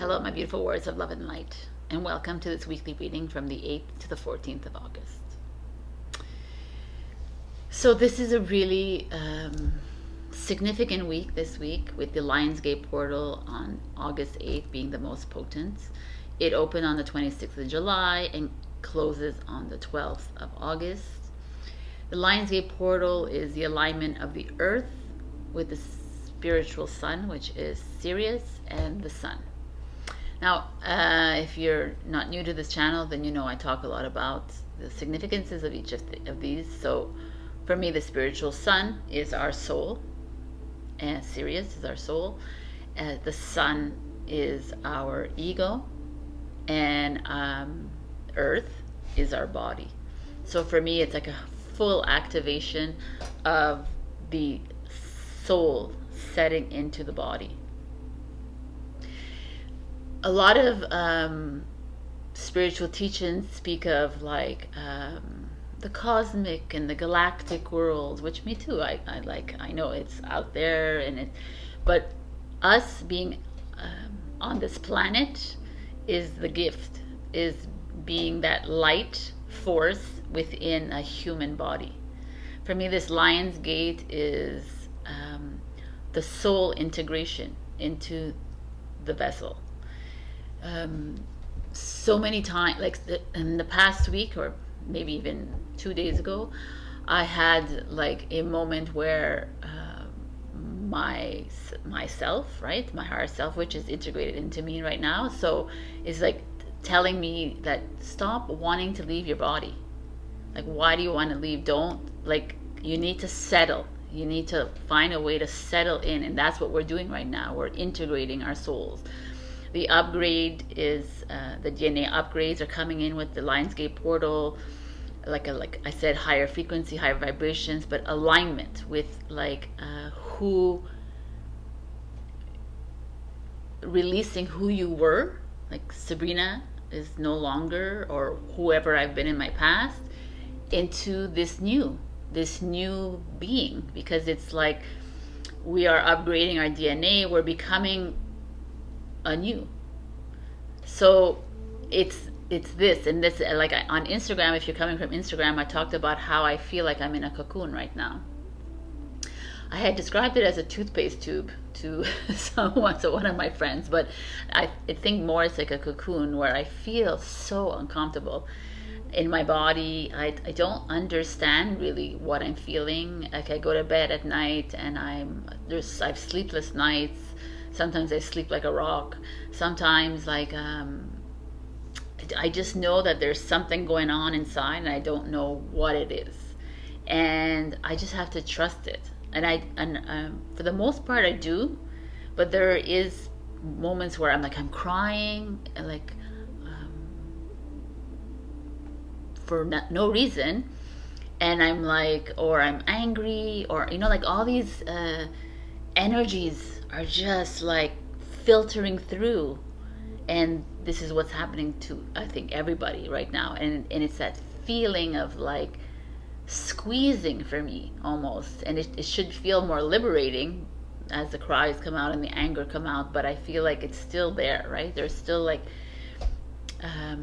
Hello, my beautiful warriors of love and light, and welcome to this weekly reading from the 8th to the 14th of August. So this is a really significant week this week, with the Lionsgate portal on August 8th being the most potent. It opened on the 26th of July and closes on the 12th of August. The Lionsgate portal is the alignment of the earth with the spiritual sun, which is Sirius, and the sun. Now, if you're not new to this channel, then you know I talk a lot about the significances of each of these. So for me, the spiritual sun is our soul, and Sirius is our soul. The sun is our ego, and earth is our body. So for me, it's like a full activation of the soul setting into the body. A lot of spiritual teachings speak of like the cosmic and the galactic world, which me too, I like. I know it's out there, but us being on this planet is the gift, is being that light force within a human body. For me, this Lion's Gate is the soul integration into the vessel. So many times, like in the past week, or maybe even 2 days ago, I had like a moment where myself, right, my higher self, which is integrated into me right now, so it's like telling me that stop wanting to leave your body. Like, why do you want to leave? Don't, like, you need to settle. You need to find a way to settle in, and that's what we're doing right now. We're integrating our souls. The upgrade is the DNA upgrades are coming in with the Lionsgate portal, like I said, higher frequency, higher vibrations, but alignment with like releasing who you were. Like Sabrina is no longer, or whoever I've been in my past, into this new being, because it's like we are upgrading our DNA. We're becoming anew. So it's this and this, like on Instagram, if you're coming from Instagram, I talked about how I feel like I'm in a cocoon right now. I had described it as a toothpaste tube to one of my friends, but I think more it's like a cocoon where I feel so uncomfortable in my body. I don't understand really what I'm feeling. Like, I go to bed at night and I have sleepless nights. Sometimes I sleep like a rock. Sometimes, like, I just know that there's something going on inside, and I don't know what it is. And I just have to trust it. And for the most part, I do. But there is moments where I'm crying, and like for no reason, and I'm like, or I'm angry, or like all these energies are just like filtering through, and this is what's happening to, I think, everybody right now, and it's that feeling of like squeezing for me almost, and it should feel more liberating as the cries come out and the anger come out, but I feel like it's still there, right? There's still like I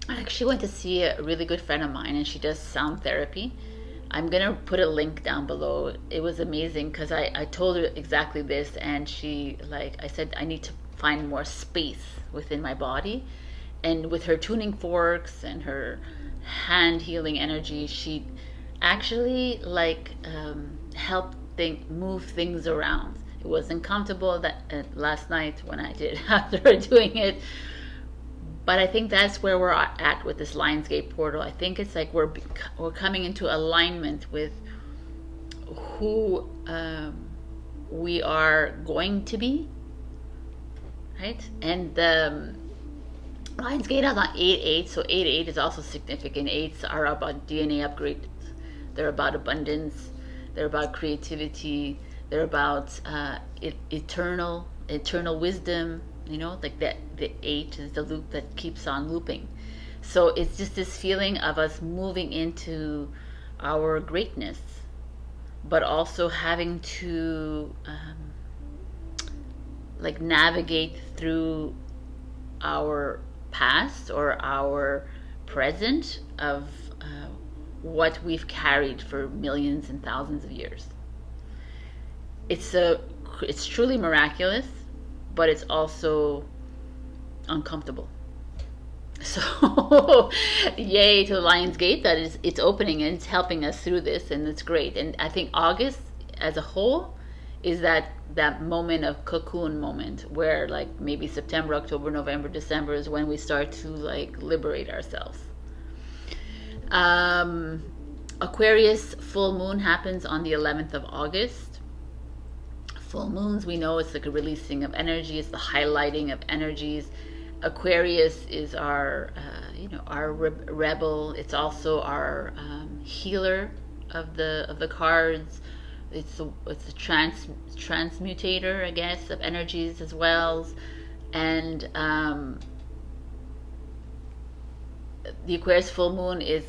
actually went to see a really good friend of mine, and she does sound therapy. I'm gonna put a link down below. It was amazing because I told her exactly this, and she, like, I said I need to find more space within my body, and with her tuning forks and her hand healing energy, she actually like helped move things around. It wasn't comfortable that last night when I did after her doing it, but I think that's where we're at with this Lionsgate portal. I think it's like we're coming into alignment with who we are going to be, right? And the Lionsgate is on 8-8, so 8-8 is also significant. 8s are about DNA upgrade. They're about abundance. They're about creativity. They're about eternal wisdom. Like that, the 8 is the loop that keeps on looping. So it's just this feeling of us moving into our greatness, but also having to like navigate through our past or our present of what we've carried for millions and thousands of years. It's truly miraculous, but it's also uncomfortable. So yay to the Lion's Gate that it's opening and it's helping us through this, and it's great. And I think August as a whole is that moment of cocoon moment where like maybe September, October, November, December is when we start to like liberate ourselves. Aquarius full moon happens on the 11th of August. Full moons, we know it's like a releasing of energy, it's the highlighting of energies. Aquarius is our, our rebel. It's also our healer of the cards. It's a transmutator, I guess, of energies as well. And the Aquarius full moon is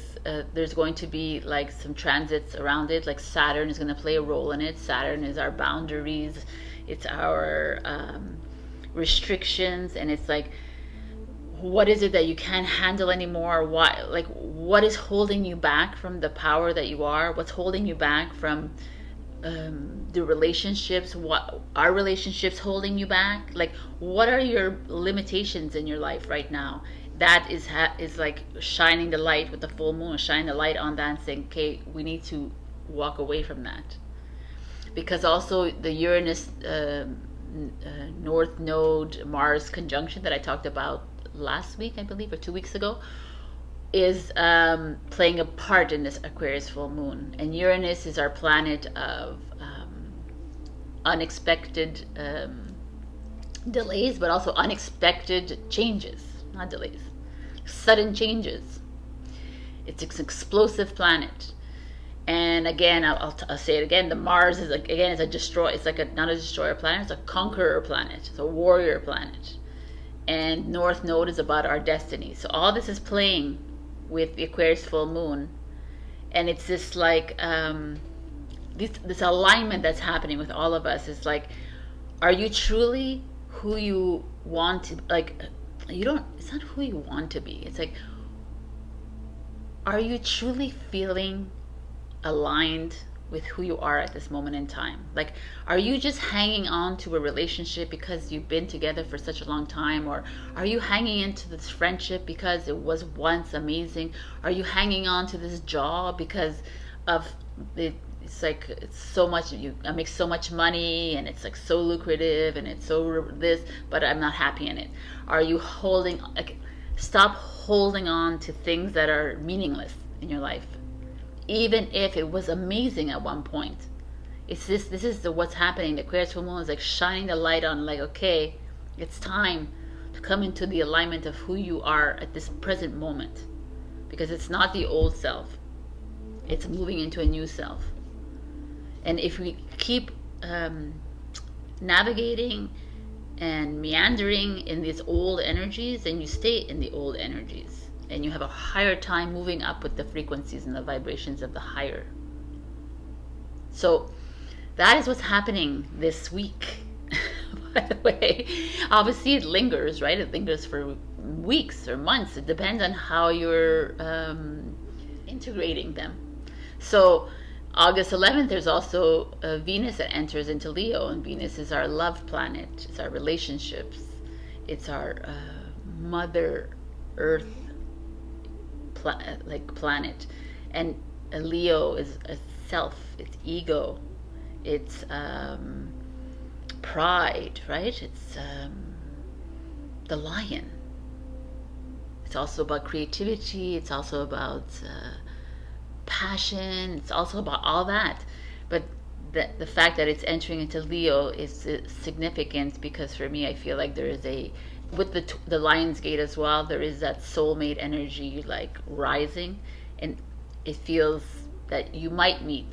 there's going to be like some transits around it. Like Saturn is going to play a role in it. Saturn is our boundaries. It's our restrictions, and it's like, what is it that you can't handle anymore? What is holding you back from the power that you are? What's holding you back from the relationships? What are relationships holding you back? Like, what are your limitations in your life right now? That is like shining the light with the full moon, shining the light on that and saying, okay, we need to walk away from that. Because also the Uranus North Node Mars conjunction that I talked about last week, I believe, or 2 weeks ago, is playing a part in this Aquarius full moon. And Uranus is our planet of unexpected delays, but also unexpected changes, not delays, sudden changes. It's an explosive planet. And again, I'll say it again, the Mars is again is a destroy. It's like not a destroyer planet, it's a conqueror planet. It's a warrior planet. And North Node is about our destiny. So all this is playing with the Aquarius full moon, and it's this like this alignment that's happening with all of us. It's like, are you truly who you want to? Like, you don't. It's not who you want to be. It's like, are you truly feeling aligned with who you are at this moment in time? Like, are you just hanging on to a relationship because you've been together for such a long time? Or are you hanging into this friendship because it was once amazing? Are you hanging on to this job because of it? It's like, it's so much, I make so much money and it's like so lucrative and it's so this, but I'm not happy in it. Are you holding, like, stop holding on to things that are meaningless in your life, even if it was amazing at one point. It's this is what's happening. The Aquarius full moon is like shining the light on, like, okay, it's time to come into the alignment of who you are at this present moment, because it's not the old self, it's moving into a new self. And if we keep navigating and meandering in these old energies, then you stay in the old energies, and you have a higher time moving up with the frequencies and the vibrations of the higher. So that is what's happening this week. By the way, obviously it lingers, right? It lingers for weeks or months. It depends on how you're integrating them. So August 11th, there's also Venus that enters into Leo, and Venus is our love planet. It's our relationships. It's our Mother Earth planet. And Leo is a self. It's ego. It's pride, right? It's the lion. It's also about creativity. It's also about passion. It's also about all that. But the fact that it's entering into Leo is significant, because for me, I feel like there is with the Lion's Gate as well, there is that soulmate energy like rising, and it feels that you might meet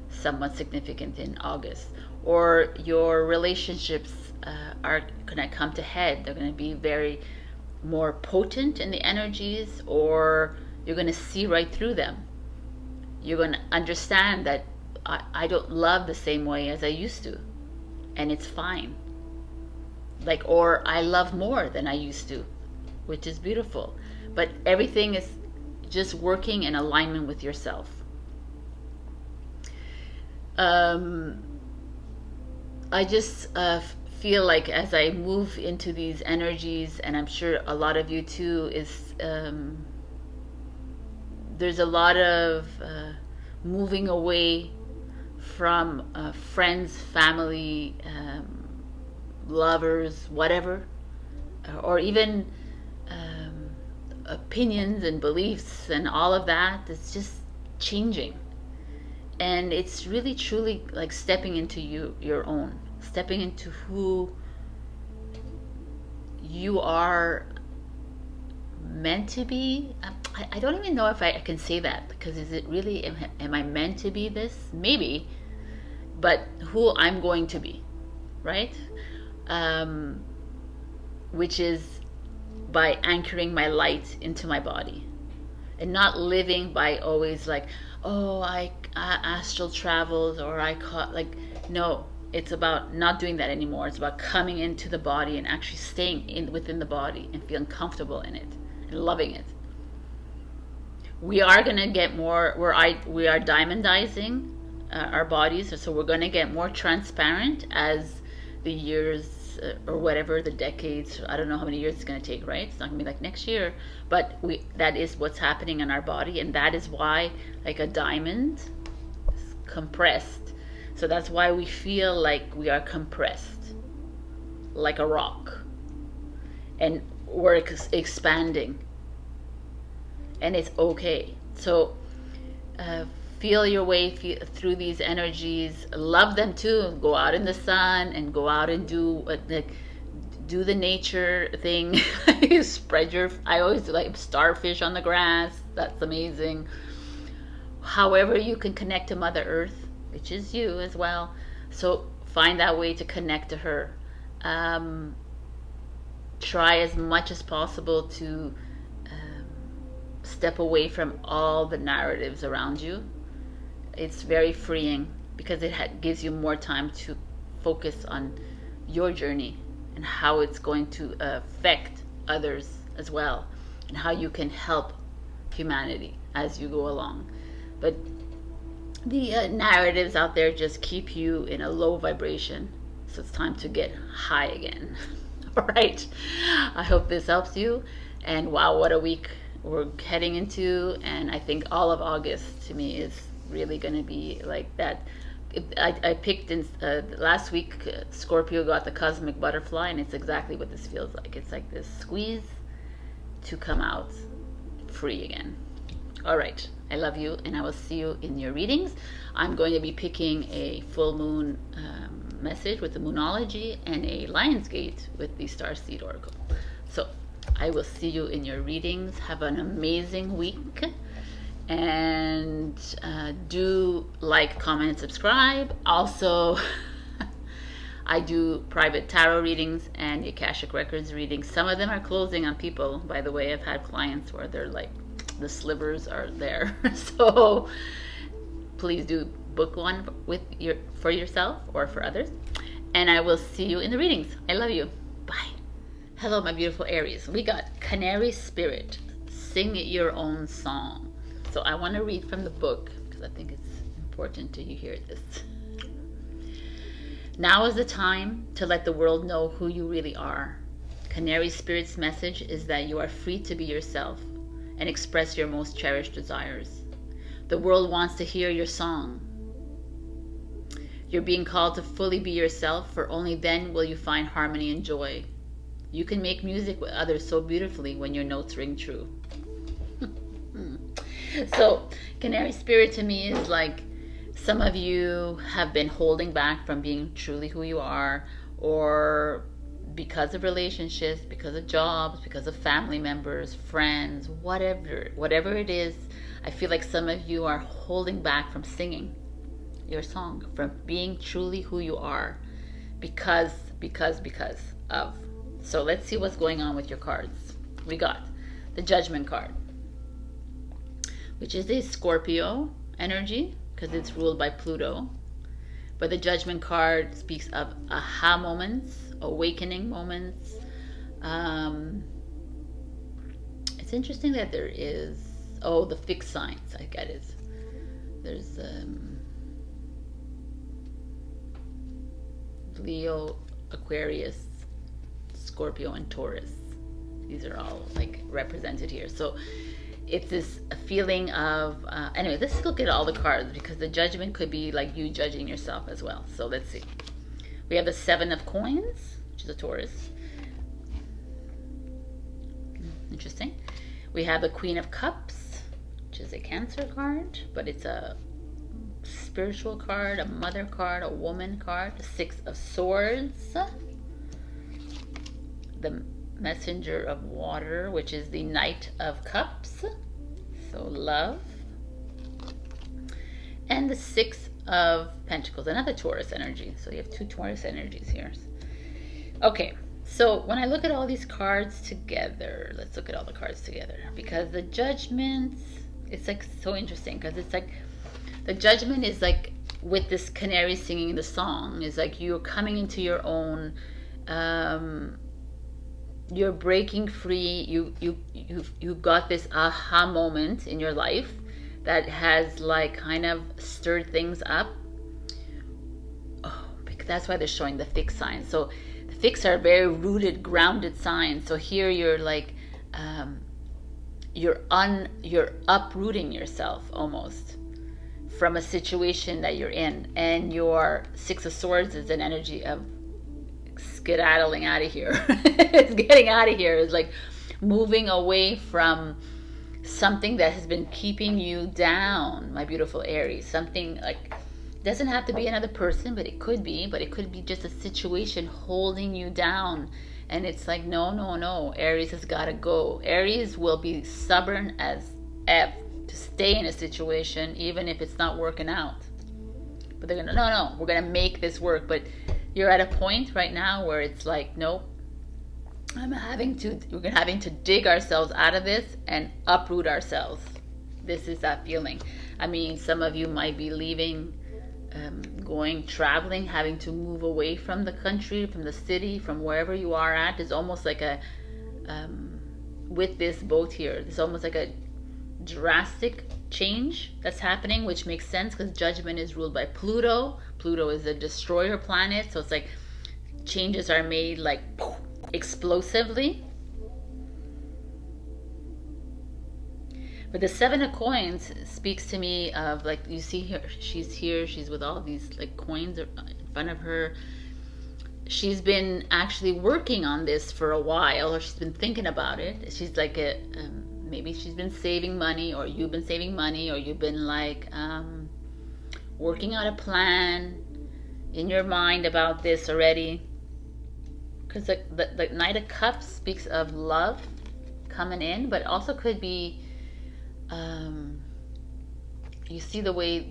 someone significant in August, or your relationships are going to come to head. They're going to be very more potent in the energies, or you're going to see right through them. You're going to understand that I don't love the same way as I used to, and it's fine. Like, or I love more than I used to, which is beautiful. But everything is just working in alignment with yourself. I just feel like as I move into these energies, and I'm sure a lot of you too, is there's a lot of moving away from friends, family, lovers, whatever, or even opinions and beliefs and all of that. It's just changing. And it's really truly like stepping into your own, stepping into who you are meant to be. I don't even know if I can say that, because is it really, am I meant to be this? Maybe, but who I'm going to be, right? Which is by anchoring my light into my body and not living by always like, oh, I astral traveled, or I caught, like, no, it's about not doing that anymore. It's about coming into the body and actually staying in within the body and feeling comfortable in it and loving it. We are going to get more, we are diamondizing our bodies, so we're going to get more transparent as the years or whatever, the decades, I don't know how many years it's going to take, right? It's not going to be like next year, but that is what's happening in our body, and that is why, like, a diamond is compressed. So that's why we feel like we are compressed, like a rock, and we're expanding, and it's okay. So feel your way through these energies. Love them too. Go out in the sun and go out and do the nature thing. Spread your, I always do like starfish on the grass. That's amazing. However you can connect to Mother Earth, which is you as well. So find that way to connect to her. Try as much as possible to step away from all the narratives around you. It's very freeing, because it gives you more time to focus on your journey and how it's going to affect others as well, and how you can help humanity as you go along. But the narratives out there just keep you in a low vibration, so it's time to get high again. All right, I hope this helps you. And wow, what a week we're heading into. And I think all of August to me is really going to be like that. I picked in last week, Scorpio got the cosmic butterfly, and it's exactly what this feels like. It's like this squeeze to come out free again. All right, I love you, and I will see you in your readings. I'm going to be picking a full moon message with the Moonology and a Lionsgate with the Starseed Oracle. So I will see you in your readings. Have an amazing week. And do like, comment, subscribe. Also, I do private tarot readings and Akashic Records readings. Some of them are closing on people, by the way. I've had clients where they're like, the slivers are there. So please do book one for yourself or for others. And I will see you in the readings. I love you. Bye. Hello, my beautiful Aries. We got Canary Spirit. Sing your own song. So I want to read from the book, because I think it's important to hear this. Now is the time to let the world know who you really are. Canary Spirit's message is that you are free to be yourself and express your most cherished desires. The world wants to hear your song. You're being called to fully be yourself, for only then will you find harmony and joy. You can make music with others so beautifully when your notes ring true. So Canary Spirit to me is like, some of you have been holding back from being truly who you are, or because of relationships, because of jobs, because of family members, friends, whatever it is. I feel like some of you are holding back from singing your song, from being truly who you are, because of. So let's see what's going on with your cards. We got the Judgment card, which is a Scorpio energy, because it's ruled by Pluto. But the Judgment card speaks of aha moments awakening moments. It's interesting that there is, oh, the fixed signs, I get it. There's Leo, Aquarius, Scorpio, and Taurus. These are all like represented here. So it's this feeling of, anyway, let's look at all the cards, because the Judgment could be like you judging yourself as well. So let's see. We have the Seven of Coins, which is a Taurus. Interesting. We have the Queen of Cups, which is a Cancer card, but it's a spiritual card, a mother card, a woman card. The Six of Swords, the Messenger of Water, which is the Knight of Cups, so love, and the Six of Pentacles, another Taurus energy. So you have two Taurus energies here. Okay, so when I look at all these cards together, let's look at all the cards together, because the Judgment, it's like so interesting, because it's like the Judgment is like with this canary singing the song, is like you're coming into your own, you're breaking free. You've got this aha moment in your life that has like kind of stirred things up. Oh, because that's why they're showing the fixed signs. So the fixed are very rooted, grounded signs. So here you're like, you're uprooting yourself almost from a situation that you're in, and your Six of Swords is an energy of skedaddling out of here. It's getting out of here. It's like moving away from something that has been keeping you down, my beautiful Aries. Something like, doesn't have to be another person, but it could be just a situation holding you down. And it's like, no, Aries has got to go. Aries will be stubborn as F to stay in a situation even if it's not working out. But they're gonna, no, we're gonna make this work. But you're at a point right now where it's like, nope, we're having to dig ourselves out of this and uproot ourselves. This is that feeling. I mean, some of you might be leaving, going traveling, having to move away from the country, from the city, from wherever you are at. It's almost like a, with this boat here, it's almost like a drastic change that's happening, which makes sense because Judgment is ruled by Pluto. Pluto is a destroyer planet, so it's like changes are made like explosively. But the Seven of Coins speaks to me of, like, you see her, she's with all these like coins in front of her. She's been actually working on this for a while, or she's been thinking about it. She's like a maybe she's been saving money, or you've been saving money, or you've been like working on a plan in your mind about this already. Because the Knight of Cups speaks of love coming in, but also could be, you see the way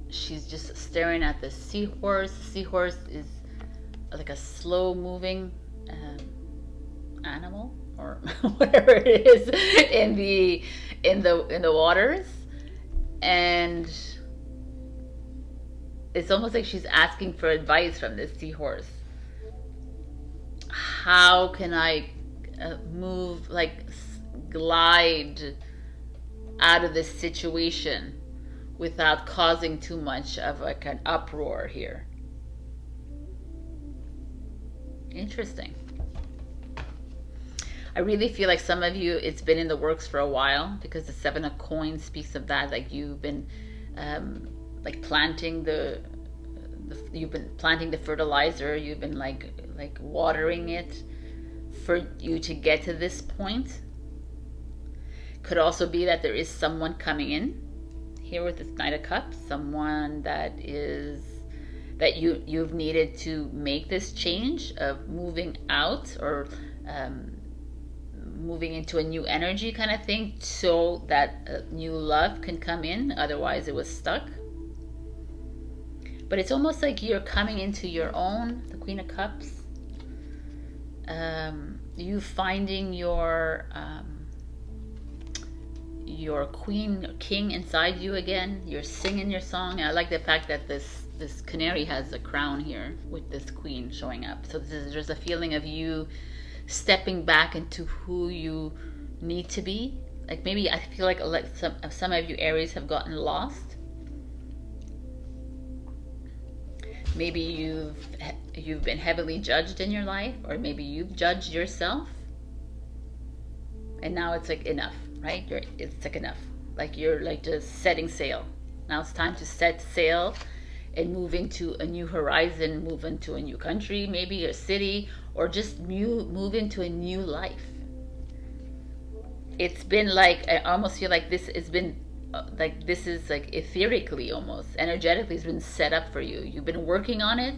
she's just staring at the seahorse. The seahorse is like a slow moving animal, or whatever it is in the waters, and it's almost like she's asking for advice from this seahorse. How can I move, like glide out of this situation without causing too much of like an uproar here? Interesting. I really feel like some of you, it's been in the works for a while, because the Seven of Coins speaks of that. Like you've been like planting you've been planting the fertilizer. You've been like watering it for you to get to this point. Could also be that there is someone coming in here with this Knight of Cups, someone that you've needed to make this change of moving out, or moving into a new energy kind of thing, so that new love can come in. Otherwise it was stuck. But it's almost like you're coming into your own, the Queen of Cups. You finding your queen, king inside you again. You're singing your song. I like the fact that this this canary has a crown here with this queen showing up. So there's a feeling of you stepping back into who you need to be. Like maybe I feel like some of you Aries have gotten lost. Maybe you've been heavily judged in your life, or maybe you've judged yourself, and now it's like enough, right? It's like enough. Like you're like just setting sail. Now it's time to set sail and move into a new horizon, move into a new country, maybe a city, or just move into a new life. It's been like, I almost feel like this has been like, this is like etherically, almost energetically, has been set up for you. You've been working on it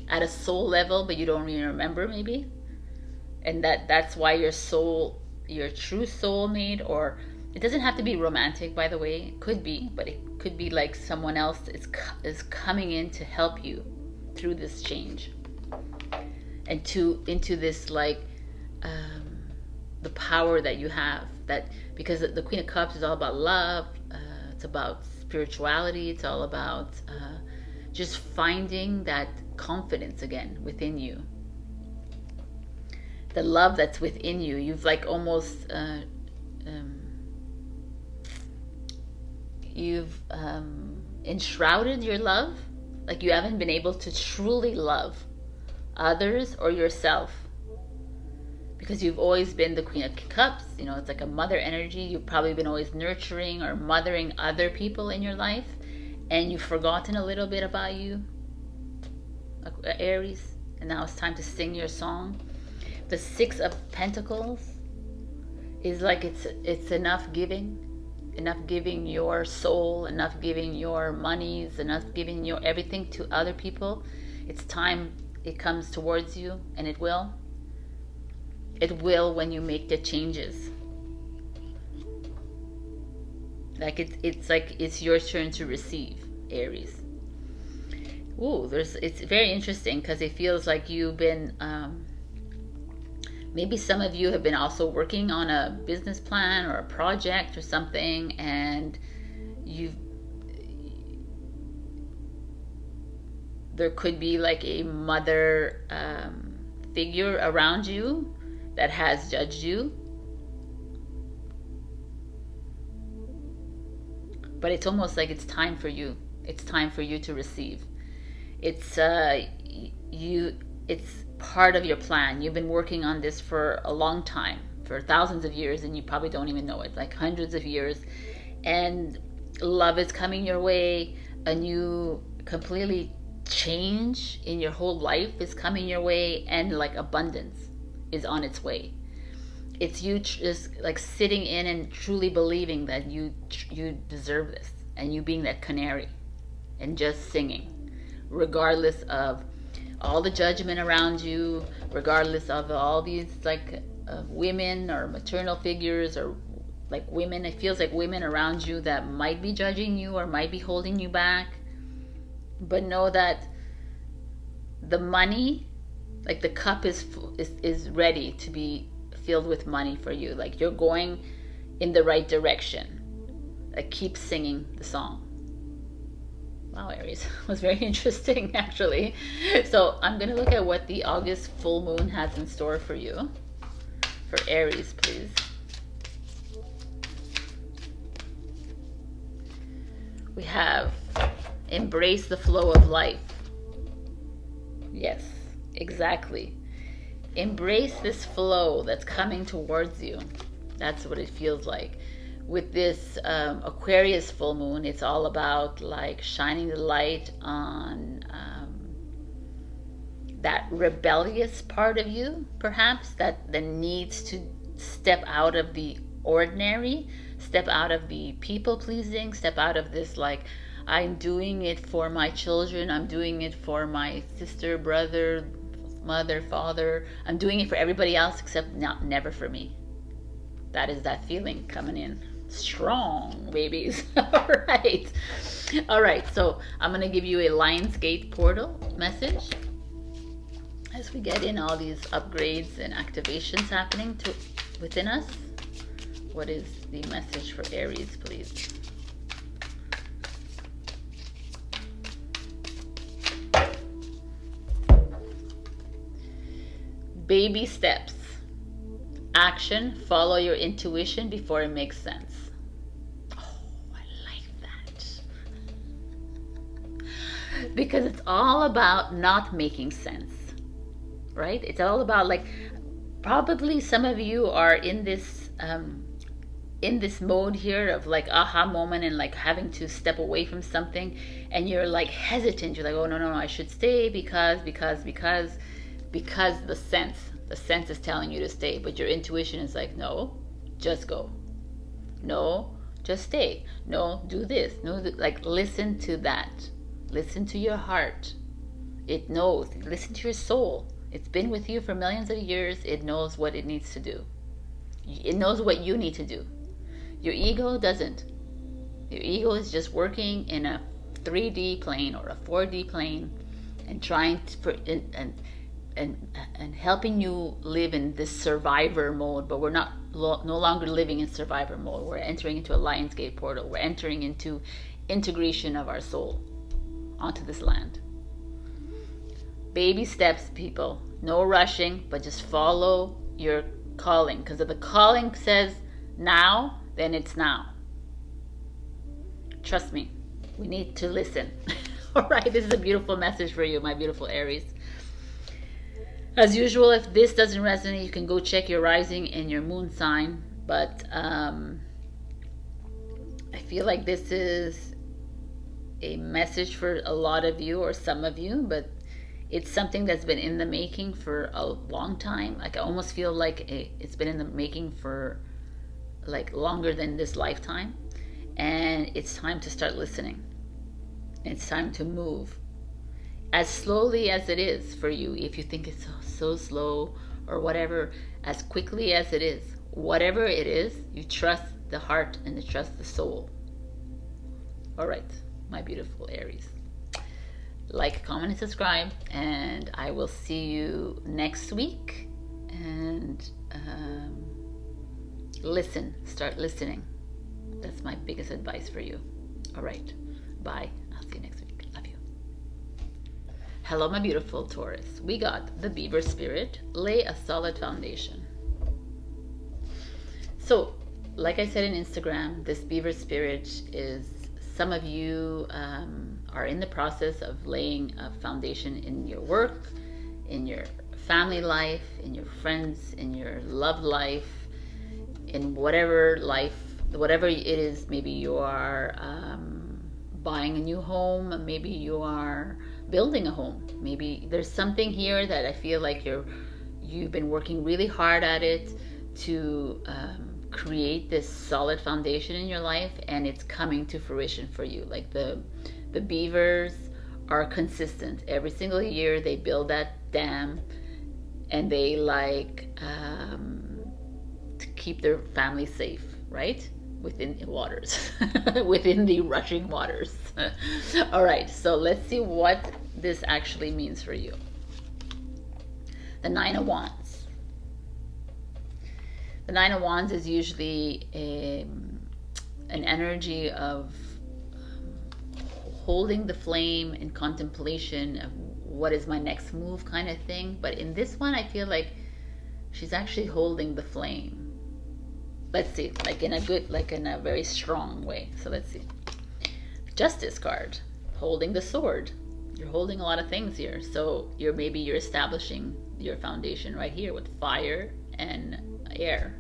at a soul level, but you don't even remember maybe, and that's why your soul, your true soulmate, or it doesn't have to be romantic, by the way, it could be, but it could be like someone else is coming in to help you through this change and into this like the power that you have, that because the Queen of Cups is all about love, it's about spirituality, it's all about just finding that confidence again within you, the love that's within you. You've like almost you've enshrouded your love, like you haven't been able to truly love others or yourself, because you've always been the Queen of Cups. You know, it's like a mother energy. You've probably been always nurturing or mothering other people in your life, and you've forgotten a little bit about you, Aries, and now it's time to sing your song. The Six of Pentacles is like it's enough giving your soul, enough giving your monies, enough giving your everything to other people. It's time it comes towards you, and it will when you make the changes. Like it's like it's your turn to receive, Aries. Ooh, it's very interesting because it feels like you've been maybe some of you have been also working on a business plan or a project or something, and there could be like a mother figure around you that has judged you, but it's almost like it's time for you to receive. It's part of your plan. You've been working on this for a long time, for thousands of years, and you probably don't even know it, like hundreds of years. And love is coming your way. A new completely change in your whole life is coming your way, and like abundance is on its way. It's you just like sitting in and truly believing that you deserve this, and you being that canary and just singing, regardless of all the judgment around you, regardless of all these like women or maternal figures, or like women, it feels like women around you that might be judging you or might be holding you back. But know that the money, like the cup is ready to be filled with money for you. Like you're going in the right direction. Like keep singing the song. Wow, Aries, it was very interesting actually. So I'm going to look at what the August full moon has in store for you. For Aries, please. We have embrace the flow of life. Yes, exactly. Embrace this flow that's coming towards you. That's what it feels like. With this Aquarius full moon, it's all about like shining the light on that rebellious part of you, perhaps, that needs to step out of the ordinary, step out of the people pleasing, step out of this like, I'm doing it for my children, I'm doing it for my sister, brother, mother, father, I'm doing it for everybody else except never for me. That is that feeling coming in strong, babies. All right, so I'm gonna give you a Lionsgate portal message as we get in all these upgrades and activations happening within us. What is the message for Aries, please? Baby steps. Action, follow your intuition before it makes sense. Oh, I like that. Because it's all about not making sense, right? It's all about, like, probably some of you are in this mode here of like aha moment and like having to step away from something, and you're like hesitant. You're like, oh no, I should stay because the sense is telling you to stay, but your intuition is like, no, just go. No, just stay. No, do this. No, like, listen to that. Listen to your heart. It knows. Listen to your soul. It's been with you for millions of years. It knows what it needs to do. It knows what you need to do. Your ego doesn't. Your ego is just working in a 3D plane or a 4D plane and trying to, and helping you live in this survivor mode. But we're no longer living in survivor mode. We're entering into a Lionsgate portal. We're entering into integration of our soul onto this land. Baby steps, people. No rushing, but just follow your calling. Because if the calling says now, then it's now. Trust me, we need to listen. All right, this is a beautiful message for you, my beautiful Aries. As usual, if this doesn't resonate, you can go check your rising and your moon sign. But I feel like this is a message for a lot of you, or some of you, but it's something that's been in the making for a long time. Like, I almost feel like it's been in the making for like longer than this lifetime, and it's time to start listening. It's time to move as slowly as it is for you. If you think it's so slow or whatever, as quickly as it is, whatever it is, you trust the heart and you trust the soul. All right, my beautiful Aries. Like, comment, and subscribe, and I will see you next week. And listen, start listening. That's my biggest advice for you. All right, bye. I'll see you next week. Love you. Hello, my beautiful Taurus. We got the Beaver Spirit. Lay a solid foundation. So, like I said in Instagram, this Beaver Spirit is, some of you are in the process of laying a foundation in your work, in your family life, in your friends, in your love life, in whatever it is. Maybe you are buying a new home, maybe you are building a home. Maybe there's something here that I feel like you've been working really hard at it to create this solid foundation in your life, and it's coming to fruition for you. Like the beavers are consistent. Every single year they build that dam, and they to keep their family safe, right? Within the waters, within the rushing waters. All right, so let's see what this actually means for you. The Nine of Wands. The Nine of Wands is usually an energy of holding the flame in contemplation of what is my next move kind of thing. But in this one, I feel like she's actually holding the flame. Let's see, like in a very strong way. So let's see. Justice card, holding the sword. You're holding a lot of things here. So you're establishing your foundation right here with fire and air.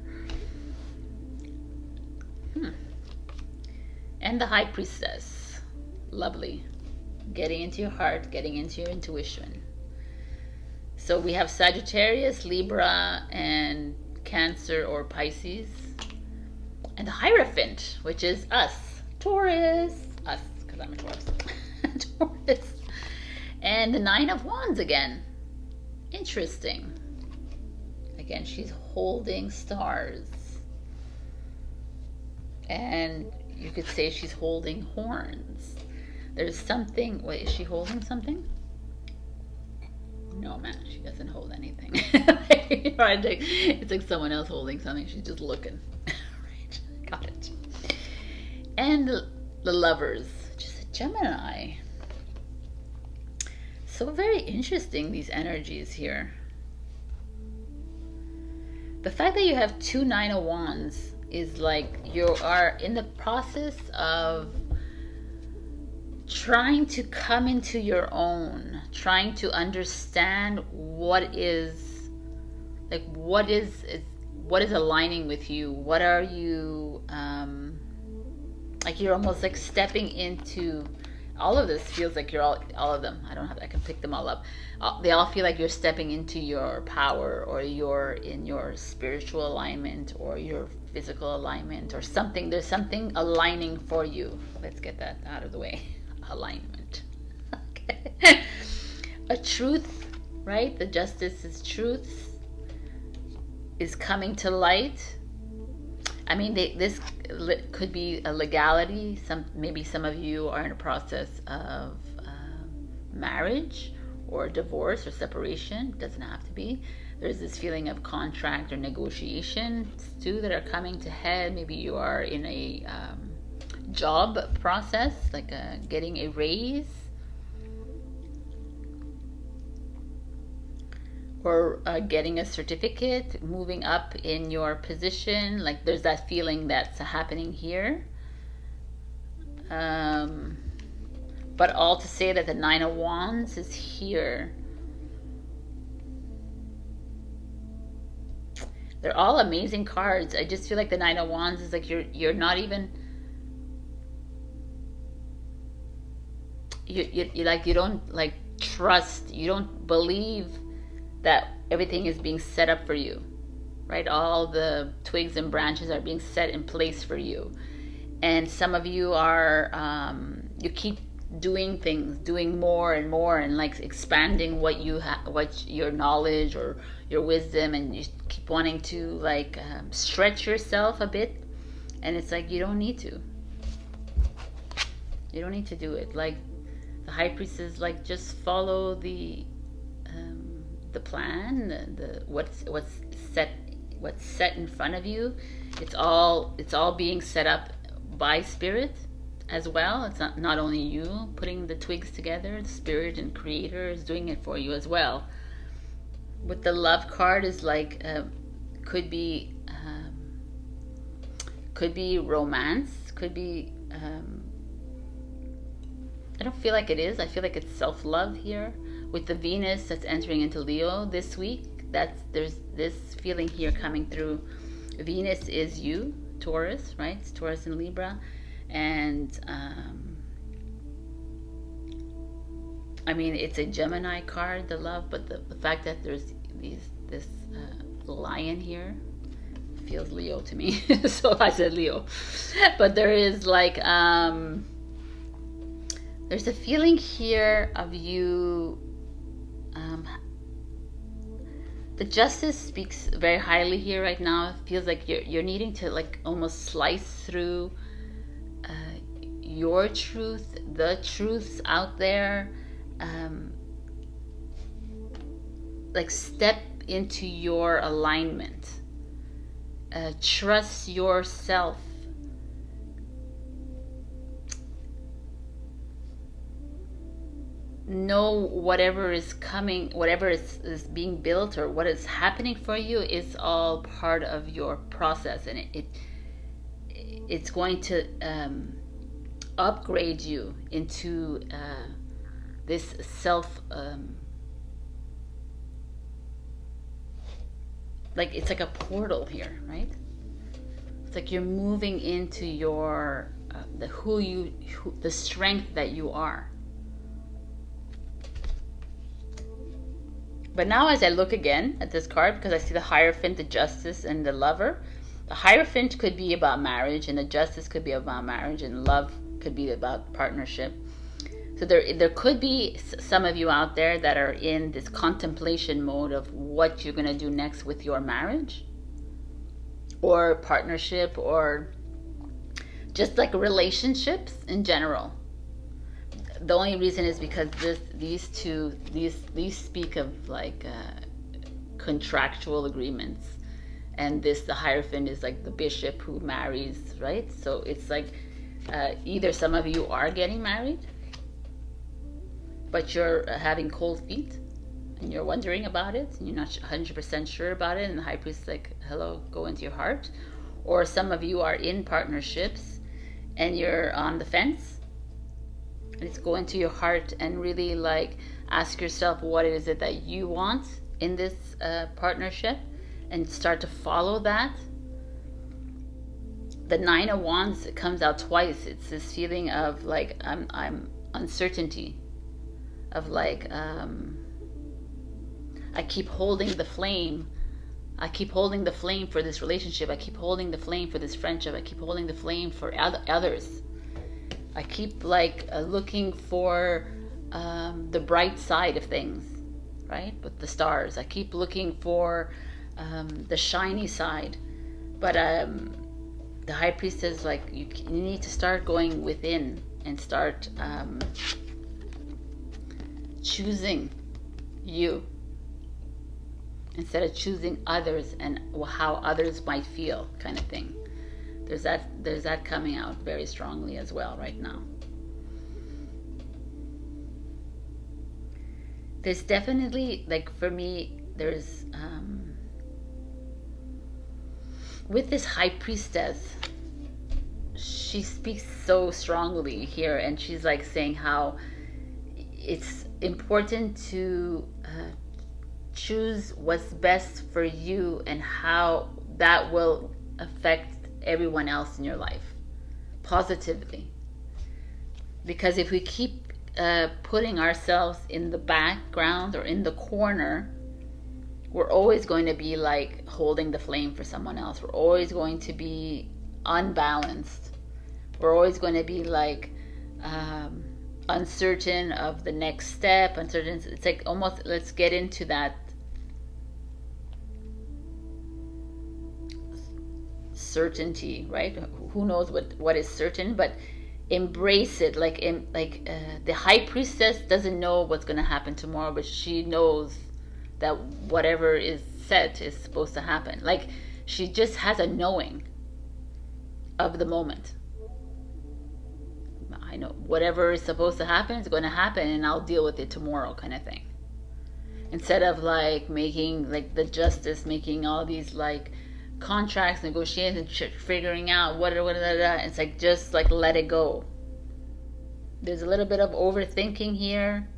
And the High Priestess. Lovely. Getting into your heart, getting into your intuition. So we have Sagittarius, Libra, and Cancer or Pisces. And the Hierophant, which is us, Taurus. Us, because I'm a Taurus. Taurus. And the Nine of Wands again. Interesting. Again, she's holding stars. And you could say she's holding horns. There's something. Wait, is she holding something? No, man, she doesn't hold anything. It's like someone else holding something. She's just looking. Right, got it. And the Lovers, just a Gemini. So very interesting, these energies here. The fact that you have 2 Nine of Wands is like you are in the process of trying to come into your own, trying to understand what is aligning with you. What are you like you're almost like stepping into all of this. Feels like you're all of them. I can pick them all up. They all feel like you're stepping into your power, or you're in your spiritual alignment, or your physical alignment, or something. There's something aligning for you. Let's get that out of the way. Alignment. Okay. A truth, right? The justice is truth, is coming to light. I mean, this could be a legality. Maybe some of you are in a process of marriage or divorce or separation. It doesn't have to be. There's this feeling of contract or negotiations too that are coming to head. Maybe you are in a job process, like getting a raise, or getting a certificate, moving up in your position. Like there's that feeling that's happening here. But all to say that the Nine of Wands is here. They're all amazing cards. I just feel like the Nine of Wands is like you're not even, you like, you don't like trust, you don't believe that everything is being set up for you, right? All the twigs and branches are being set in place for you. And some of you are, you keep doing things, doing more and more, and like expanding what you have, what your knowledge or your wisdom, and you keep wanting to like stretch yourself a bit. And it's like, you don't need to. You don't need to do it. Like the High Priestess, like just follow the plan, the what's set in front of you. It's all being set up by Spirit as well. It's not only you putting the twigs together. The Spirit and Creator is doing it for you as well. With the Love card is like could be romance, could be I don't feel like it is. I feel like it's self-love here. With the Venus that's entering into Leo this week, there's this feeling here coming through. Venus is you, Taurus, right? It's Taurus and Libra. And I mean, it's a Gemini card, the love, but the fact that there's this lion here feels Leo to me. So I said Leo. But there is like there's a feeling here of you. The Justice speaks very highly here right now. It feels like you're needing to like almost slice through your truth, the truths out there, like step into your alignment, trust yourself. Know whatever is coming, whatever is being built, or what is happening for you is all part of your process, and it's going to upgrade you into this self, like it's like a portal here, right? It's like you're moving into your the strength that you are. But now as I look again at this card, because I see the Hierophant, the Justice, and the Lover. The Hierophant could be about marriage, and the Justice could be about marriage, and Love could be about partnership. So there could be some of you out there that are in this contemplation mode of what you're going to do next with your marriage or partnership, or just like relationships in general. The only reason is because these speak of like contractual agreements, and the Hierophant is like the bishop who marries, right? So it's like either some of you are getting married, but you're having cold feet, and you're wondering about it, and you're not 100% sure about it, and the high priest is like, hello, go into your heart. Or some of you are in partnerships and you're on the fence. And it's go into your heart and really like ask yourself, what is it that you want in this partnership, and start to follow that. The Nine of Wands comes out twice. It's this feeling of like I'm uncertainty, of like I keep holding the flame. I keep holding the flame for this relationship. I keep holding the flame for this friendship. I keep holding the flame for others. I keep like looking for the bright side of things, right? With the stars. I keep looking for the shiny side. But the high priest says like you need to start going within and start choosing you, instead of choosing others and how others might feel, kind of thing. There's that coming out very strongly as well right now. There's definitely, like for me, there's with this high priestess, she speaks so strongly here, and she's like saying how it's important to choose what's best for you and how that will affect everyone else in your life positively. Because if we keep putting ourselves in the background or in the corner, we're always going to be like holding the flame for someone else. We're always going to be unbalanced. We're always going to be like uncertain of the next step, uncertain. It's like almost, let's get into that certainty, right? Who knows what is certain, but embrace it. Like the high priestess doesn't know what's going to happen tomorrow, but she knows that whatever is set is supposed to happen. Like she just has a knowing of the moment. I know whatever is supposed to happen is going to happen, and I'll deal with it tomorrow, kind of thing. Instead of like making like the justice, making all these like contracts, negotiations, figuring out what it's like just like let it go. There's a little bit of overthinking here,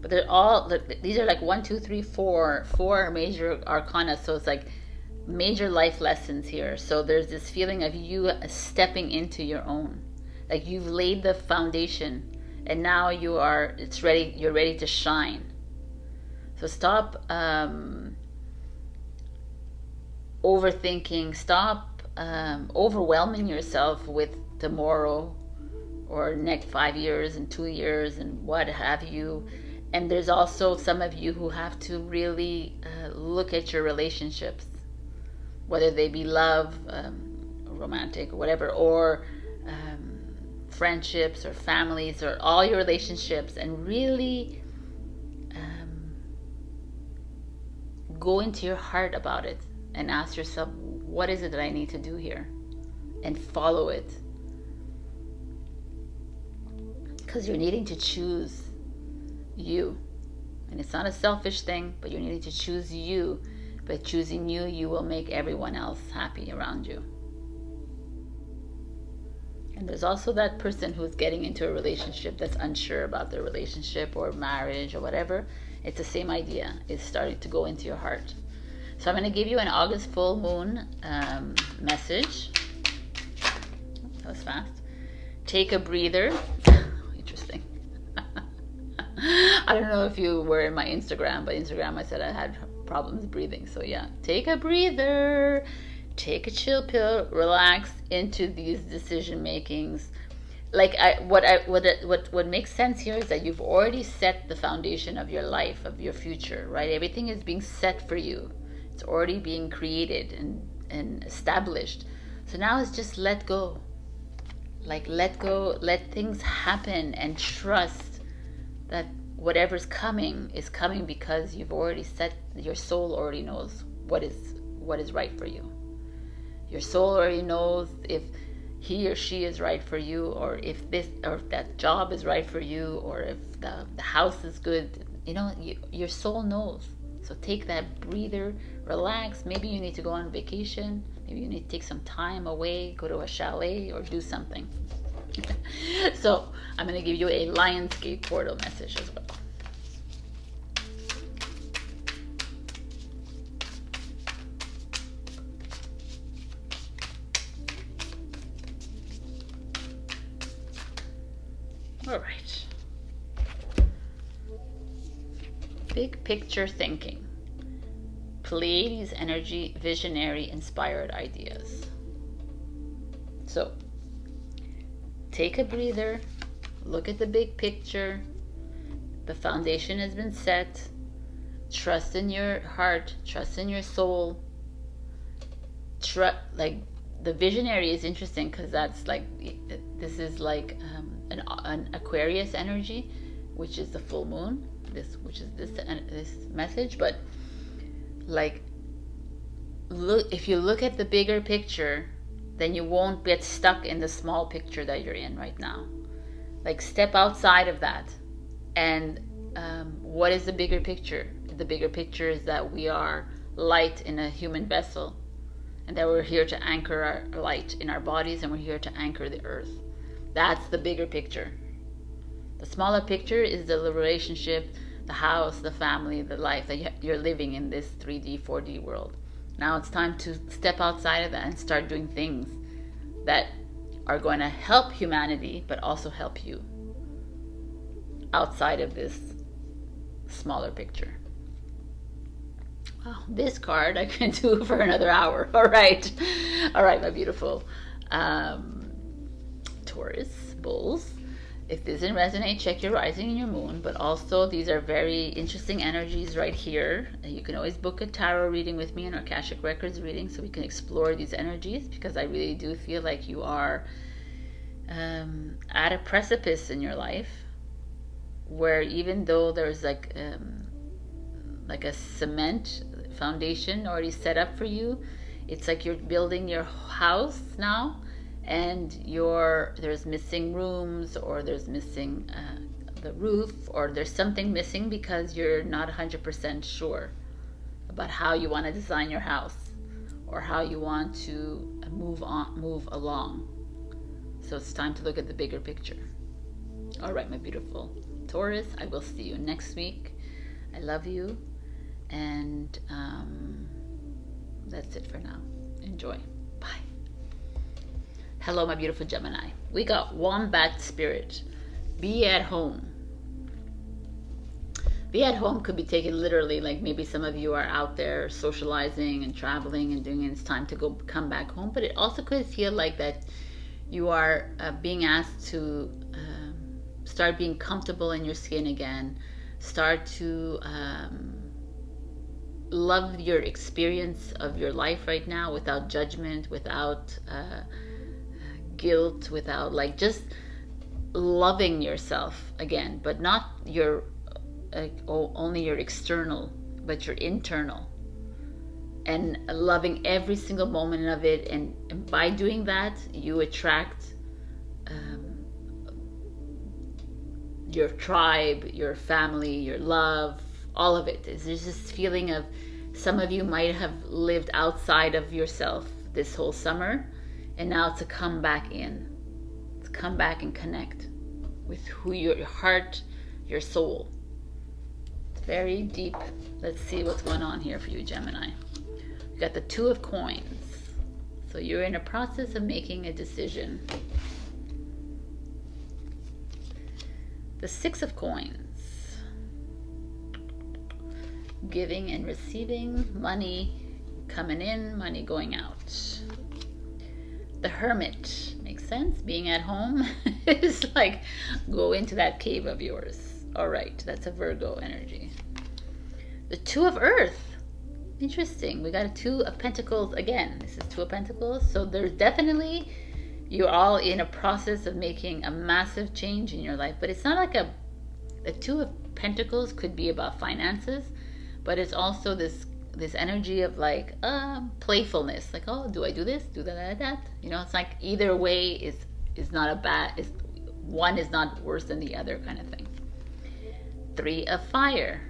but they're all, these are like 1, 2, 3, 4 major arcana, so it's like major life lessons here. So there's this feeling of you stepping into your own, like you've laid the foundation and now you're ready to shine. So stop overthinking, stop overwhelming yourself with tomorrow or next 5 years and 2 years and what have you. And there's also some of you who have to really look at your relationships, whether they be love, romantic, or whatever, or friendships or families, or all your relationships, and really go into your heart about it and ask yourself, what is it that I need to do here? And follow it. Because you're needing to choose you. And it's not a selfish thing, but you're needing to choose you. By choosing you, you will make everyone else happy around you. And there's also that person who's getting into a relationship that's unsure about their relationship or marriage or whatever. It's the same idea. It's starting to go into your heart. So I'm going to give you an August full moon message. That was fast. Take a breather. Interesting. I don't know if you were in my Instagram, but Instagram I said I had problems breathing. So yeah, take a breather, take a chill pill, relax into these decision makings. Like what makes sense here is that you've already set the foundation of your life, of your future, right? Everything is being set for you. It's already being created and established. So now it's just let go. Like let go, let things happen, and trust that whatever's coming is coming because you've already set, your soul already knows what is right for you. Your soul already knows if he or she is right for you, or if this or if that job is right for you, or if the house is good. Your soul knows. So take that breather, relax. Maybe you need to go on vacation. Maybe you need to take some time away, go to a chalet, or do something. So I'm going to give you a Lionsgate portal message as well. All right. Big picture thinking. Pleiades energy, visionary, inspired ideas. So, take a breather, look at the big picture. The foundation has been set. Trust in your heart, trust in your soul. Like the visionary is interesting because that's like, this is like an Aquarius energy, which is the full moon. This message, but like, if you look at the bigger picture, then you won't get stuck in the small picture that you're in right now. Like, step outside of that. And what is the bigger picture? The bigger picture is that we are light in a human vessel, and that we're here to anchor our light in our bodies, and we're here to anchor the earth. That's the bigger picture. The smaller picture is the relationship, the house, the family, the life that you're living in this 3D, 4D world. Now it's time to step outside of that and start doing things that are going to help humanity, but also help you outside of this smaller picture. Wow, this card I can do for another hour. All right, my beautiful Taurus, bulls. If this didn't resonate, check your rising and your moon. But also, these are very interesting energies right here. You can always book a tarot reading with me, an Akashic Records reading, so we can explore these energies, because I really do feel like you are at a precipice in your life where, even though there's like a cement foundation already set up for you, it's like you're building your house now, and there's missing rooms, or there's missing the roof, or there's something missing because you're not 100% sure about how you want to design your house, or how you want to move along. So it's time to look at the bigger picture. All right, my beautiful Taurus, I will see you next week. I love you, and that's it for now. Enjoy. Bye. Hello, my beautiful Gemini. We got Wombat Spirit. Be at home. Be at home could be taken literally, like maybe some of you are out there socializing and traveling and doing it. It's time to come back home. But it also could feel like that you are being asked to start being comfortable in your skin again. Start to love your experience of your life right now, without judgment, without guilt, without, like, just loving yourself again, but not your only your external, but your internal, and loving every single moment of it. And by doing that, you attract your tribe, your family, your love, all of it. There's this feeling of, some of you might have lived outside of yourself this whole summer, and now it's to come back in. To come back and connect with who your heart, your soul. It's very deep. Let's see what's going on here for you, Gemini. You got the Two of Coins. So you're in a process of making a decision. The Six of Coins. Giving and receiving, money coming in, money going out. The Hermit, makes sense. Being at home is like, go into that cave of yours. All right, that's a Virgo energy. The Two of Earth, interesting. We got a Two of Pentacles again. This is Two of Pentacles. So there's definitely, you're all in a process of making a massive change in your life. But it's not like the Two of Pentacles could be about finances, but it's also this this energy of like playfulness, like, oh, do I do this, do that, you know. It's like either way is not a bad, is one is not worse than the other kind of thing. 3 of fire,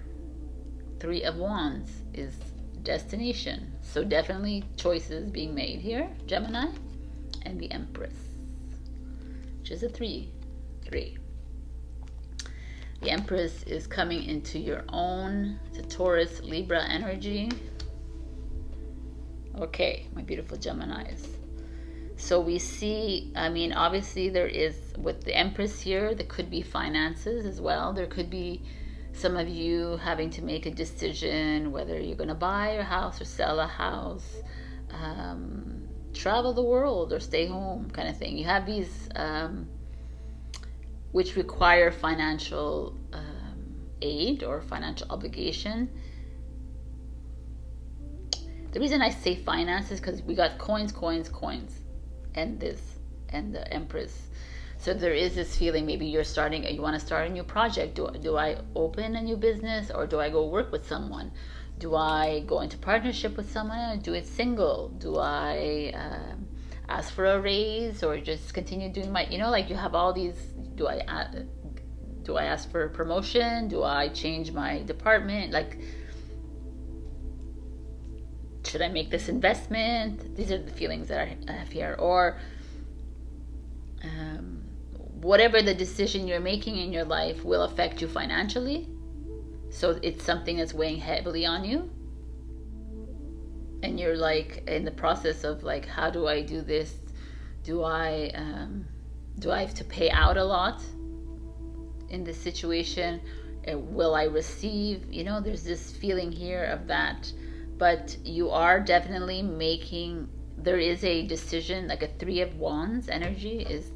3 of wands is destination, so definitely choices being made here, Gemini. And the Empress, which is a 3. The Empress is coming into your own, it's a Taurus, Libra energy. Okay, my beautiful Geminis. So we see, I mean, obviously there is, with the Empress here, there could be finances as well. There could be some of you having to make a decision whether you're going to buy a house or sell a house, travel the world or stay home kind of thing. You have these which require financial aid or financial obligation. The reason I say finance is because we got coins, and this, and the Empress. So there is this feeling, maybe you want to start a new project. Do I open a new business, or do I go work with someone? Do I go into partnership with someone, or do it single? Do I ask for a raise, or just continue doing my, you know, like you have all these, do I ask for a promotion? Do I change my department? Like, should I make this investment? These are the feelings that I have here. Or whatever the decision you're making in your life will affect you financially. So it's something that's weighing heavily on you. And you're like in the process of like, how do I do this? Do I have to pay out a lot in this situation? Will I receive? You know, there's this feeling here of that. But you are definitely making, there is a decision, like a 3 of wands energy is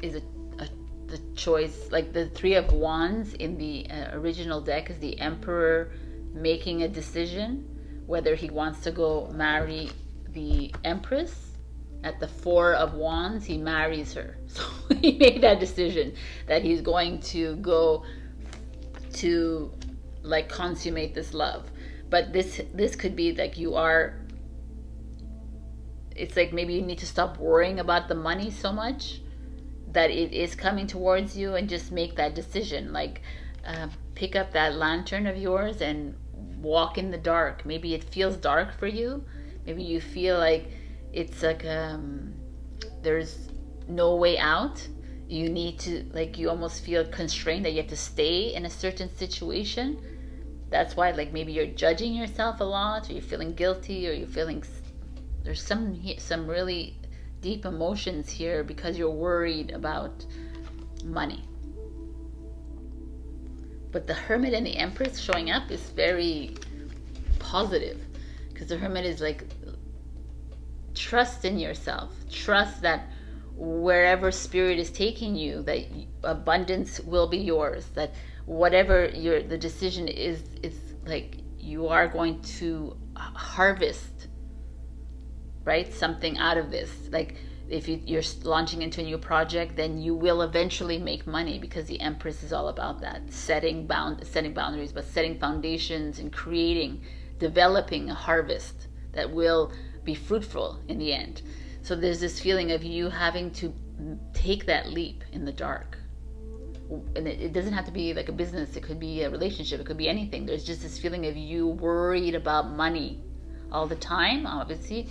the choice. Like the 3 of wands in the original deck is the Emperor making a decision whether he wants to go marry the Empress. At the 4 of wands, he marries her. So he made that decision that he's going to go to like consummate this love. But this could be like it's like maybe you need to stop worrying about the money so much that it is coming towards you, and just make that decision. Like pick up that lantern of yours and walk in the dark. Maybe it feels dark for you. Maybe you feel like it's like there's no way out. You need to, like, you almost feel constrained that you have to stay in a certain situation. That's why, like, maybe you're judging yourself a lot, or you're feeling guilty, or you're feeling, there's some really deep emotions here because you're worried about money. But the Hermit and the Empress showing up is very positive, because the Hermit is like, trust in yourself. Trust that wherever Spirit is taking you, that abundance will be yours. That whatever the decision is like, you are going to harvest, right, something out of this. Like if you're launching into a new project, then you will eventually make money, because the Empress is all about that, setting boundaries, but setting foundations and developing a harvest that will be fruitful in the end. So there's this feeling of you having to take that leap in the dark. And it doesn't have to be like a business. It could be a relationship. It could be anything. There's just this feeling of you worried about money all the time, obviously.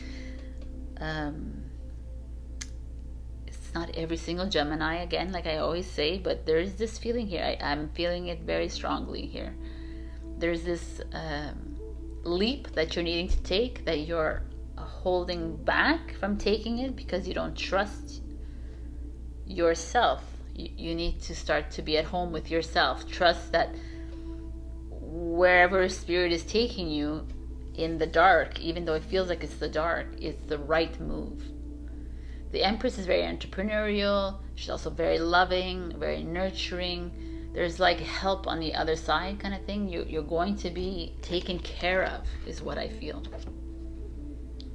It's not every single Gemini, again, like I always say, but there's this feeling here. I'm feeling it very strongly here. There's this leap that you're needing to take, that you're holding back from taking it because you don't trust yourself. You need to start to be at home with yourself. Trust that wherever Spirit is taking you in the dark, even though it feels like it's the dark, it's the right move. The Empress is very entrepreneurial. She's also very loving, very nurturing. There's like help on the other side kind of thing. You're going to be taken care of, is what I feel.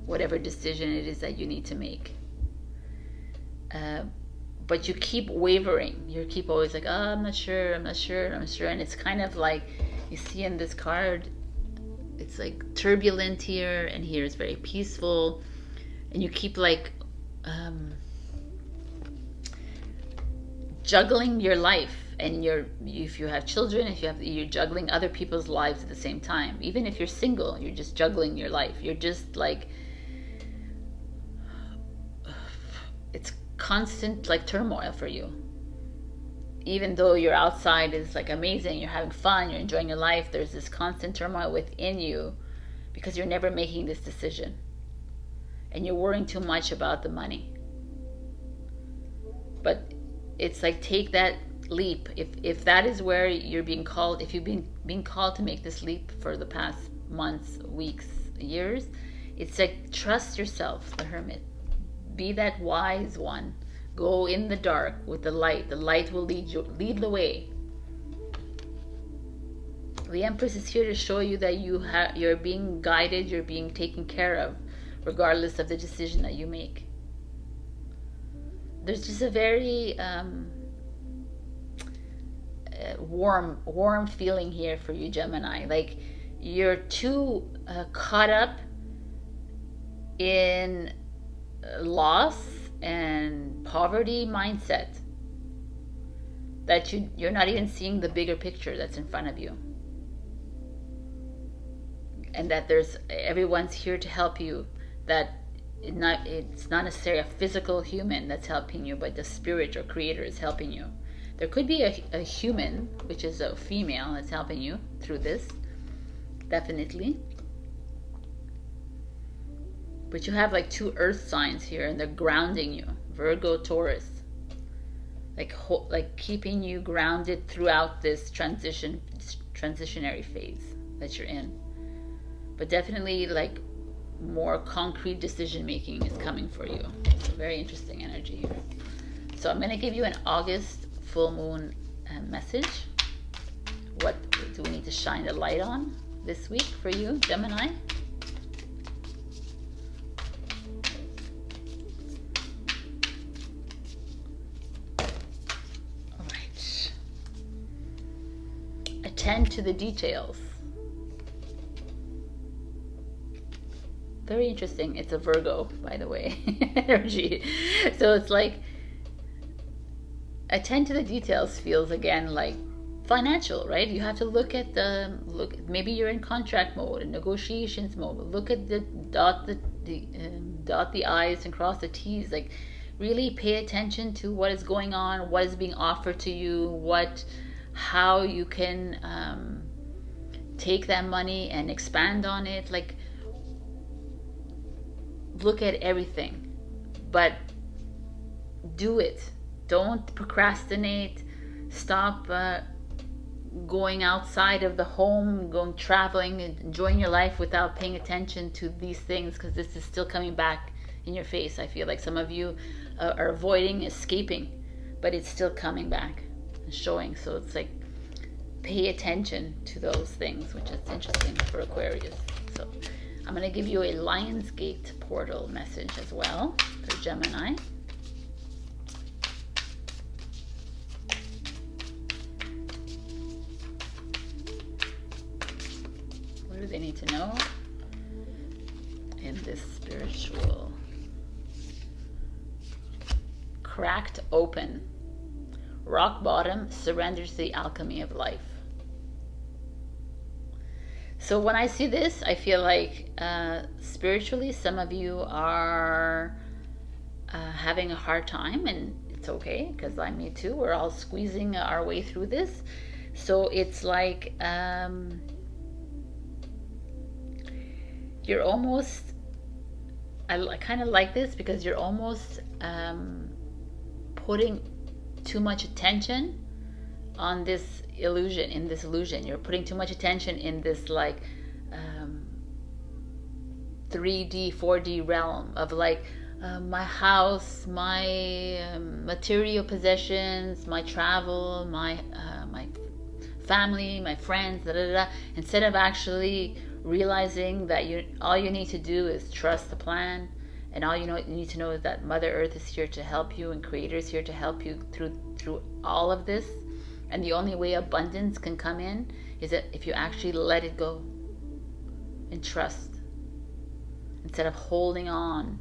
Whatever decision it is that you need to make. But you keep wavering. You keep always like, oh, I'm not sure. And it's kind of like, you see in this card, it's like turbulent here, and here is very peaceful, and you keep like juggling your life, and if you have children, you're juggling other people's lives at the same time. Even if you're single, you're just juggling your life. You're just like, it's constant like turmoil for you. Even though your outside is like amazing, you're having fun, you're enjoying your life, there's this constant turmoil within you because you're never making this decision, and you're worrying too much about the money. But it's like, take that leap. If that is where you're being called, if you've been being called to make this leap for the past months, weeks, years, it's like, trust yourself, the Hermit. Be that wise one. Go in the dark with the light. The light will lead the way. The Empress is here to show you that you're being guided, you're being taken care of, regardless of the decision that you make. There's just a very warm feeling here for you, Gemini. Like, you're too caught up in loss and poverty mindset that you're not even seeing the bigger picture that's in front of you, and that everyone's here to help you, that it's not necessarily a physical human that's helping you, but the spirit or creator is helping you. There could be a human, which is a female, that's helping you through this, definitely. But you have like 2 earth signs here, and they're grounding you. Virgo, Taurus. Like keeping you grounded throughout this transitionary phase that you're in. But definitely like more concrete decision making is coming for you. So very interesting energy here. So I'm going to give you an August full moon message. What do we need to shine the light on this week for you, Gemini? Attend to the details. Very interesting. It's a Virgo, by the way, energy. So it's like, attend to the details feels again like financial, right? You have to look at maybe you're in contract mode, in negotiations mode. Look at dot the I's and cross the T's. Like, really pay attention to what is going on, what is being offered to you, how you can take that money and expand on it. Like, look at everything, but do it. Don't procrastinate. Stop going outside of the home, going traveling and enjoying your life without paying attention to these things, because this is still coming back in your face. I feel like some of you are avoiding, escaping, but it's still coming back and showing. So it's like, pay attention to those things, which is interesting for Aquarius. So I'm going to give you a Lionsgate portal message as well for Gemini. What do they need to know in this spiritual? Cracked open. Rock bottom surrenders to the alchemy of life. So when I see this, I feel like spiritually, some of you are having a hard time, and it's okay, because I me too. We're all squeezing our way through this. So it's like you're almost, I kind of like this, because you're almost putting too much attention on this illusion. You're putting too much attention in this like 3D 4D realm of like my house, my material possessions, my travel, my family, my friends, instead of actually realizing that all you need to do is trust the plan, and all you need to know is that Mother Earth is here to help you, and Creator is here to help you through all of this. And the only way abundance can come in is that if you actually let it go. and trust instead of holding on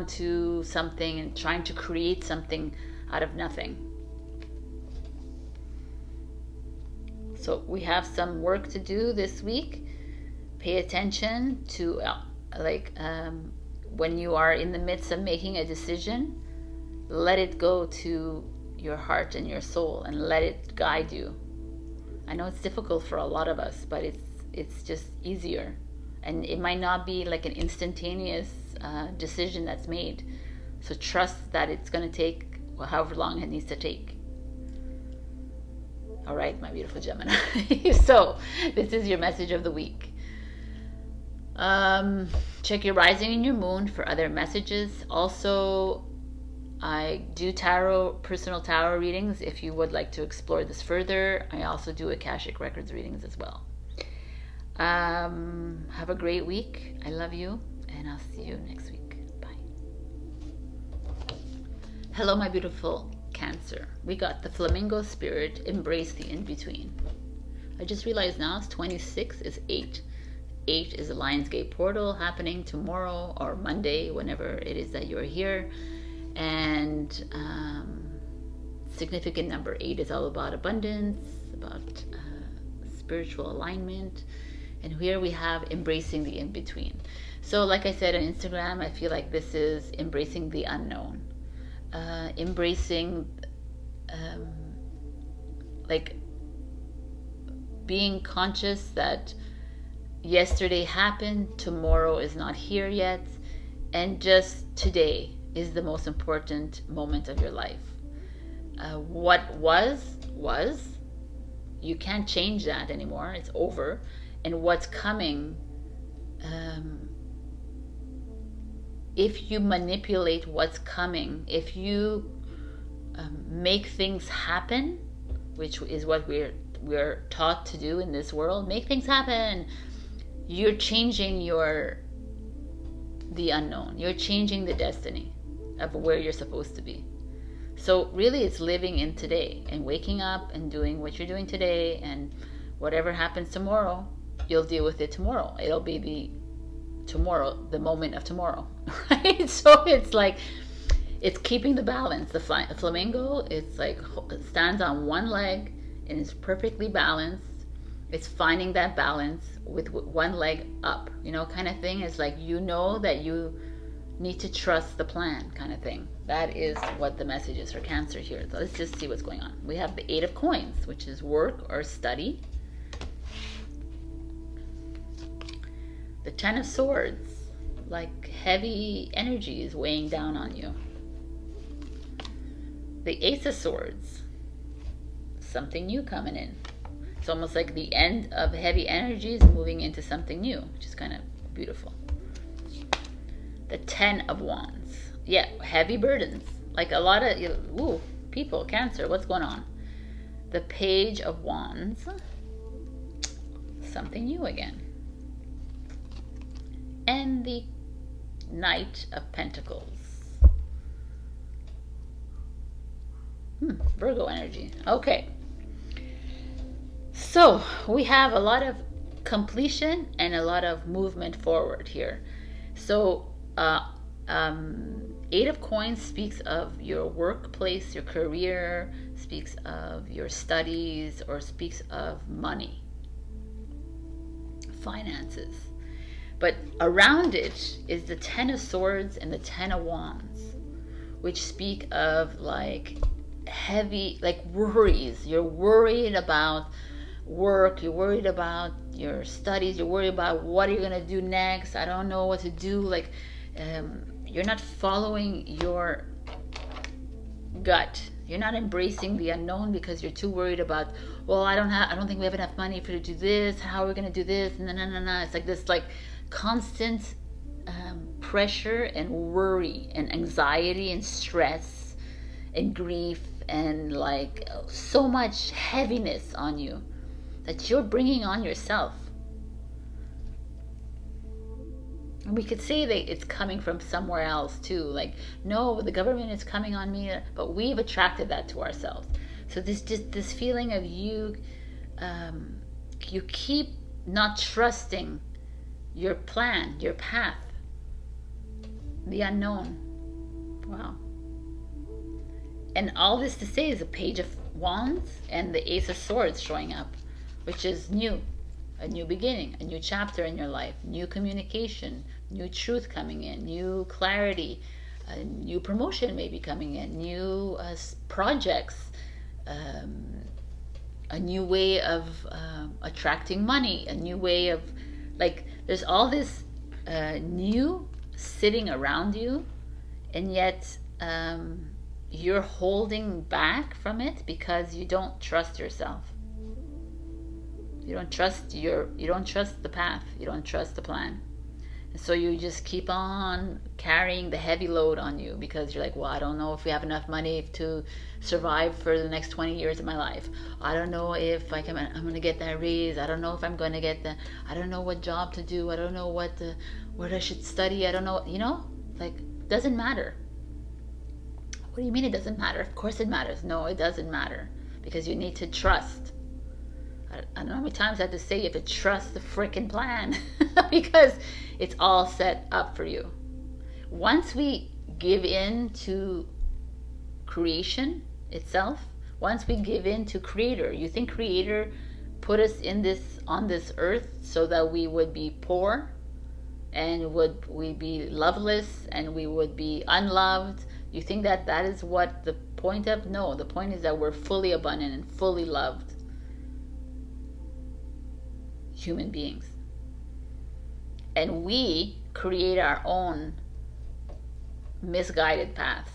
to something and trying to create something out of nothing. So we have some work to do this week. Pay attention to when you are in the midst of making a decision, let it go to your heart and your soul and let it guide you. I know it's difficult for a lot of us, but it's just easier. And it might not be like an instantaneous decision that's made. So trust that it's going to take however long it needs to take. All right, my beautiful Gemini. So this is your message of the week. Check your rising and your moon for other messages. Also, I do personal tarot readings if you would like to explore this further. I also do Akashic Records readings as well. Have a great week. I love you, and I'll see you next week. Bye. Hello, my beautiful Cancer. We got the flamingo spirit, embrace the in-between. I just realized now it's 26 is 8. 8 is the Lionsgate portal happening tomorrow or Monday, whenever it is that you're here. And significant number 8 is all about abundance, about spiritual alignment. And here we have embracing the in-between. So like I said on Instagram, I feel like this is embracing the unknown. Embracing like being conscious that yesterday happened, tomorrow is not here yet, and just today is the most important moment of your life. What was, you can't change that anymore, it's over. And what's coming, if you manipulate what's coming, if you make things happen, which is what we're taught to do in this world, make things happen, you're changing the unknown. You're changing the destiny of where you're supposed to be. So really it's living in today and waking up and doing what you're doing today, and whatever happens tomorrow, you'll deal with it tomorrow. It'll be the moment of tomorrow, right? So it's like, it's keeping the balance. The flamingo, it's like stands on one leg and is perfectly balanced. It's finding that balance with one leg up, kind of thing. It's like, that you need to trust the plan, kind of thing. That is what the message is for Cancer here. So let's just see what's going on. We have the 8 of Coins, which is work or study. The 10 of Swords, like heavy energy is weighing down on you. The Ace of Swords, something new coming in. It's almost like the end of heavy energies moving into something new, which is kind of beautiful. The 10 of Wands, yeah, heavy burdens. Like a lot of people, Cancer, what's going on? The Page of Wands, something new again. And the Knight of Pentacles. Virgo energy. Okay. So we have a lot of completion and a lot of movement forward here. So 8 of Coins speaks of your workplace, your career, speaks of your studies, or speaks of money, finances. But around it is the 10 of Swords and the 10 of Wands, which speak of like heavy, like worries. You're worried about work, you're worried about your studies, you're worried about what are you going to do next, I don't know what to do. Like you're not following your gut. You're not embracing the unknown because you're too worried about, well, I don't think we have enough money to do this, how are we going to do this, and it's like this like constant pressure and worry and anxiety and stress and grief and like so much heaviness on you that you're bringing on yourself. And we could say that it's coming from somewhere else too, like, no, the government is coming on me, but we've attracted that to ourselves. So this feeling of you keep not trusting your plan, your path, the unknown. Wow. And all this to say is a Page of Wands and the Ace of Swords showing up, which is new, a new beginning, a new chapter in your life, new communication, new truth coming in, new clarity, a new promotion maybe coming in, new projects, a new way of attracting money, a new way of, like, there's all this new sitting around you, and yet you're holding back from it because you don't trust yourself. You don't trust the path. You don't trust the plan. And so you just keep on carrying the heavy load on you because you're like, well, I don't know if we have enough money to survive for the next 20 years of my life. I don't know if I'm going to get that raise. I don't know if I'm going to get I don't know what job to do. I don't know what I should study. I don't know, like, doesn't matter. What do you mean it doesn't matter? Of course it matters. No, it doesn't matter, because you need to trust. I don't know how many times I have to say you have to trust the freaking plan because it's all set up for you. Once we give in to creation itself, once we give in to Creator, you think Creator put us on this earth so that we would be poor and would we be loveless and we would be unloved? You think that is what the point of? No, the point is that we're fully abundant and fully loved human beings. And we create our own misguided paths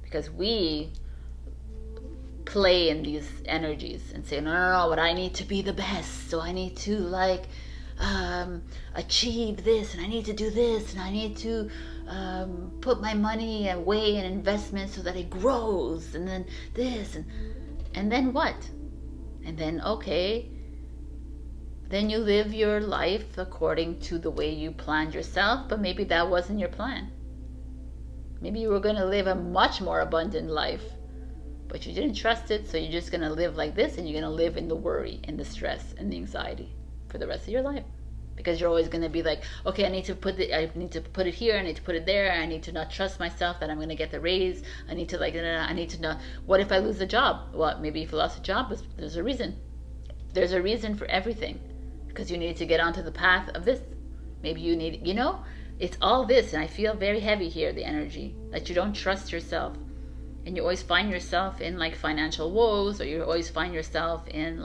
because we play in these energies and say, no, but I need to be the best. So I need to achieve this, and I need to do this, and I need to put my money away in investments so that it grows, and then this, and then what? And then, okay, then you live your life according to the way you planned yourself, but maybe that wasn't your plan. Maybe you were going to live a much more abundant life, but you didn't trust it, so you're just going to live like this, and you're going to live in the worry and the stress and the anxiety for the rest of your life. Because you're always going to be like, okay, I need to put it here, I need to put it there, I need to not trust myself that I'm going to get the raise, I need to I need to know, what if I lose the job? Well, maybe if you lost a job, there's a reason. There's a reason for everything. Because you need to get onto the path of this. Maybe you need, it's all this. And I feel very heavy here, the energy, that you don't trust yourself. And you always find yourself in like financial woes, or you always find yourself in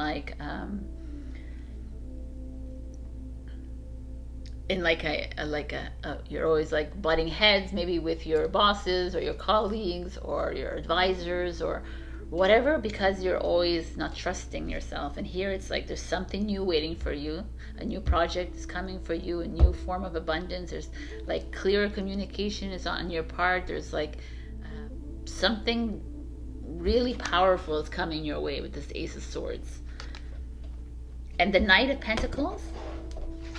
you're always like butting heads maybe with your bosses or your colleagues or your advisors or whatever, because you're always not trusting yourself. And here it's like there's something new waiting for you, a new project is coming for you, a new form of abundance. There's like clearer communication is on your part. There's like something really powerful is coming your way with this Ace of Swords. And the Knight of Pentacles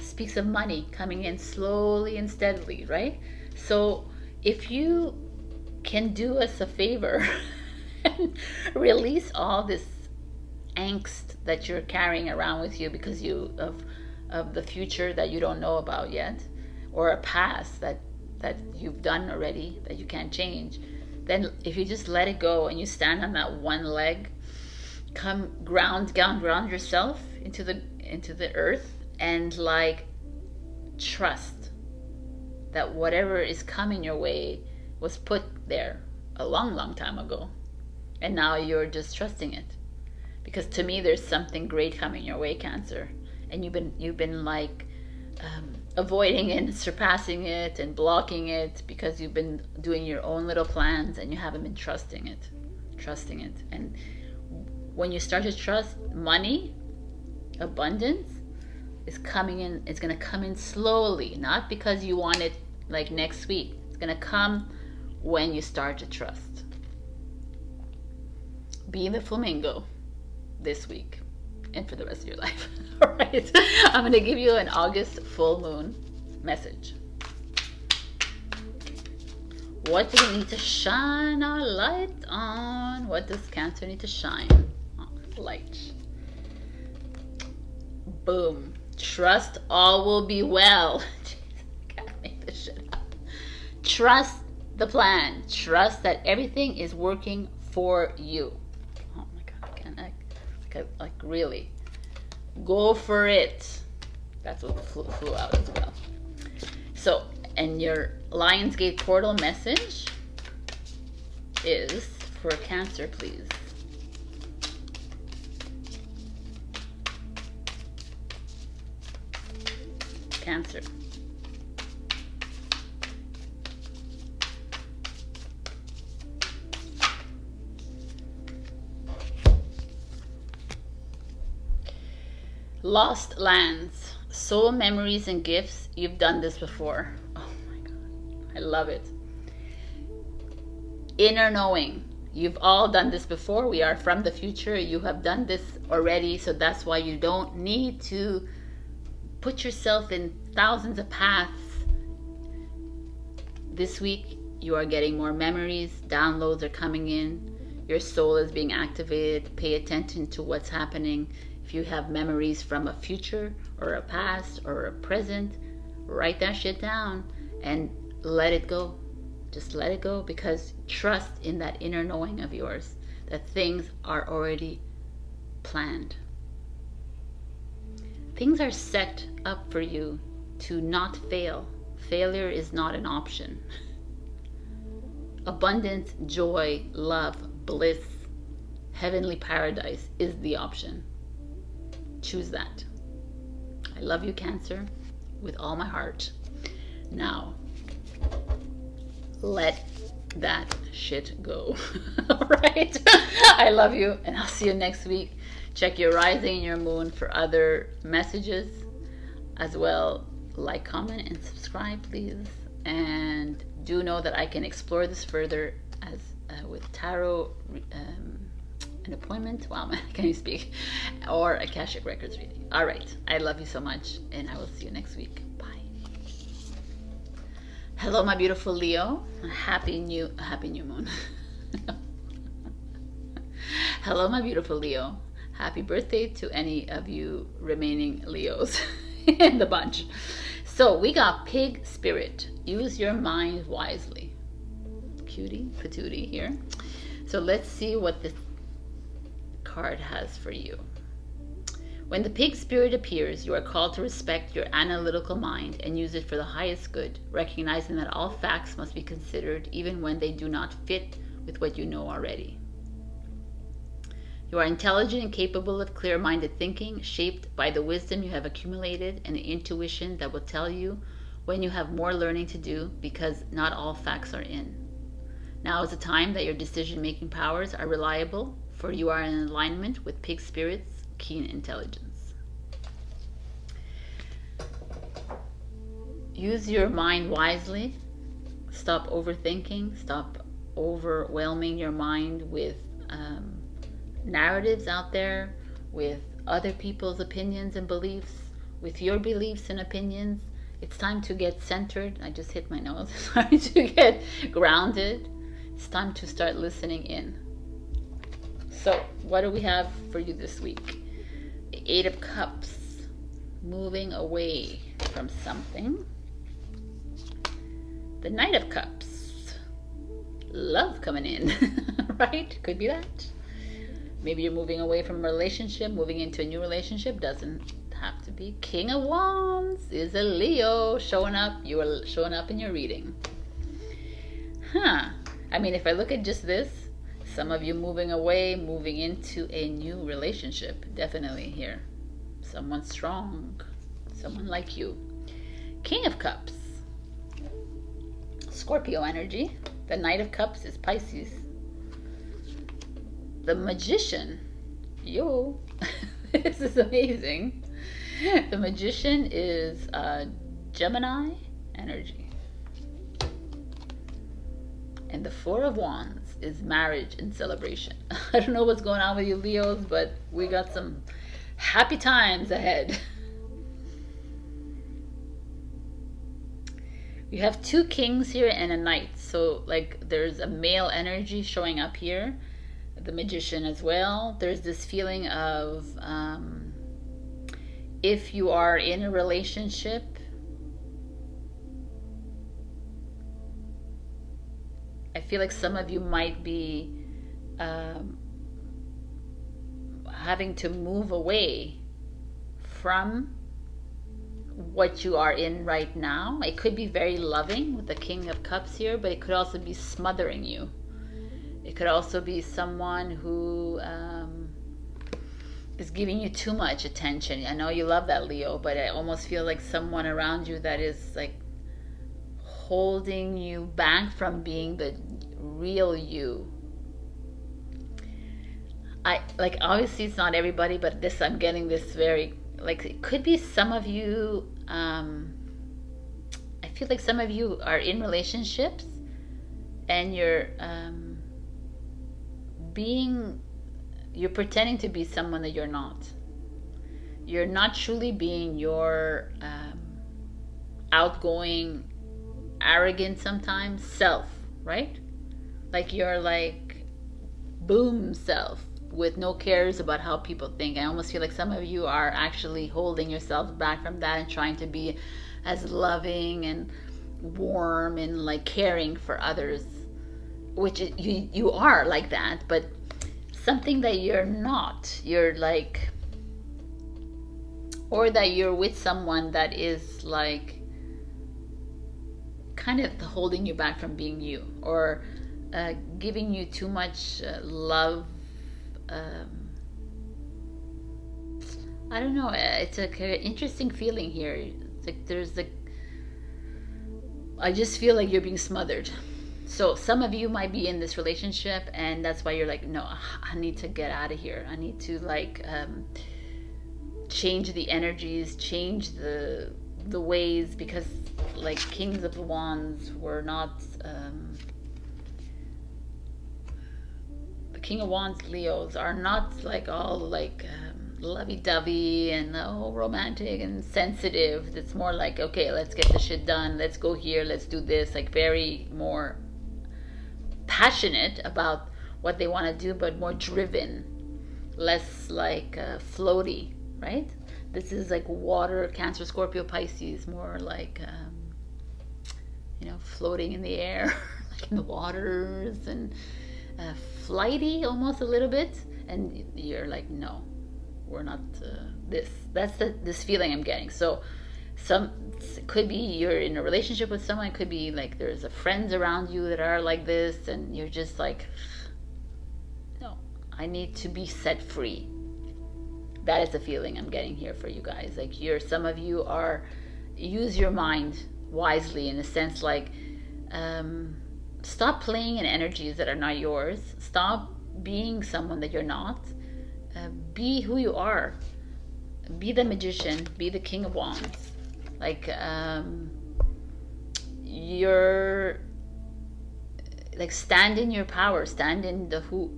speaks of money coming in slowly and steadily, right? So if you can do us a favor and release all this angst that you're carrying around with you because of the future that you don't know about yet, or a past that you've done already that you can't change, then if you just let it go and you stand on that one leg, ground yourself into the earth, and like trust that whatever is coming your way was put there a long time ago, and now you're just trusting it. Because to me there's something great coming your way, Cancer, and you've been like avoiding it and surpassing it and blocking it because you've been doing your own little plans and you haven't been trusting it. And when you start to trust, money, abundance is coming in. It's going to come in slowly, not because you want it like next week. It's going to come when you start to trust. Be the flamingo this week and for the rest of your life. All right, I'm going to give you an August full moon message. What do we need to shine our light on? What does Cancer need to shine light? Boom. Trust all will be well. Trust the plan. Trust that everything is working for you. Oh my God, like really. Go for it. That's what flew out as well. So, and your Lionsgate portal message is for Cancer, please. Cancer. Lost lands, soul memories and gifts. You've done this before. Oh my God, I love it. Inner knowing. You've all done this before. We are from the future. You have done this already, so that's why you don't need to put yourself in thousands of paths. This week, you are getting more memories. Downloads are coming in. Your soul is being activated. Pay attention to what's happening. If you have memories from a future or a past or a present, write that shit down and let it go. Just let it go, because trust in that inner knowing of yours that things are already planned. Things are set up for you to not fail. Failure is not an option. Abundance, joy, love, bliss, heavenly paradise is the option. Choose that. I love you, Cancer, with all my heart. Now, let that shit go. All right? I love you, and I'll see you next week. Check your rising and your moon for other messages as well. Like, comment, and subscribe, please. And do know that I can explore this further as with tarot, an appointment. Wow, man, can you speak? Or Akashic Records reading. All right. I love you so much, and I will see you next week. Bye. Hello, my beautiful Leo. Happy new moon. Hello, my beautiful Leo. Happy birthday to any of you remaining Leos in the bunch. So we got Pig Spirit. Use your mind wisely. Cutie patootie here. So let's see what this card has for you. When the pig spirit appears, you are called to respect your analytical mind and use it for the highest good, recognizing that all facts must be considered even when they do not fit with what you know already. You are intelligent and capable of clear-minded thinking, shaped by the wisdom you have accumulated and the intuition that will tell you when you have more learning to do, because not all facts are in. Now is the time that your decision-making powers are reliable, for you are in alignment with Pig Spirit's keen intelligence. Use your mind wisely. Stop overthinking. Stop overwhelming your mind with narratives out there, with other people's opinions and beliefs, with your beliefs and opinions. It's time to get centered. I just hit my nose. It's time to get grounded. It's time to start listening in. So, what do we have for you this week? The Eight of Cups, moving away from something. The Knight of Cups, love coming in, right? Could be that. Maybe you're moving away from a relationship, moving into a new relationship. Doesn't have to be. King of Wands is a Leo showing up. You are showing up in your reading. I mean, if I look at just this, some of you moving away, moving into a new relationship. Definitely here. Someone strong. Someone like you. King of Cups. Scorpio energy. The Knight of Cups is Pisces. The Magician. Yo. This is amazing. The Magician is Gemini energy. And the Four of Wands is marriage and celebration. I don't know what's going on with you Leos, but we got some happy times ahead. You have two kings here and a knight. So like there's a male energy showing up here. The Magician as well. There's this feeling of if you are in a relationship, feel like some of you might be having to move away from what you are in right now. It could be very loving with the King of Cups here, but it could also be smothering you. It could also be someone who is giving you too much attention. I know you love that, Leo, but I almost feel like someone around you that is like holding you back from being the real you. Obviously it's not everybody, but this, I'm getting this very, like, it could be some of you. I feel like some of you are in relationships and you're pretending to be someone that you're not. You're not truly being your outgoing, arrogant sometimes self, right? Like you're like boom self with no cares about how people think. I almost feel like some of you are actually holding yourselves back from that and trying to be as loving and warm and like caring for others, which you are like that, but something that you're not. You're like, or that you're with someone that is like kind of holding you back from being you, or giving you too much love. I don't know. It's an interesting feeling here. It's like there's like, I just feel like you're being smothered. So some of you might be in this relationship, and that's why you're like, no, I need to get out of here. I need to like change the energies, change the ways, because like Kings of the Wands were not. The King of Wands Leos are not like all like lovey-dovey and romantic and sensitive. It's more like, okay, let's get the shit done. Let's go here. Let's do this. Like very more passionate about what they want to do, but more driven, less like floaty, right? This is like water, Cancer, Scorpio, Pisces, more like floating in the air, like in the waters, and flighty almost a little bit. And you're like, no, we're not this. That's this feeling I'm getting. So it could be you're in a relationship with someone. It could be like there's friends around you that are like this, and you're just like, no, I need to be set free. That is the feeling I'm getting here for you guys. Like some of you are, use your mind wisely, in a sense like, stop playing in energies that are not yours. Stop being someone that you're not. Be who you are. Be the magician. Be the King of Wands. Like you're like, stand in your power. Stand in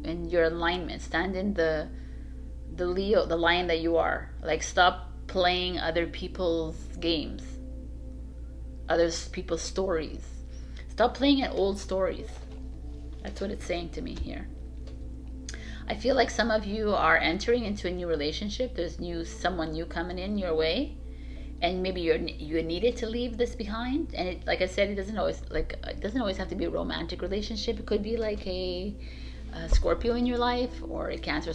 in your alignment. Stand in the Leo, the lion that you are. Like stop playing other people's games, other people's stories. Stop playing at old stories. That's what it's saying to me here. I feel like some of you are entering into a new relationship. There's someone new coming in your way, and maybe you needed to leave this behind. And it, like I said, it doesn't always have to be a romantic relationship. It could be like a Scorpio in your life, or a Cancer,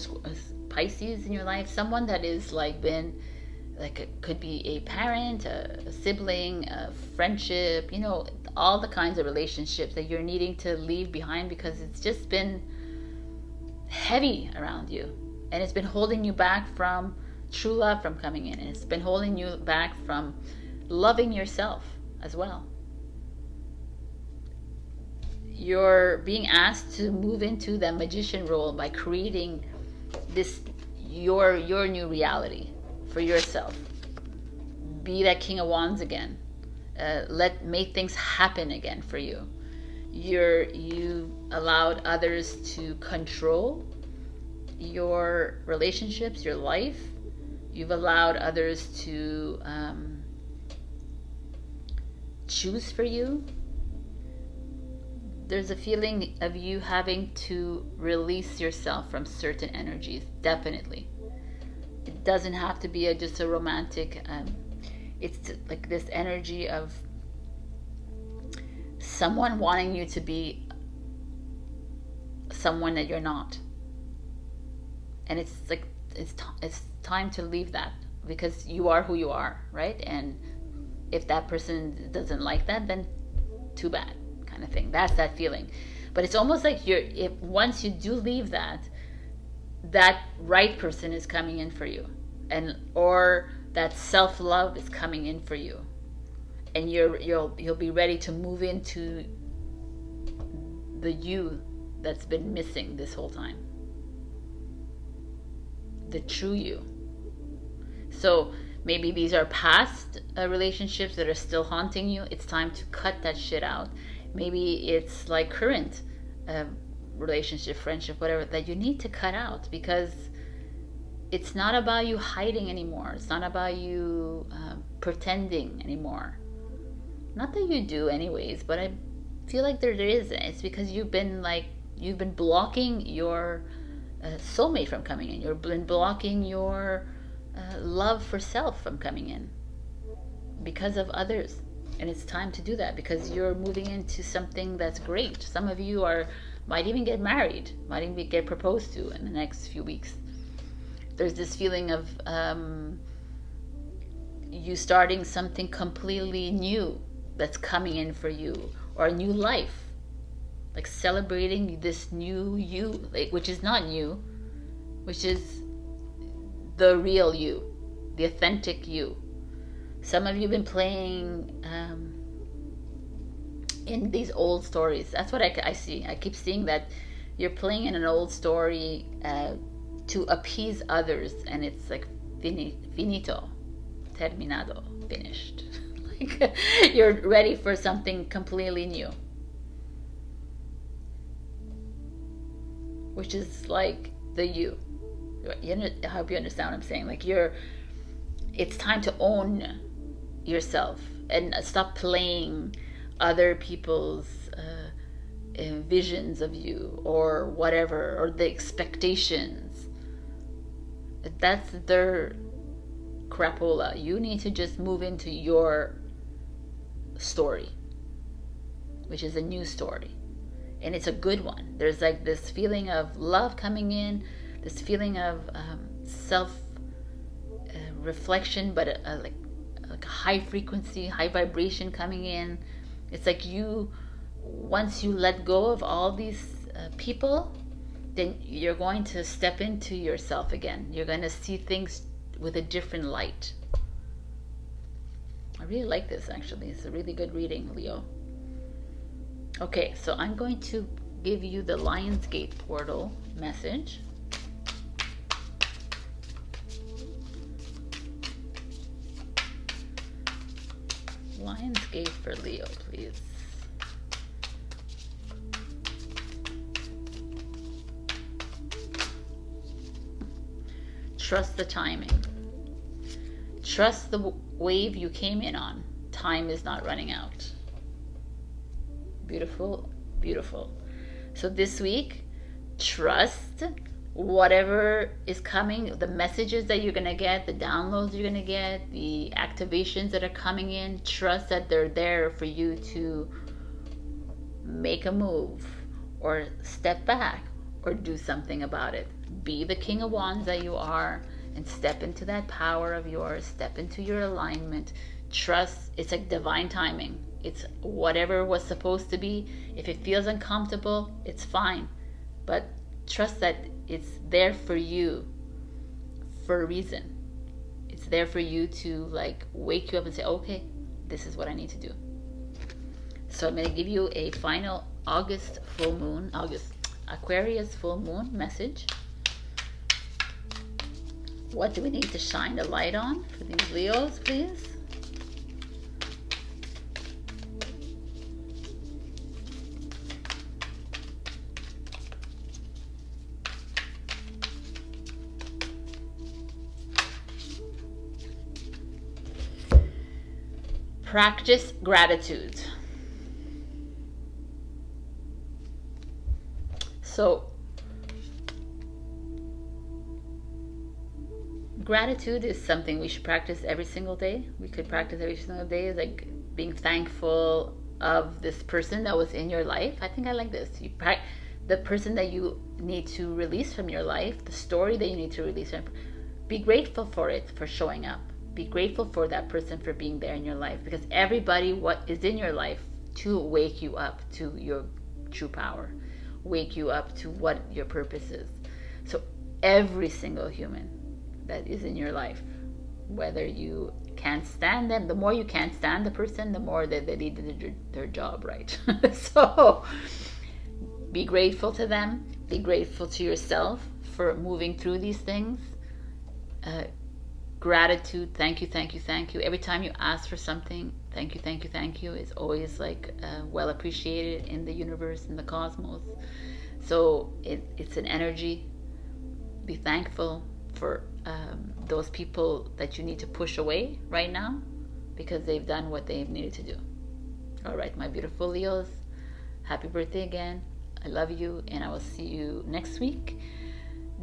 Pisces in your life. Someone that is like been like, it could be a parent, a sibling, a friendship, all the kinds of relationships that you're needing to leave behind, because it's just been heavy around you, and it's been holding you back from true love from coming in, and it's been holding you back from loving yourself as well. You're being asked to move into the magician role by creating this your new reality for yourself. Be that King of Wands again. Make things happen again for you. You allowed others to control your relationships, your life. You've allowed others to choose for you. There's a feeling of you having to release yourself from certain energies, definitely. It doesn't have to be just a romantic, it's like this energy of someone wanting you to be someone that you're not. And it's like it's time to leave that, because you are who you are, right? And if that person doesn't like that, then too bad, kind of thing. That's that feeling. But it's almost like if once you do leave that right person is coming in for you, and or that self-love is coming in for you, and you'll be ready to move into the you that's been missing this whole time, the true you. So maybe these are past relationships that are still haunting you. It's time to cut that shit out. Maybe it's like current relationship, friendship, whatever, that you need to cut out, because it's not about you hiding anymore. It's not about you pretending anymore. Not that you do anyways, but I feel like there is. It's because you've been blocking your soulmate from coming in. You've been blocking your love for self from coming in because of others. And it's time to do that, because you're moving into something that's great. Some of you might even get married, might even get proposed to in the next few weeks. There's this feeling of you starting something completely new that's coming in for you, or a new life, like celebrating this new you, which is not new, which is the real you, the authentic you. Some of you have been playing in these old stories. That's what I see. I keep seeing that you're playing in an old story to appease others, and it's like finito, terminado, finished. Like you're ready for something completely new, which is like the you. I hope you understand what I'm saying. Like it's time to own yourself and stop playing other people's visions of you or whatever, or the expectations. That's their crapola. You need to just move into your story, which is a new story, and it's a good one. There's like this feeling of love coming in, this feeling of self reflection, but like a high frequency, high vibration coming in. It's like once you let go of all these people, then you're going to step into yourself again. You're going to see things with a different light. I really like this, actually. It's a really good reading, Leo. Okay, so I'm going to give you the Lionsgate portal message. Lionsgate for Leo, please. Trust the timing. Trust the wave you came in on. Time is not running out. Beautiful, beautiful. So this week, trust whatever is coming, the messages that you're going to get, the downloads you're going to get, the activations that are coming in. Trust that they're there for you to make a move or step back or do something about it. Be the King of Wands that you are and step into that power of yours. Step into your alignment. Trust. It's like divine timing. It's whatever was supposed to be. If it feels uncomfortable, it's fine. But trust that it's there for you for a reason. It's there for you to like wake you up and say, okay, this is what I need to do. So I'm going to give you a final Aquarius full moon message. What do we need to shine the light on for these Leos, please? Practice gratitude. So, gratitude is something we should practice every single day. We could practice every single day, like being thankful of this person that was in your life. I think I like this. You the person that you need to release from your life, the story that you need to release from, be grateful for it, for showing up. Be grateful for that person for being there in your life, because everybody what is in your life to wake you up to your true power, wake you up to what your purpose is. So every single human that is in your life, whether you can't stand them, the more you can't stand the person, the more that they did their job right. So be grateful to them, be grateful to yourself for moving through these things. Gratitude, thank you, thank you, thank you. Every time you ask for something, thank you, thank you, thank you. It's always like well appreciated in the universe, in the cosmos. So it's an energy. Be thankful for those people that you need to push away right now, because they've done what they've needed to do. All right, my beautiful Leos, happy birthday again. I love you, and I will see you next week.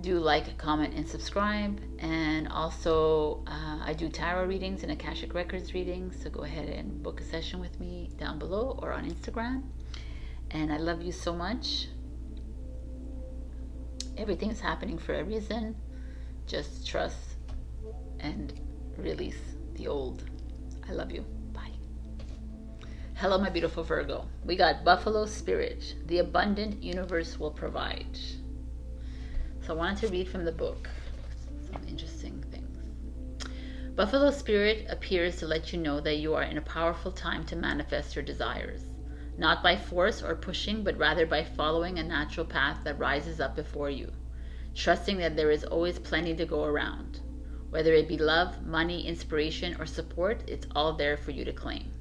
Do like, comment, and subscribe. And also I do tarot readings and Akashic Records readings, so go ahead and book a session with me down below or on Instagram. And I love you so much. Everything's happening for a reason. Just trust and release the old. I love you. Bye. Hello, my beautiful Virgo. We got Buffalo Spirit. The abundant universe will provide. So I wanted to read from the book some interesting things. Buffalo Spirit appears to let you know that you are in a powerful time to manifest your desires, not by force or pushing, but rather by following a natural path that rises up before you, trusting that there is always plenty to go around. Whether it be love, money, inspiration, or support, it's all there for you to claim.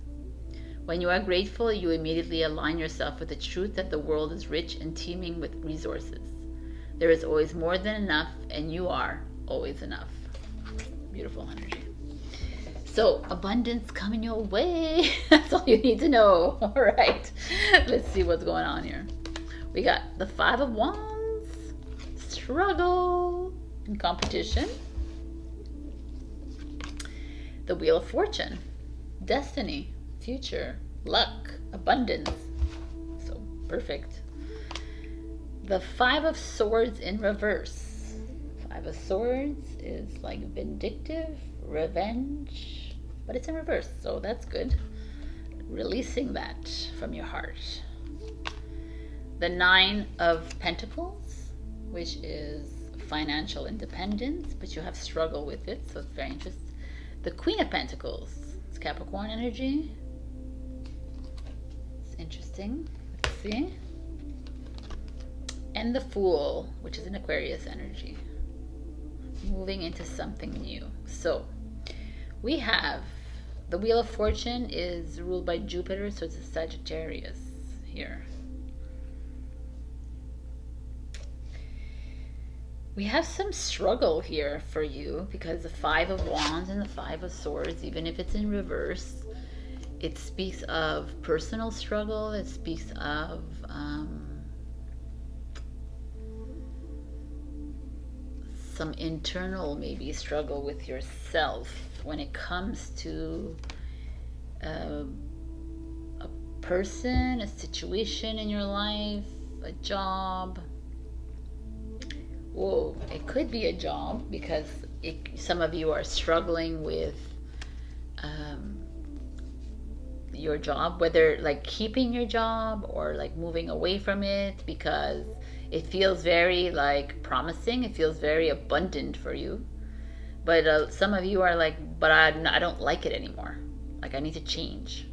When you are grateful, you immediately align yourself with the truth that the world is rich and teeming with resources. There is always more than enough, and you are always enough. Beautiful energy. So, abundance coming your way. That's all you need to know. All right. Let's see what's going on here. We got the Five of Wands, struggle and competition. The Wheel of Fortune, destiny, future, luck, abundance. So, perfect. The Five of Swords in reverse. Five of Swords is like vindictive, revenge, but it's in reverse, so that's good. Releasing that from your heart. The Nine of Pentacles, which is financial independence, but you have struggled with it, so it's very interesting. The Queen of Pentacles, it's Capricorn energy. It's interesting. Let's see. And the Fool, which is an Aquarius energy, moving into something new. So we have the Wheel of Fortune is ruled by Jupiter, so it's a Sagittarius here. We have some struggle here for you, because the Five of Wands and the Five of Swords, even if it's in reverse, it speaks of personal struggle. It speaks of some internal maybe struggle with yourself when it comes to a person, a situation in your life, a job. Whoa, it could be a job, because some of you are struggling with your job, whether like keeping your job or like moving away from it, because it feels very like promising, it feels very abundant for you, but some of you are like, but I don't like it anymore, like I need to change.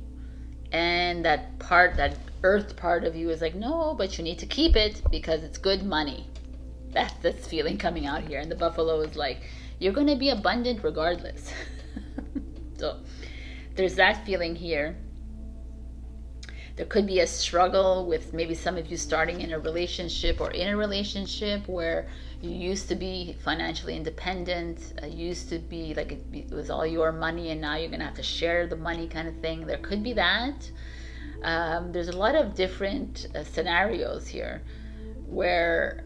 And that part, that earth part of you is like, no, but you need to keep it because it's good money. That's this feeling coming out here. And the Buffalo is like, you're going to be abundant regardless. So there's that feeling here. There could be a struggle with maybe some of you starting in a relationship or in a relationship where you used to be financially independent, used to be like it was all your money, and now you're going to have to share the money kind of thing. There could be that. There's a lot of different scenarios here where,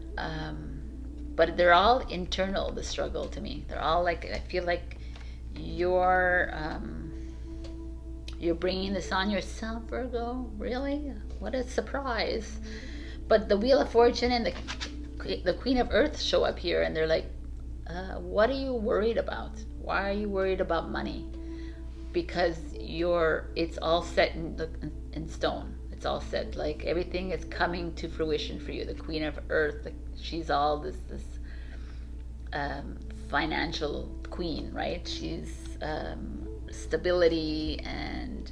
but they're all internal, the struggle to me. They're all like, I feel like you're bringing this on yourself, Virgo. Really? What a surprise. But the Wheel of Fortune and the Queen of Earth show up here, and they're like, what are you worried about? Why are you worried about money? Because it's all set in stone. It's all set. Like everything is coming to fruition for you. The Queen of Earth, she's all this financial queen, right? She's stability, and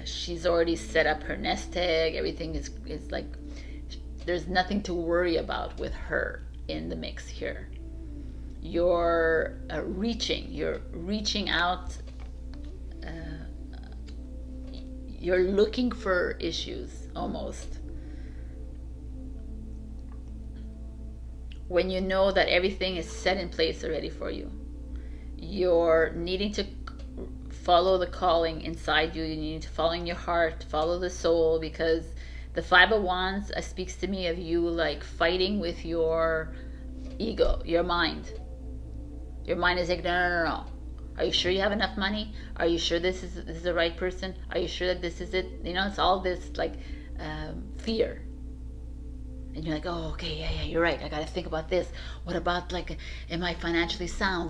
she's already set up her nest egg. Everything is like, there's nothing to worry about with her in the mix here. You're reaching out. You're looking for issues almost. When you know that everything is set in place already for you. You're needing to follow the calling inside you. You need to follow your heart, follow the soul, because the Five of Wands speaks to me of you like fighting with your ego, your mind. Your mind is like, no. Are you sure you have enough money? Are you sure this is the right person? Are you sure that this is it? You know, it's all this like fear. And you're like, oh, okay, yeah, you're right. I got to think about this. What about, like, am I financially sound?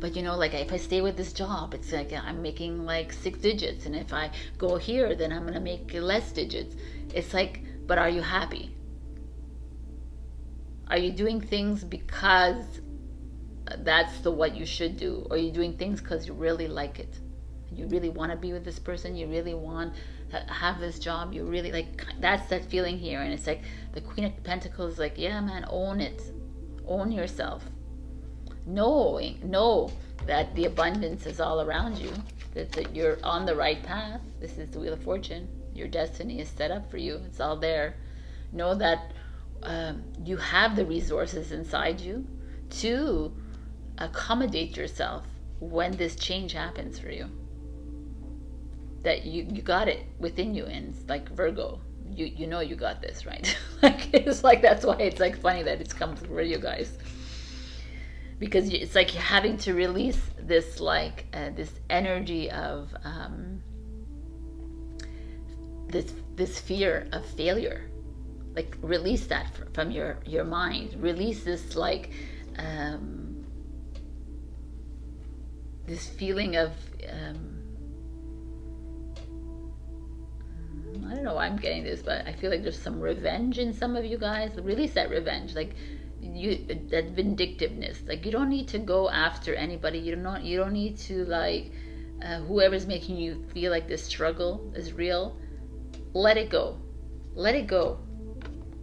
But, you know, like, if I stay with this job, it's like I'm making, like, 6 digits. And if I go here, then I'm going to make less digits. It's like, but are you happy? Are you doing things because that's what you should do? Or are you doing things because you really like it? You really want to be with this person? You really want to have this job? You really, like, that's that feeling here. And it's like the Queen of Pentacles is like, yeah, man, own it. Own yourself. Know that the abundance is all around you. That you're on the right path. This is the Wheel of Fortune. Your destiny is set up for you. It's all there. Know that you have the resources inside you to accommodate yourself when this change happens for you. That you got it within you. And it's like Virgo, you know you got this, right? Like, it's like, that's why it's like funny that it's come for you guys, because it's like you're having to release this like this energy of this fear of failure. Like, release that from your mind. Release this like this feeling of I don't know why I'm getting this, but I feel like there's some revenge in some of you guys. Release that revenge, like that vindictiveness. Like, you don't need to go after anybody. You don't need to like whoever's making you feel like this struggle is real. Let it go. Let it go.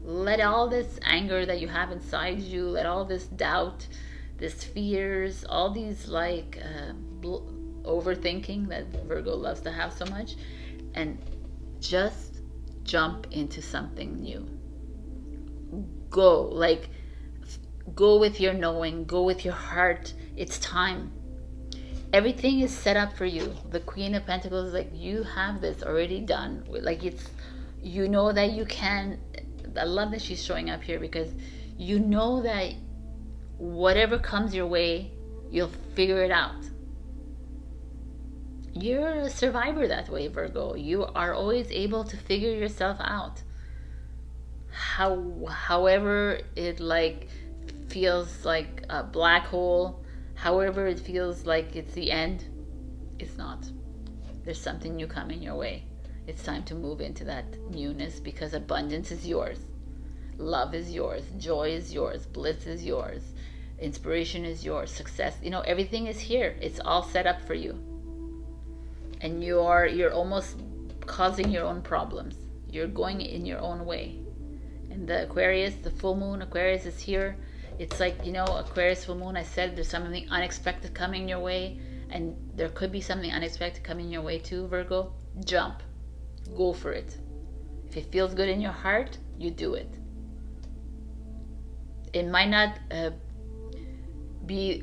Let all this anger that you have inside you, let all this doubt, this fears, all these like overthinking that Virgo loves to have so much, and just jump into something new. Go with your knowing, go with your heart. It's time. Everything is set up for you. The Queen of Pentacles is like, you have this already done. Like, it's, you know that you can. I love that she's showing up here, because you know that whatever comes your way, you'll figure it out. You're a survivor that way, Virgo. You are always able to figure yourself out. However it like feels like a black hole, however it feels like it's the end, it's not. There's something new coming your way. It's time to move into that newness, because abundance is yours. Love is yours. Joy is yours. Bliss is yours. Inspiration is yours. Success, you know, everything is here. It's all set up for you. And you're almost causing your own problems. You're going in your own way. And the Aquarius, the full moon Aquarius is here. It's like, you know, Aquarius full moon, I said there's something unexpected coming your way, and there could be something unexpected coming your way too, Virgo. Jump. Go for it. If it feels good in your heart, you do it. It might not be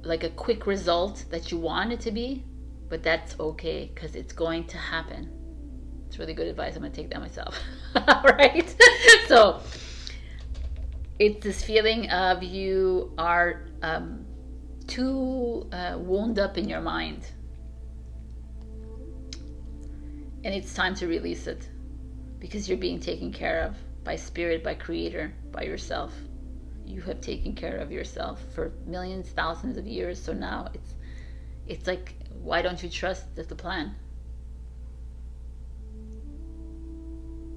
like a quick result that you want it to be, but that's okay, because it's going to happen. It's really good advice. I'm going to take that myself. All right? So it's this feeling of you are too wound up in your mind. And it's time to release it, because you're being taken care of. by spirit, by creator, by yourself. You have taken care of yourself for millions, thousands of years. So now it's like, why don't you trust the plan?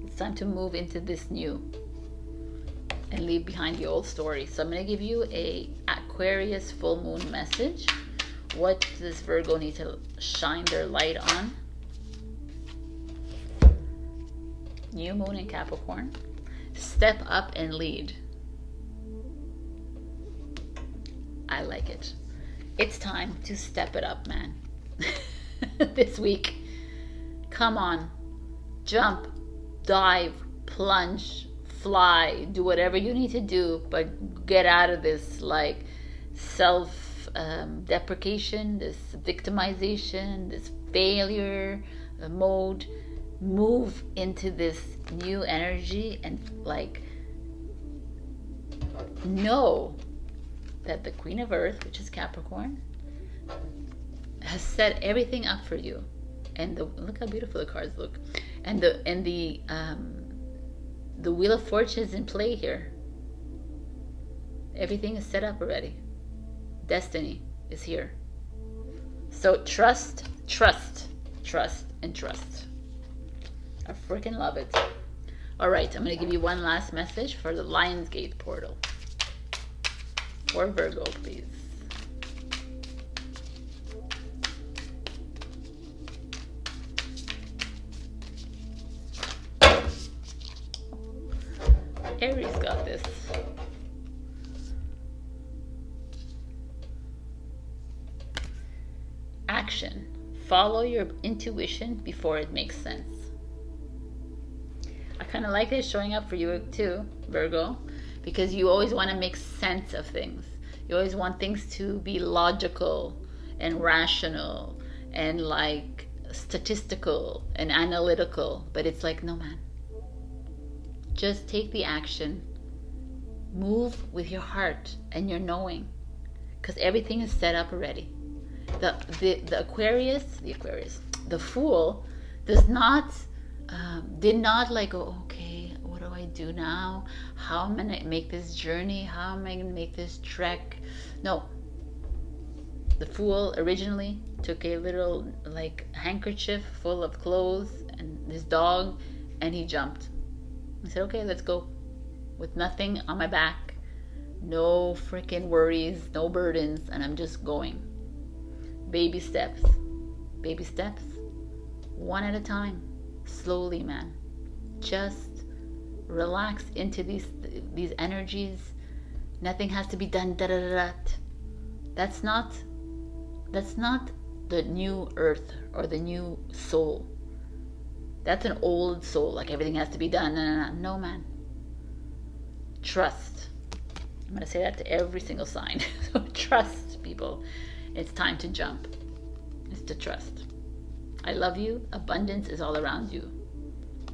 It's time to move into this new and leave behind the old story. So I'm going to give you a Aquarius full moon message. What does Virgo need to shine their light on? New moon in Capricorn. Step up and lead. I like it. It's time to step it up, man. This week. Come on. Jump, dive, plunge, fly, do whatever you need to do, but get out of this like self deprecation, this victimization, this failure mode. Move into this new energy and like know that the Queen of Earth, which is Capricorn, has set everything up for you. And look how beautiful the cards look. And the Wheel of Fortune is in play here. Everything is set up already. Destiny is here. So trust, trust, trust, and trust. I freaking love it. All right, I'm going to give you one last message for the Lionsgate portal. For Virgo, please. Aries got this. Action. Follow your intuition before it makes sense. I kind of like it showing up for you too, Virgo, because you always want to make sense of things. You always want things to be logical and rational and like statistical and analytical. But it's like, no, man. Just take the action. Move with your heart and your knowing, because everything is set up already. The Aquarius, the Fool does not, did not like, oh, okay, what do I do now? How am I going to make this journey? How am I going to make this trek? No. The Fool originally took a little like handkerchief full of clothes and his dog, and he jumped. I said, okay, let's go. With nothing on my back, no freaking worries, no burdens, and I'm just going. Baby steps, one at a time, slowly, man. Just relax into these energies. Nothing has to be done. Da da da da. That's not the new earth or the new soul. That's an old soul. Like everything has to be done. No, man. Trust. I'm gonna say that to every single sign. So trust, people. It's time to jump. It's to trust. I love you. Abundance is all around you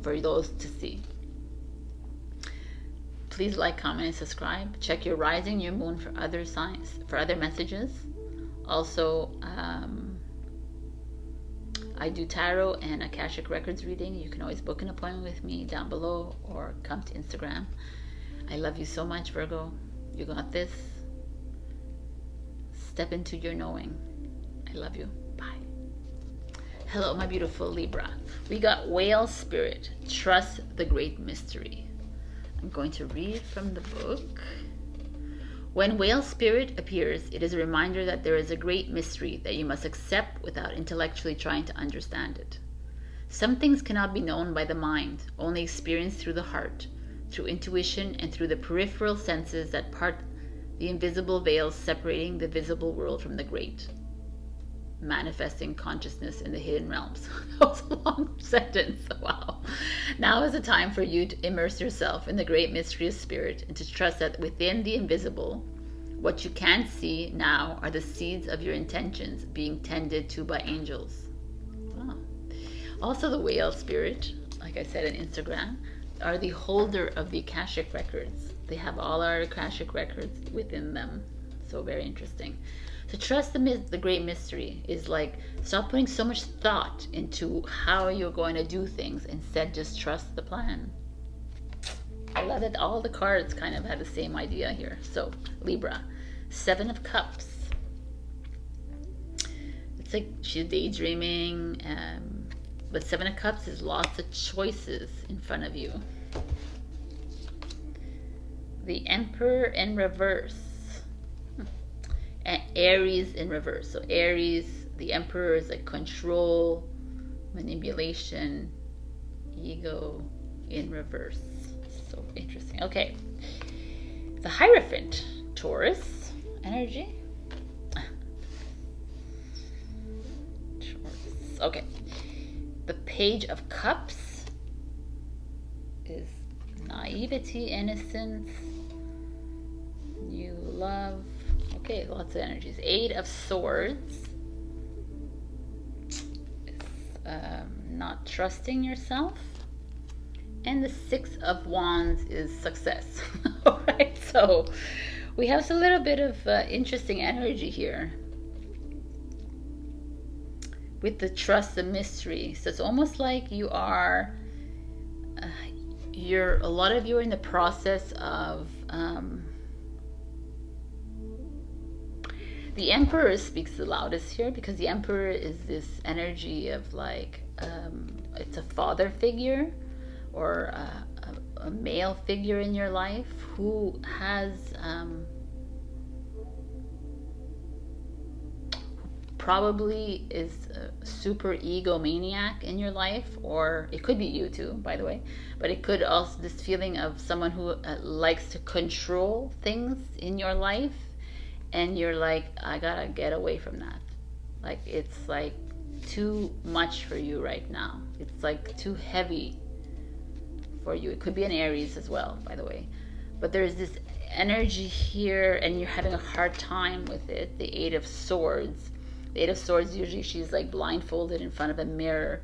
for those to see. Please like, comment, and subscribe. Check your rising, your moon for other signs, for other messages. Also, I do tarot and Akashic Records reading. You can always book an appointment with me down below or come to Instagram. I love you so much, Virgo. You got this. Step into your knowing. I love you. Bye. Hello, my beautiful Libra. We got Whale Spirit. Trust the Great Mystery. I'm going to read from the book. When Whale Spirit appears, it is a reminder that there is a great mystery that you must accept without intellectually trying to understand it. Some things cannot be known by the mind, only experienced through the heart, through intuition, and through the peripheral senses that part the invisible veils separating the visible world from the great. Manifesting consciousness in the hidden realms. That was a long sentence. Wow. Now is the time for you to immerse yourself in the great mystery of spirit and to trust that within the invisible, what you can't see now are the seeds of your intentions being tended to by angels. Wow. Also, the Whale Spirit, like I said on Instagram, are the holder of the Akashic Records. They have all our Akashic Records within them. So very interesting. To trust the great mystery is like, stop putting so much thought into how you're going to do things. Instead, just trust the plan. I love that all the cards kind of have the same idea here. So Libra, 7 of Cups. It's like she's daydreaming, but 7 of Cups is lots of choices in front of you. The Emperor in reverse. And Aries in reverse. So Aries, the Emperor is like control, manipulation, ego in reverse. So interesting. Okay. The Hierophant, Taurus energy. Taurus. Okay. The Page of Cups is naivety, innocence, new love. Okay, lots of energies. 8 of Swords is not trusting yourself. And the 6 of Wands is success. All right, so we have a little bit of interesting energy here with the trust and mystery. So it's almost like you are, a lot of you are in the process of, the Emperor speaks the loudest here, because the Emperor is this energy of like, it's a father figure or a male figure in your life who has probably is a super egomaniac in your life, or it could be you too, by the way, but it could also this feeling of someone who likes to control things in your life, and you're like, I gotta get away from that. Like, it's like too much for you right now. It's like too heavy for you. It could be an Aries as well, by the way. But there's this energy here, and you're having a hard time with it. The 8 of Swords. The 8 of Swords, usually she's like blindfolded in front of a mirror,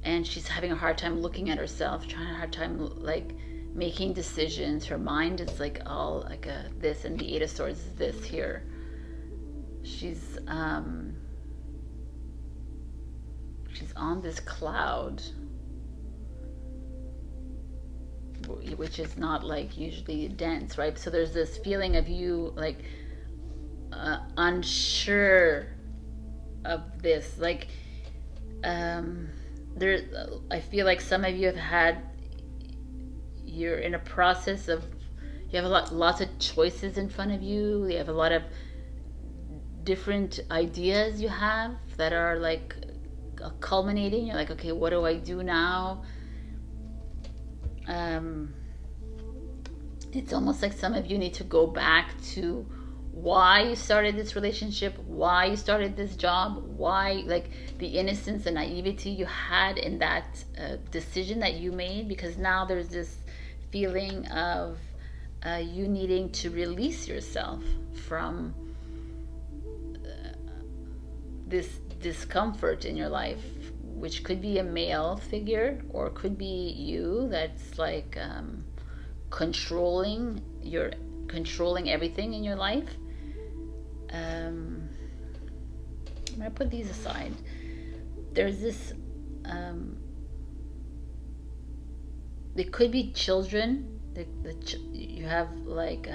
and she's having a hard time looking at herself, trying a hard time like making decisions. Her mind is like all like this, and the 8 of Swords is this here. She's on this cloud, which is not like usually dense, right? So there's this feeling of you like unsure of this, like there, I feel like some of you have had, you're in a process of, you have lots of choices in front of you. You have a lot of different ideas you have that are like culminating. You're like, okay, what do I do now? It's almost like some of you need to go back to why you started this relationship, why you started this job, why, like the innocence and naivety you had in that decision that you made, because now there's this feeling of you needing to release yourself from this discomfort in your life, which could be a male figure or could be you that's like controlling everything in your life. I'm gonna put these aside. There's this it could be children. You have like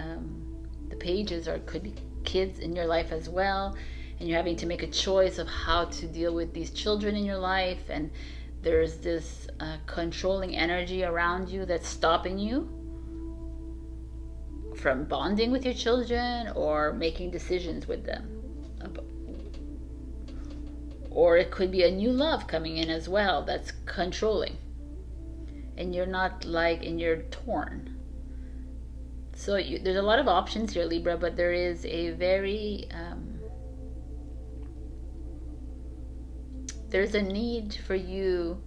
the pages, or could be kids in your life as well, and you're having to make a choice of how to deal with these children in your life, and there's this controlling energy around you that's stopping you from bonding with your children or making decisions with them. Or it could be a new love coming in as well that's controlling, and you're not like, and you're torn. So there's a lot of options here, Libra, but there is a very there's a need for you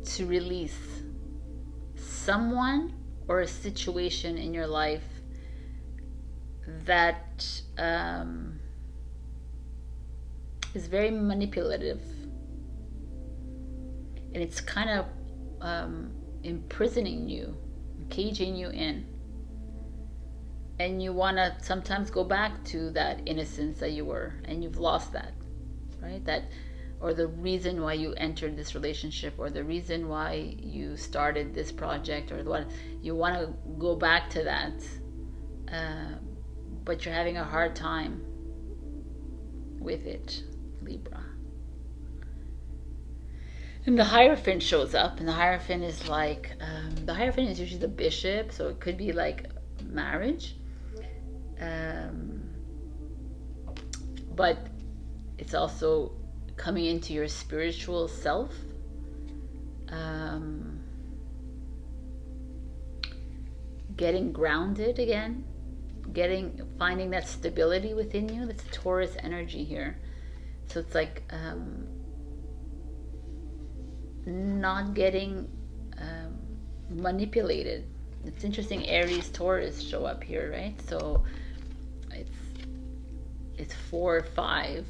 to release someone or a situation in your life that is very manipulative, and it's kind of imprisoning you, caging you in, and you want to sometimes go back to that innocence that you were, and you've lost that, right? That, or the reason why you entered this relationship, or the reason why you started this project, or what you want to go back to that, but you're having a hard time with it, Libra. And the Hierophant shows up, and the Hierophant is like, the Hierophant is usually the bishop, so it could be like marriage, but it's also coming into your spiritual self, getting grounded again, finding that stability within you. That's Taurus energy here. So it's like not getting manipulated. It's interesting, Aries, Taurus show up here, right? So it's 4 or 5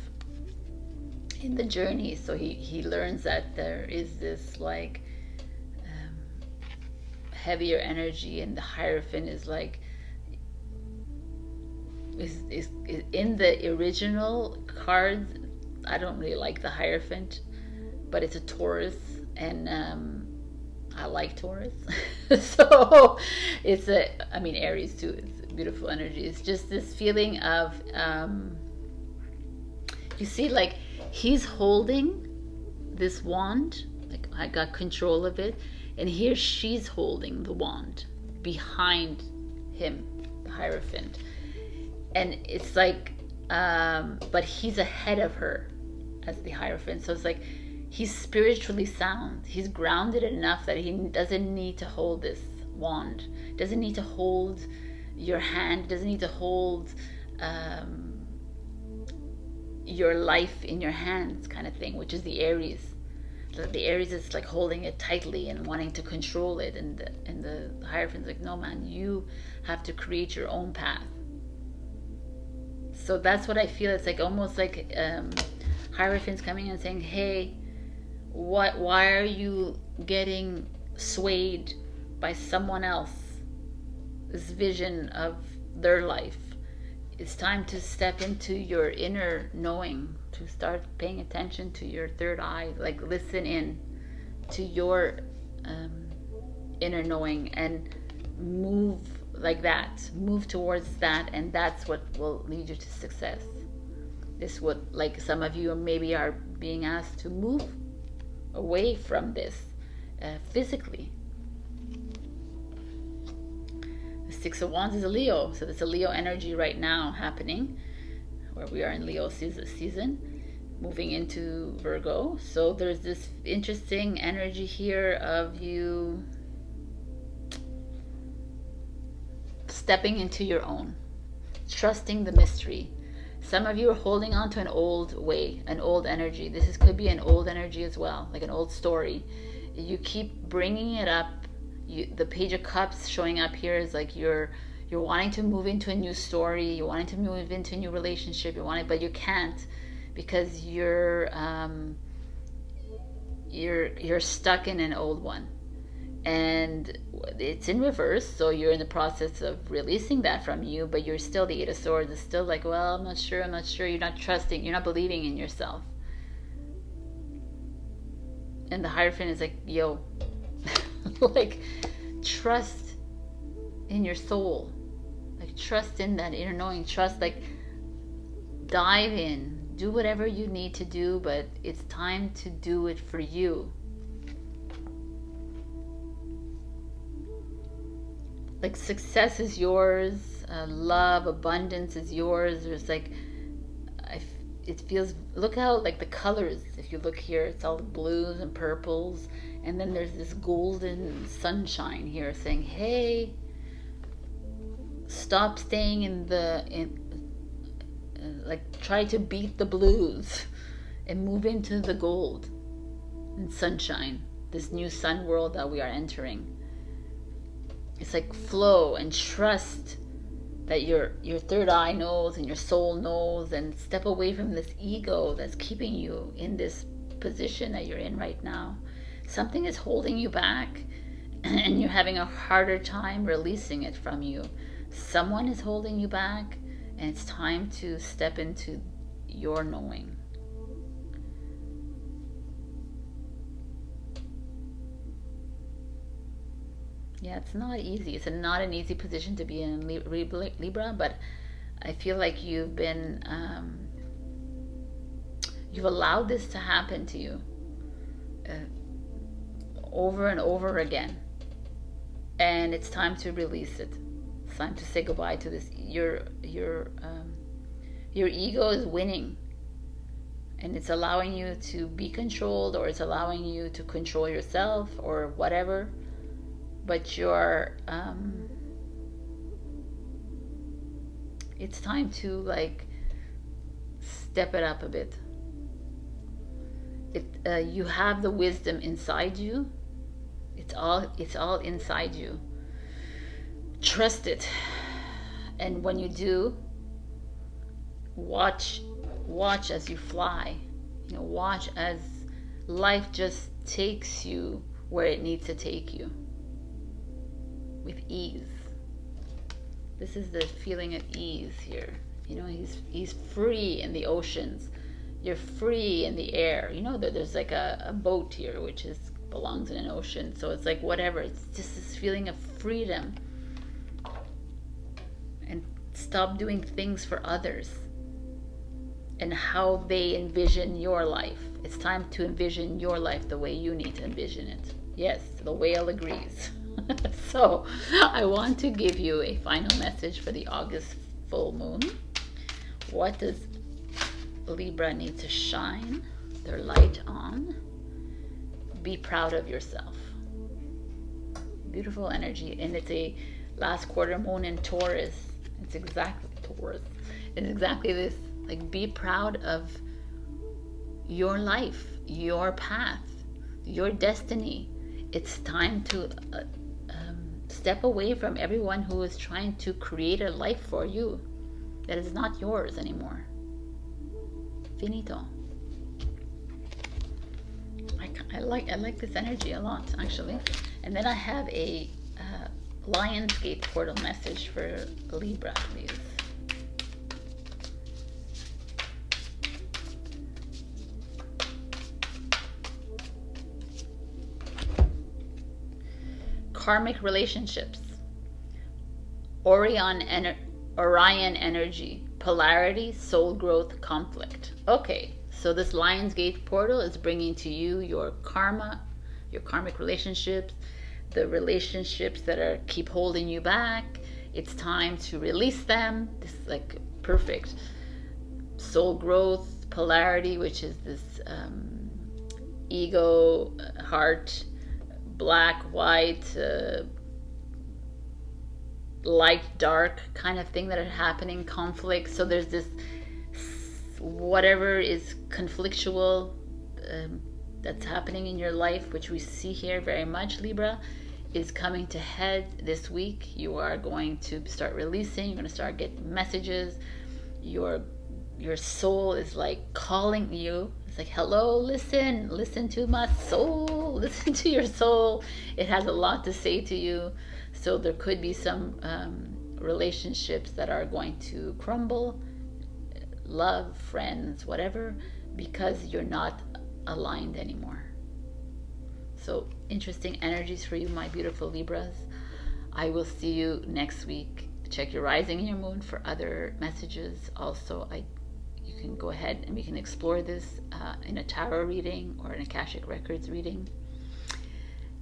in the journey. So he learns that there is this like heavier energy, and the Hierophant is like is in the original cards. I don't really like the Hierophant, but it's a Taurus, and I like Taurus. So it's Aries too. It's a beautiful energy. It's just this feeling of you see, like he's holding this wand, like I got control of it, and here she's holding the wand behind him, the Hierophant, and it's like but he's ahead of her as the Hierophant. So it's like he's spiritually sound. He's grounded enough that he doesn't need to hold this wand, doesn't need to hold your hand, doesn't need to hold your life in your hands, kind of thing, which is the Aries. So the Aries is like holding it tightly and wanting to control it, and the Hierophant's like, no man, you have to create your own path. So that's what I feel. It's like almost like Hierophant's coming and saying, hey, why are you getting swayed by someone else's vision of their life? It's time to step into your inner knowing, to start paying attention to your third eye, like listen in to your inner knowing and move like that, move towards that, and that's what will lead you to success. This would, like some of you maybe are being asked to move away from this physically. The Six of Wands is a Leo, so there's a Leo energy right now happening, where we are in Leo season, moving into Virgo. So there's this interesting energy here of you stepping into your own, trusting the mystery. Some of you are holding on to an old way, an old energy. This could be an old energy as well, like an old story. You keep bringing it up. The Page of Cups showing up here is like you're wanting to move into a new story. You're wanting to move into a new relationship. But you can't, because you're stuck in an old one, and it's in reverse. So you're in the process of releasing that from you, but you're still, the Eight of Swords is still like, well, I'm not sure. You're not trusting. You're not believing in yourself. And the Hierophant is like, yo, like trust in your soul, like trust in that inner knowing, trust, like dive in, do whatever you need to do, but it's time to do it for you. Like success is yours, love, abundance is yours. There's like, it feels, look how like the colors, if you look here, it's all blues and purples, and then there's this golden sunshine here saying, hey, stop staying like try to beat the blues and move into the gold and sunshine, this new sun world that we are entering. It's like flow and trust that your third eye knows and your soul knows, and step away from this ego that's keeping you in this position that you're in right now. Something is holding you back and you're having a harder time releasing it from you. Someone is holding you back, and it's time to step into your knowing. Yeah, it's not easy. It's not an easy position to be in, Libra, but I feel like you've been, you've allowed this to happen to you over and over again. And it's time to release it. It's time to say goodbye to this. Your ego is winning. And it's allowing you to be controlled, or it's allowing you to control yourself, or whatever. But you're, it's time to like step it up a bit. You have the wisdom inside you. It's all inside you. Trust it. And when you do, watch as you fly. You know, watch as life just takes you where it needs to take you with ease. This is the feeling of ease here. You know, he's free in the oceans. You're free in the air. You know that there's like a boat here which belongs in an ocean. So it's like whatever. It's just this feeling of freedom. And stop doing things for others and how they envision your life. It's time to envision your life the way you need to envision it. Yes, the whale agrees. So I want to give you a final message for the August full moon. What does Libra need to shine their light on? Be proud of yourself. Beautiful energy. And it's a last quarter moon in Taurus. It's exactly Taurus. It's exactly this. Like, be proud of your life, your path, your destiny. It's time to step away from everyone who is trying to create a life for you that is not yours anymore. Finito. I like this energy a lot, actually. And then I have a Lionsgate portal message for Libra, please. Karmic relationships. Orion energy. Polarity, soul growth, conflict. Okay, so this Lionsgate portal is bringing to you your karma, your karmic relationships, the relationships that keep holding you back. It's time to release them. This is like perfect. Soul growth, polarity, which is this ego, heart, black, white, light, dark kind of thing that are happening, conflict. So there's this, whatever is conflictual that's happening in your life, which we see here very much, Libra, is coming to head this week. You are going to start releasing. You're going to start getting messages. Your soul is like calling you. It's like, hello, listen to my soul, listen to your soul. It has a lot to say to you. So there could be some relationships that are going to crumble, love, friends, whatever, because you're not aligned anymore. So interesting energies for you, my beautiful Libras. I will see you next week. Check your rising and your moon for other messages. Also, you can go ahead and we can explore this in a tarot reading or an Akashic Records reading.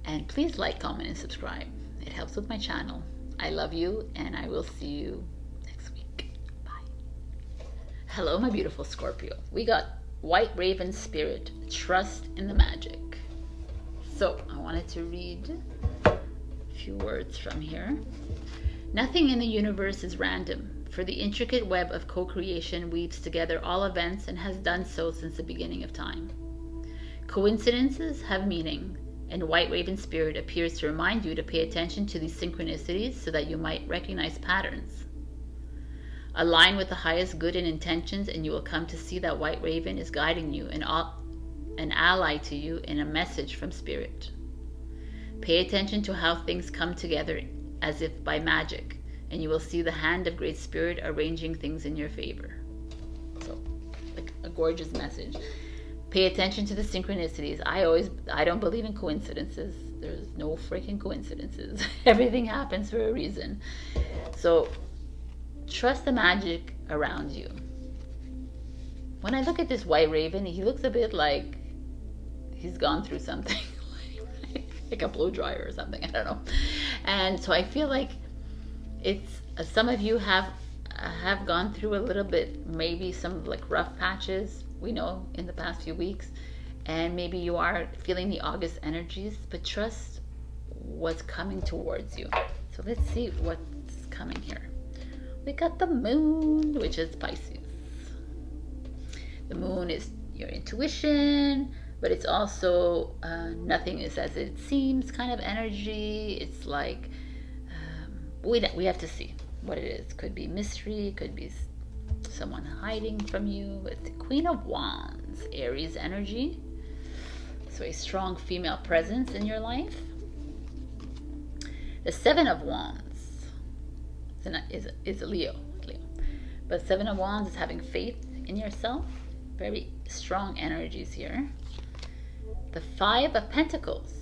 And please like, comment, and subscribe. It helps with my channel. I love you, and I will see you next week. Bye. Hello, my beautiful Scorpio. We got White Raven Spirit, Trust in the Magic. So I wanted to read a few words from here. Nothing in the universe is random, for the intricate web of co-creation weaves together all events and has done so since the beginning of time. Coincidences have meaning, and White Raven Spirit appears to remind you to pay attention to these synchronicities so that you might recognize patterns. Align with the highest good and intentions, and you will come to see that White Raven is guiding you, an ally to you, in a message from Spirit. Pay attention to how things come together as if by magic, and you will see the hand of Great Spirit arranging things in your favor. So, like a gorgeous message. Pay attention to the synchronicities. I don't believe in coincidences. There's no freaking coincidences. Everything happens for a reason. So trust the magic around you. When I look at this white raven, he looks a bit like he's gone through something. Like a blow dryer or something, I don't know. And so I feel like it's some of you have gone through a little bit, maybe some like rough patches, we know, in the past few weeks, and maybe you are feeling the August energies, but trust what's coming towards you. So let's see what's coming here. We got the moon, which is Pisces. The moon is your intuition, but it's also nothing is as it seems kind of energy. It's like we have to see what it is. Could be mystery, could be someone hiding from you. It's the Queen of Wands, Aries energy. So a strong female presence in your life. The Seven of Wands is a Leo. But Seven of Wands is having faith in yourself. Very strong energies here. The Five of Pentacles.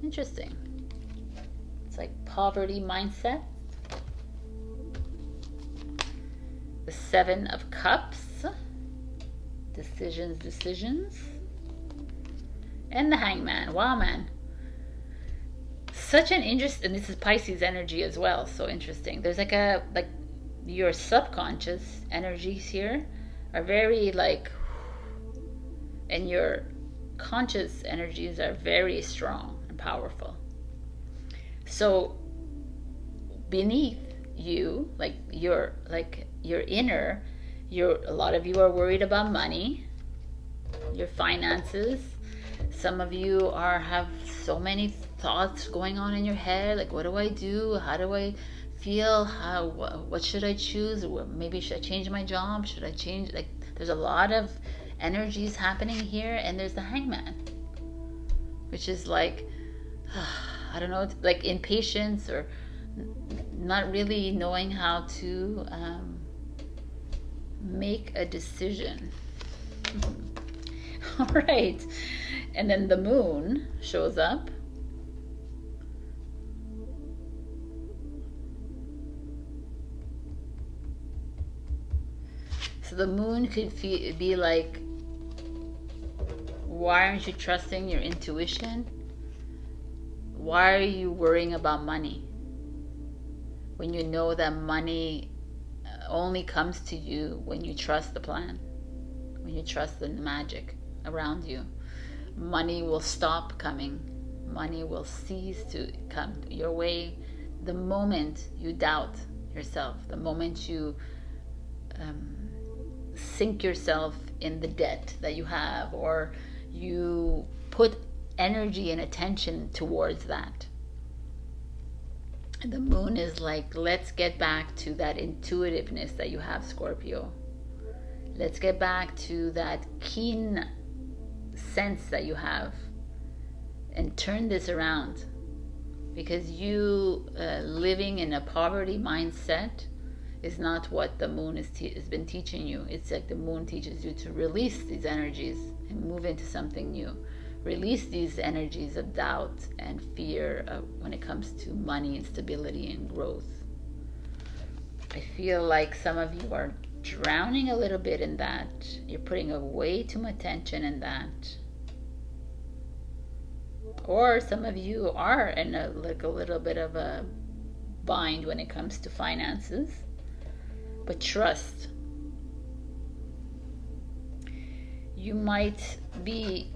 Interesting. It's like poverty mindset. The Seven of Cups. Decisions. And the Hangman. Wow, man. Such an interest, and this is Pisces energy as well. So interesting. There's like your subconscious energies here are very like, and your conscious energies are very strong and powerful. So beneath you, your inner, a lot of you are worried about money, your finances. Some of you have so many thoughts going on in your head, like, what do I do? How do I feel? What should I choose? Maybe should I change my job? Should I change? Like, there's a lot of energies happening here. And there's the Hangman, which is like, I don't know, like impatience or not really knowing how to make a decision. All right. And then the moon shows up. So the moon could be like, why aren't you trusting your intuition? Why are you worrying about money? When you know that money only comes to you when you trust the plan, when you trust the magic around you. Money will stop coming. Money will cease to come your way the moment you doubt yourself, the moment you sink yourself in the debt that you have, or you put energy and attention towards that. The moon is like, let's get back to that intuitiveness that you have, Scorpio. Let's get back to that keen sense that you have and turn this around, because you living in a poverty mindset is not what the moon has been teaching you. It's like the moon teaches you to release these energies and move into something new. Release these energies of doubt and fear when it comes to money and stability and growth. I feel like some of you are drowning a little bit in that. You're putting way too much attention in that. Or some of you are in a little bit of a bind when it comes to finances. But trust. You might be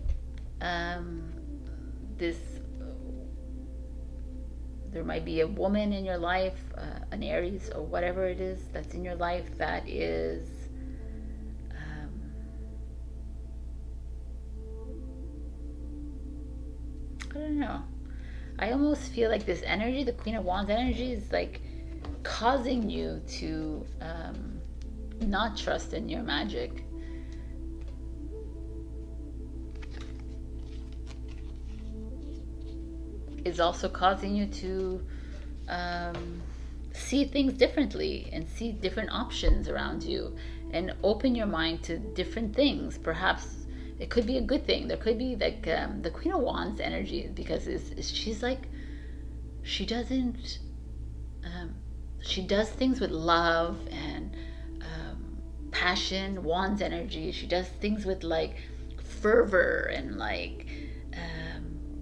there might be a woman in your life, an Aries or whatever it is that's in your life that is I don't know. I almost feel like this energy, the Queen of Wands energy, is like causing you to not trust in your magic. Is also causing you to see things differently and see different options around you and open your mind to different things. Perhaps it could be a good thing. There could be like the Queen of Wands energy, because she's like, she doesn't, she does things with love and passion. Wands energy, she does things with like fervor and like,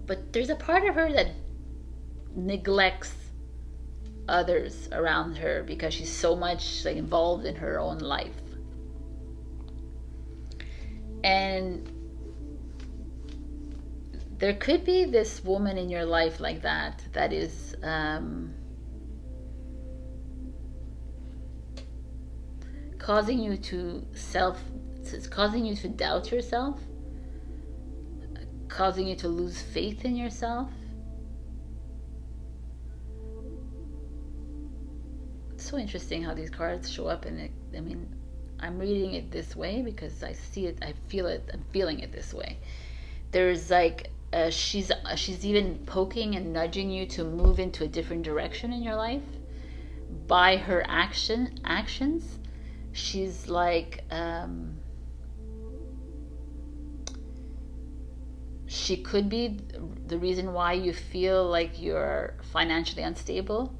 but there's a part of her that neglects others around her because she's so much like involved in her own life. And there could be this woman in your life like that, that is causing you to doubt yourself, causing you to lose faith in yourself. It's so interesting how these cards show up, and I mean, I'm reading it this way because I see it, I feel it, I'm feeling it this way. There's like she's even poking and nudging you to move into a different direction in your life by her actions. She's like she could be the reason why you feel like you're financially unstable,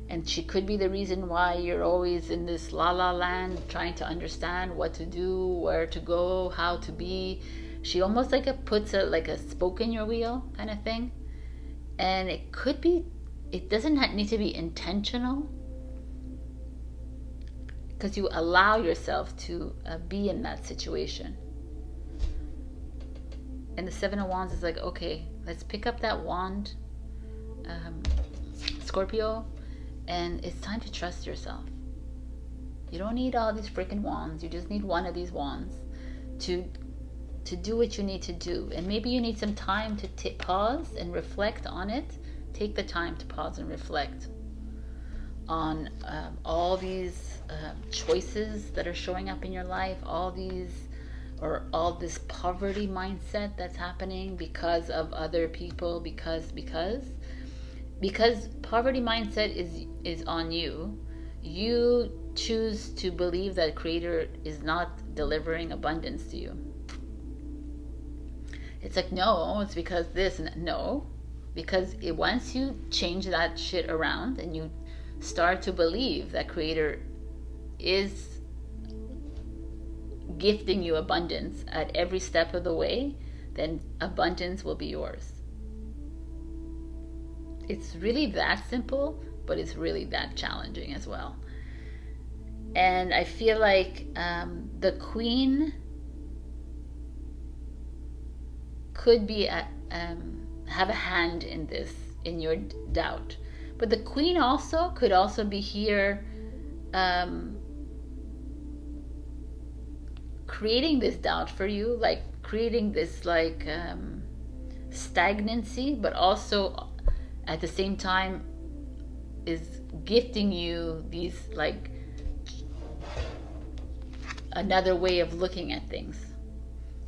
and she could be the reason why you're always in this la la land trying to understand what to do, where to go, how to be. She almost like puts a spoke in your wheel kind of thing. And it could be, it doesn't need to be intentional, because you allow yourself to be in that situation. And the Seven of Wands is like, okay, let's pick up that wand, Scorpio, and it's time to trust yourself. You don't need all these freaking wands. You just need one of these wands to do what you need to do. And maybe you need some time to pause and reflect on it. Take the time to pause and reflect on all these choices that are showing up in your life, all this poverty mindset that's happening because of other people, because poverty mindset is on you. You choose to believe that Creator is not delivering abundance to you. It's like, no, it's because this, and no, because once you change that shit around and you start to believe that Creator is gifting you abundance at every step of the way, then abundance will be yours. It's really that simple, but it's really that challenging as well. And I feel like the Queen could be have a hand in this, in your doubt. But the Queen could also be here creating this doubt for you, like creating this like stagnancy, but also at the same time is gifting you these like another way of looking at things.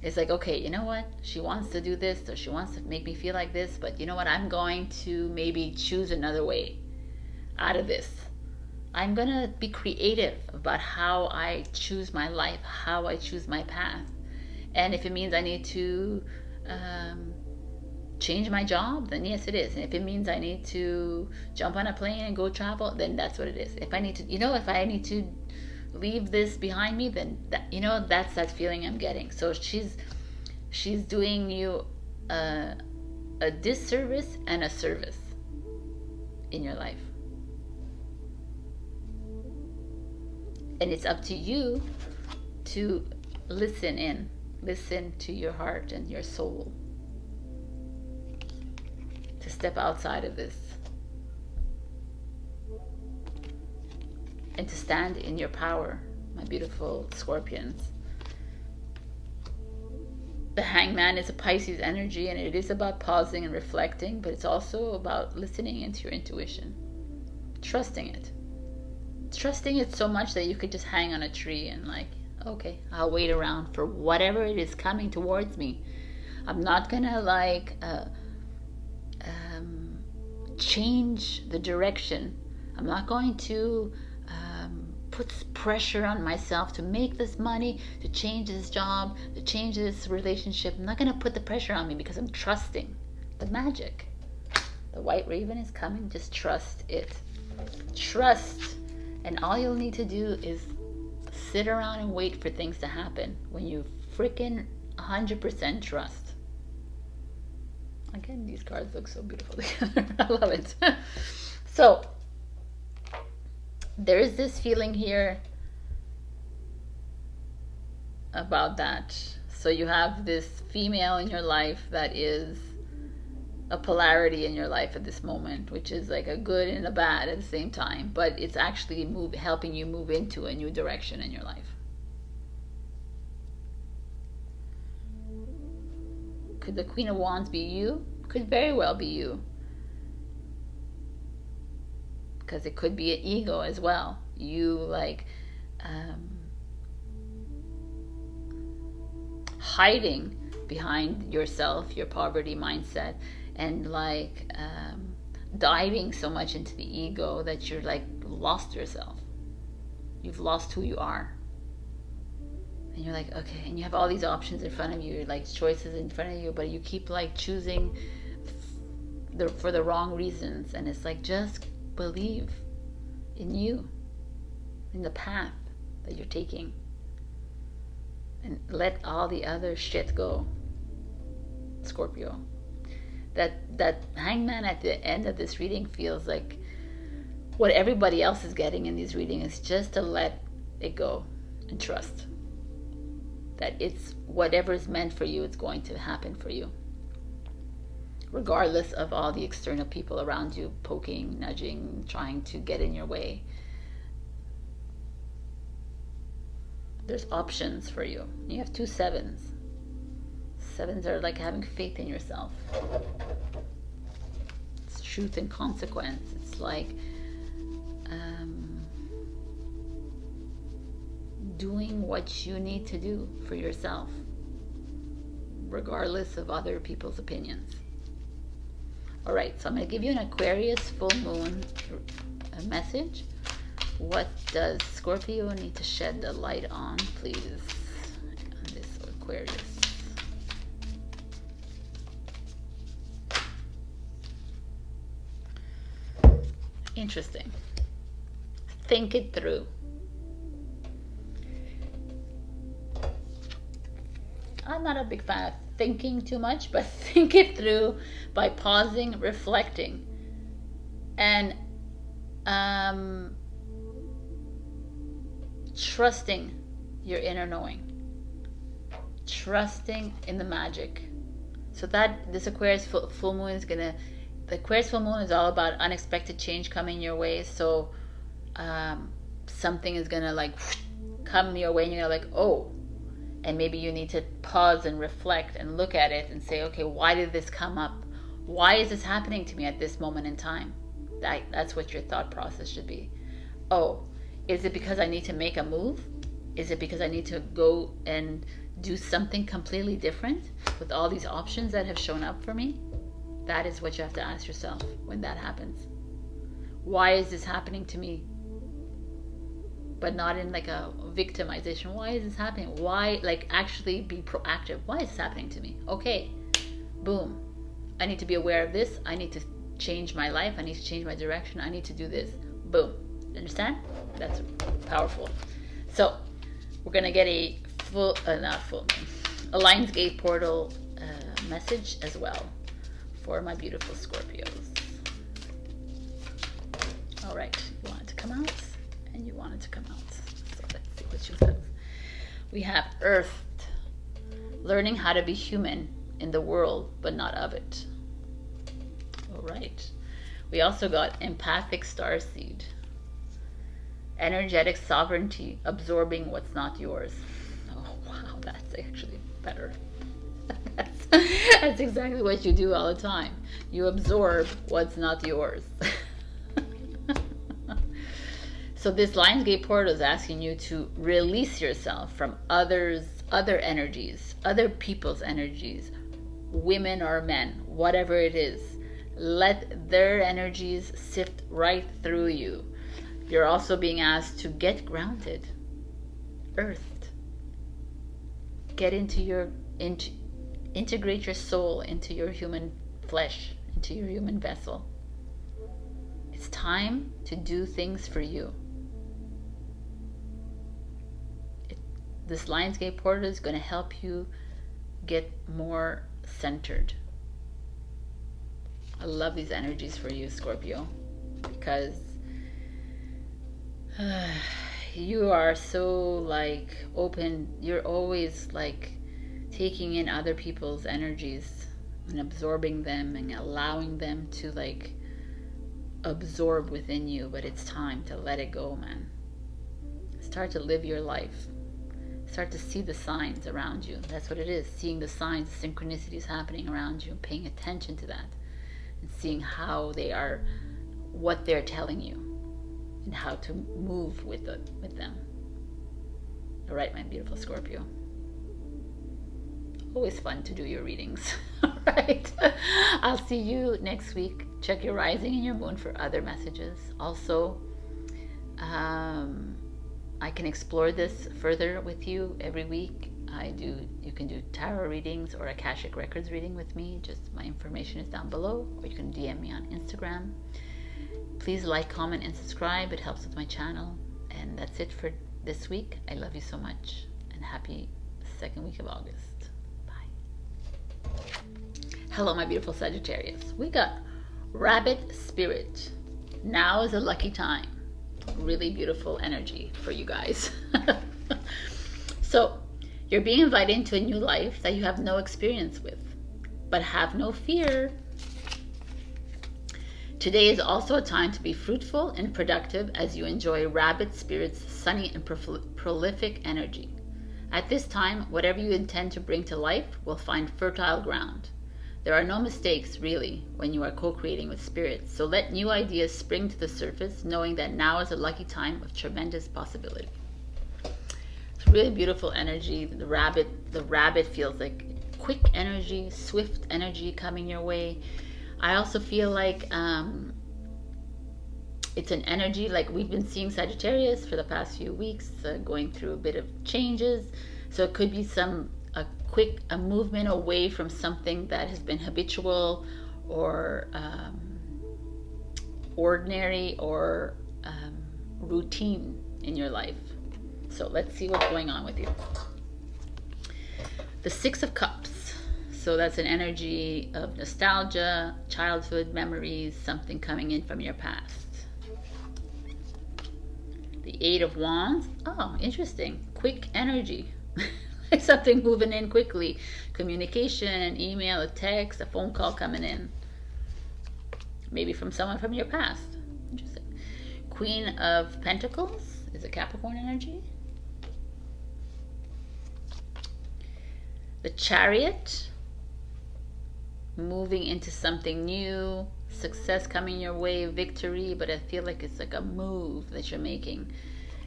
It's like, okay, you know what? She wants to do this, or she wants to make me feel like this, but you know what? I'm going to maybe choose another way out of this. I'm going to be creative about how I choose my life, how I choose my path. And if it means I need to change my job, then yes, it is. And if it means I need to jump on a plane and go travel, then that's what it is. If I need to, if I need to leave this behind me, then that's that feeling I'm getting. So she's doing you a disservice and a service in your life. And it's up to you to listen to your heart and your soul, to step outside of this and to stand in your power, my beautiful Scorpions. The Hangman is a Pisces energy, and it is about pausing and reflecting, but it's also about listening into your intuition, trusting it so much that you could just hang on a tree and like, okay, I'll wait around for whatever it is coming towards me. I'm not gonna like change the direction. I'm not going to put pressure on myself to make this money, to change this job, to change this relationship. I'm not going to put the pressure on me because I'm trusting the magic. The white raven is coming. Just trust it. Trust. And all you'll need to do is sit around and wait for things to happen when you freaking 100% trust. Again, these cards look so beautiful together. I love it. So, there's this feeling here about that. So you have this female in your life that is a polarity in your life at this moment, which is like a good and a bad at the same time, but it's actually helping you move into a new direction in your life. Could the Queen of Wands be you? Could very well be you. Because it could be an ego as well. You like hiding behind yourself, your poverty mindset, and like diving so much into the ego that you're like lost yourself. You've lost who you are. And you're like, okay, and you have all these options in front of you, like choices in front of you, but you keep like choosing for the wrong reasons. And it's like, just believe in you, in the path that you're taking, and let all the other shit go, Scorpio. That hangman at the end of this reading feels like what everybody else is getting in these readings is just to let it go and trust that it's whatever is meant for you, it's going to happen for you, regardless of all the external people around you poking, nudging, trying to get in your way. There's options for you. You have 2 sevens. Sevens are like having faith in yourself. It's truth and consequence. It's like doing what you need to do for yourself, regardless of other people's opinions. All right, so I'm going to give you an Aquarius full moon message. What does Scorpio need to shed the light on, please, on this Aquarius? Interesting. Think it through. I'm not a big fan of thinking too much, but think it through by pausing, reflecting, and trusting your inner knowing, trusting in the magic. So that this Aquarius full moon is gonna, the Aquarius full moon is all about unexpected change coming your way. So something is gonna like come your way and you're like, oh, and maybe you need to pause and reflect and look at it and say, okay, why did this come up? Why is this happening to me at this moment in time? That's what your thought process should be. Oh, is it because I need to make a move? Is it because I need to go and do something completely different with all these options that have shown up for me? That is what you have to ask yourself when that happens. Why is this happening to me? But not in like a victimization. Why is this happening? Why, like, actually be proactive. Why is this happening to me? Okay, boom. I need to be aware of this. I need to change my life. I need to change my direction. I need to do this. Boom. Understand? That's powerful. So we're gonna get a a Lionsgate portal message as well for my beautiful Scorpios. All right, you want it to come out, and you want it to come out. So let's see what she says. We have Earth, learning how to be human in the world, but not of it. All right. We also got empathic Starseed, energetic sovereignty, absorbing what's not yours. Oh wow, that's actually better. That's exactly what you do all the time. You absorb what's not yours. So this Lionsgate portal is asking you to release yourself from other energies, other people's energies, women or men, whatever it is. Let their energies sift right through you. You're also being asked to get grounded, earthed, get integrate your soul into your human flesh, into your human vessel. It's time to do things for you. This Lionsgate portal is going to help you get more centered. I love these energies for you, Scorpio, because you are so like open. You're always like taking in other people's energies and absorbing them and allowing them to like absorb within you. But it's time to let it go, man. Start to live your life. Start to see the signs around you. That's what it is, seeing the signs, the synchronicities happening around you, paying attention to that, and seeing how they are, what they're telling you, and how to move with them. All right, my beautiful Scorpio. Always fun to do your readings. All right. I'll see you next week. Check your rising and your moon for other messages. Also, I can explore this further with you every week. You can do tarot readings or Akashic Records reading with me. Just my information is down below, or you can DM me on Instagram. Please like, comment, and subscribe. It helps with my channel. And that's it for this week. I love you so much, and happy second week of August. Bye. Hello, my beautiful Sagittarius. We got Rabbit Spirit. Now is a lucky time. Really beautiful energy for you guys. So you're being invited into a new life that you have no experience with, but have no fear. Today is also a time to be fruitful and productive as you enjoy Rabbit Spirit's sunny and prolific energy. At this time, whatever you intend to bring to life will find fertile ground. There are no mistakes, really, when you are co-creating with spirits, so let new ideas spring to the surface, knowing that now is a lucky time of tremendous possibility. It's really beautiful energy. The rabbit feels like quick energy, swift energy coming your way. I also feel like it's an energy, like we've been seeing Sagittarius for the past few weeks, going through a bit of changes. So it could be a movement away from something that has been habitual or ordinary or routine in your life. So let's see what's going on with you. The Six of Cups. So that's an energy of nostalgia, childhood memories, something coming in from your past. The Eight of Wands. Oh, interesting. Quick energy. Something moving in quickly. Communication, an email, a text, a phone call coming in. Maybe from someone from your past. Interesting. Queen of Pentacles is a Capricorn energy. The Chariot. Moving into something new. Success coming your way, victory, but I feel like it's like a move that you're making.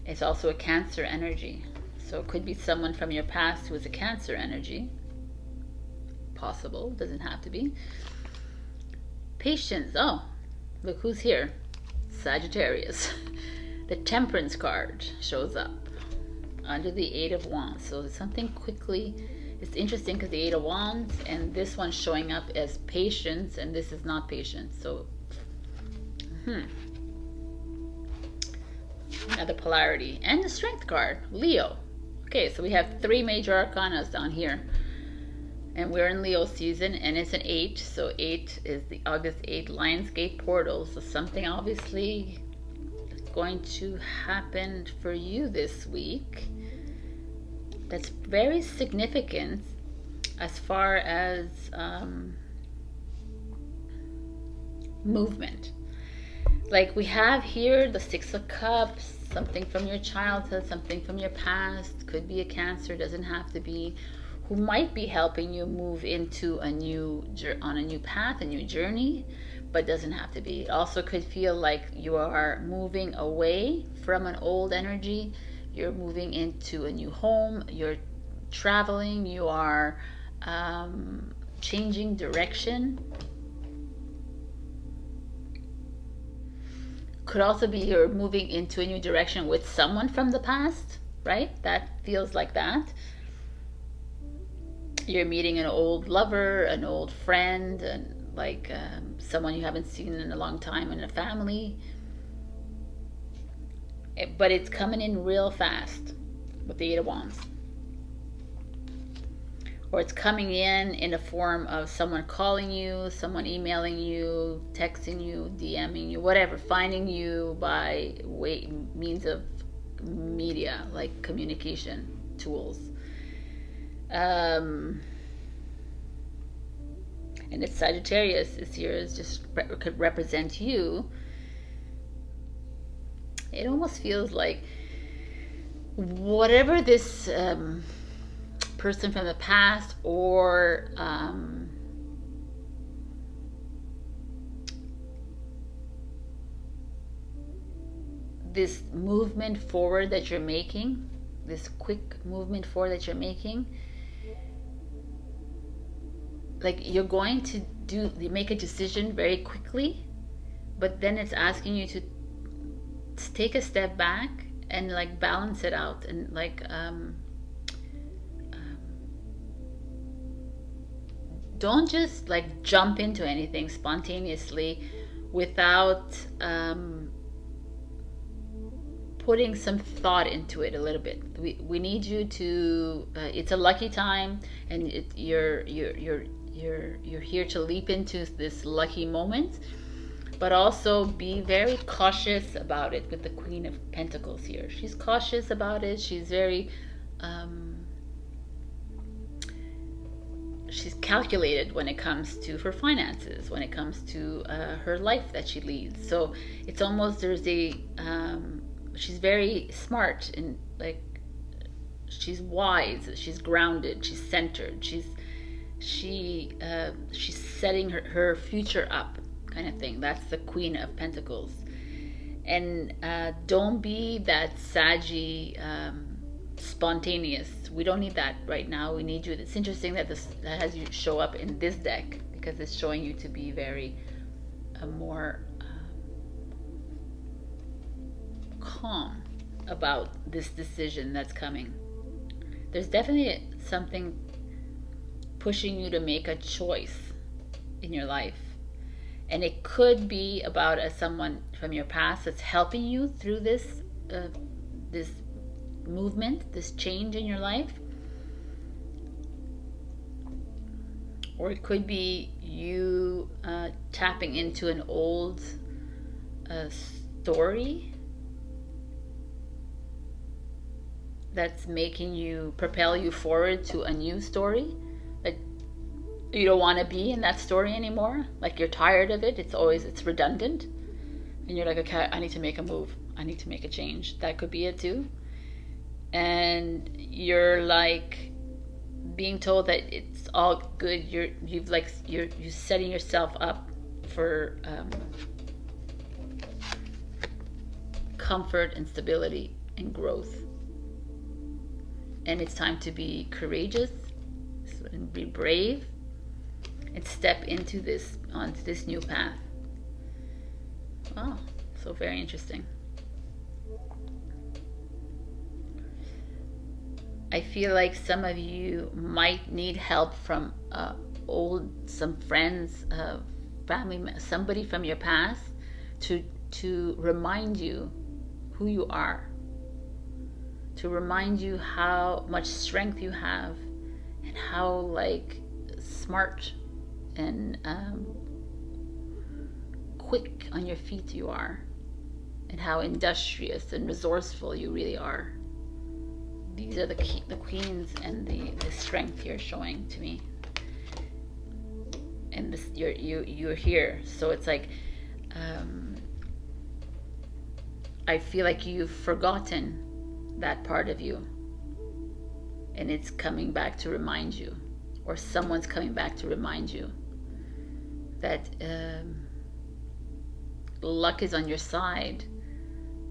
It's also a Cancer energy. So it could be someone from your past who is a Cancer energy. Possible, doesn't have to be. Patience. Oh, look who's here. Sagittarius. The Temperance card shows up under the Eight of Wands. So something quickly. It's interesting because the Eight of Wands and this one's showing up as patience, and this is not patience. So, another polarity. And the Strength card, Leo. Okay, so we have three major arcanas down here. And we're in Leo season, and it's an 8. So 8 is the August 8 Lionsgate portal. So something obviously is going to happen for you this week that's very significant as far as movement. Like we have here the Six of Cups, something from your childhood, something from your past, could be a Cancer, doesn't have to be, who might be helping you move into a new path, a new journey, but doesn't have to be. It also could feel like you are moving away from an old energy. You're moving into a new home, you're traveling, you are changing direction. could also be you're moving into a new direction with someone from the past, right? That feels like that. You're meeting an old lover, an old friend, and like someone you haven't seen in a long time in a family. But it's coming in real fast with the Eight of Wands. Or it's coming in a form of someone calling you, someone emailing you, texting you, DMing you, whatever, finding you by means of media, like communication tools. And it's Sagittarius this year, is just could represent you. It almost feels like whatever this person from the past or this movement forward that you're making, this quick movement forward that you're making, like you're going to make a decision very quickly, but then it's asking you to take a step back and like balance it out and like don't just like jump into anything spontaneously without putting some thought into it a little bit. We need you to it's a lucky time, and you're here to leap into this lucky moment, but also be very cautious about it with the Queen of Pentacles here. She's cautious about it. She's very she's calculated when it comes to her finances, when it comes to her life that she leads. So it's almost, there's a she's very smart, and like she's wise, she's grounded, she's centered, she's setting her future up, kind of thing. That's the Queen of Pentacles. And don't be that saggy spontaneous. We don't need that right now. We need you. It's interesting that that has you show up in this deck, because it's showing you to be very more calm about this decision that's coming. There's definitely something pushing you to make a choice in your life, and it could be about someone from your past that's helping you through this this movement, this change in your life. Or it could be you tapping into an old story that's making you, propel you forward to a new story. Like you don't want to be in that story anymore. Like you're tired of it. It's redundant. And you're like, okay, I need to make a move. I need to make a change. That could be it too. And you're like being told that it's all good. You're setting yourself up for comfort and stability and growth. And it's time to be courageous and be brave and step onto this new path. Wow, so very interesting. I feel like some of you might need help from some friends, family, somebody from your past to remind you who you are, to remind you how much strength you have, and how like smart and quick on your feet you are, and how industrious and resourceful you really are. These are the queens and the strength you're showing to me. And this, you're here. So it's like I feel like you've forgotten that part of you, and it's coming back to remind you, or someone's coming back to remind you that luck is on your side,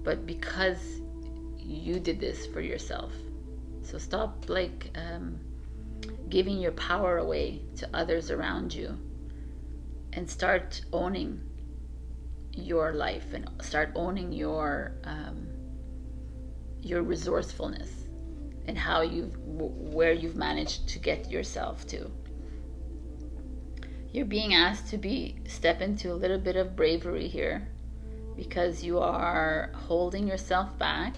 but because you did this for yourself. So stop like giving your power away to others around you, and start owning your life and start owning your resourcefulness and where you've managed to get yourself to. You're being asked to step into a little bit of bravery here, because you are holding yourself back.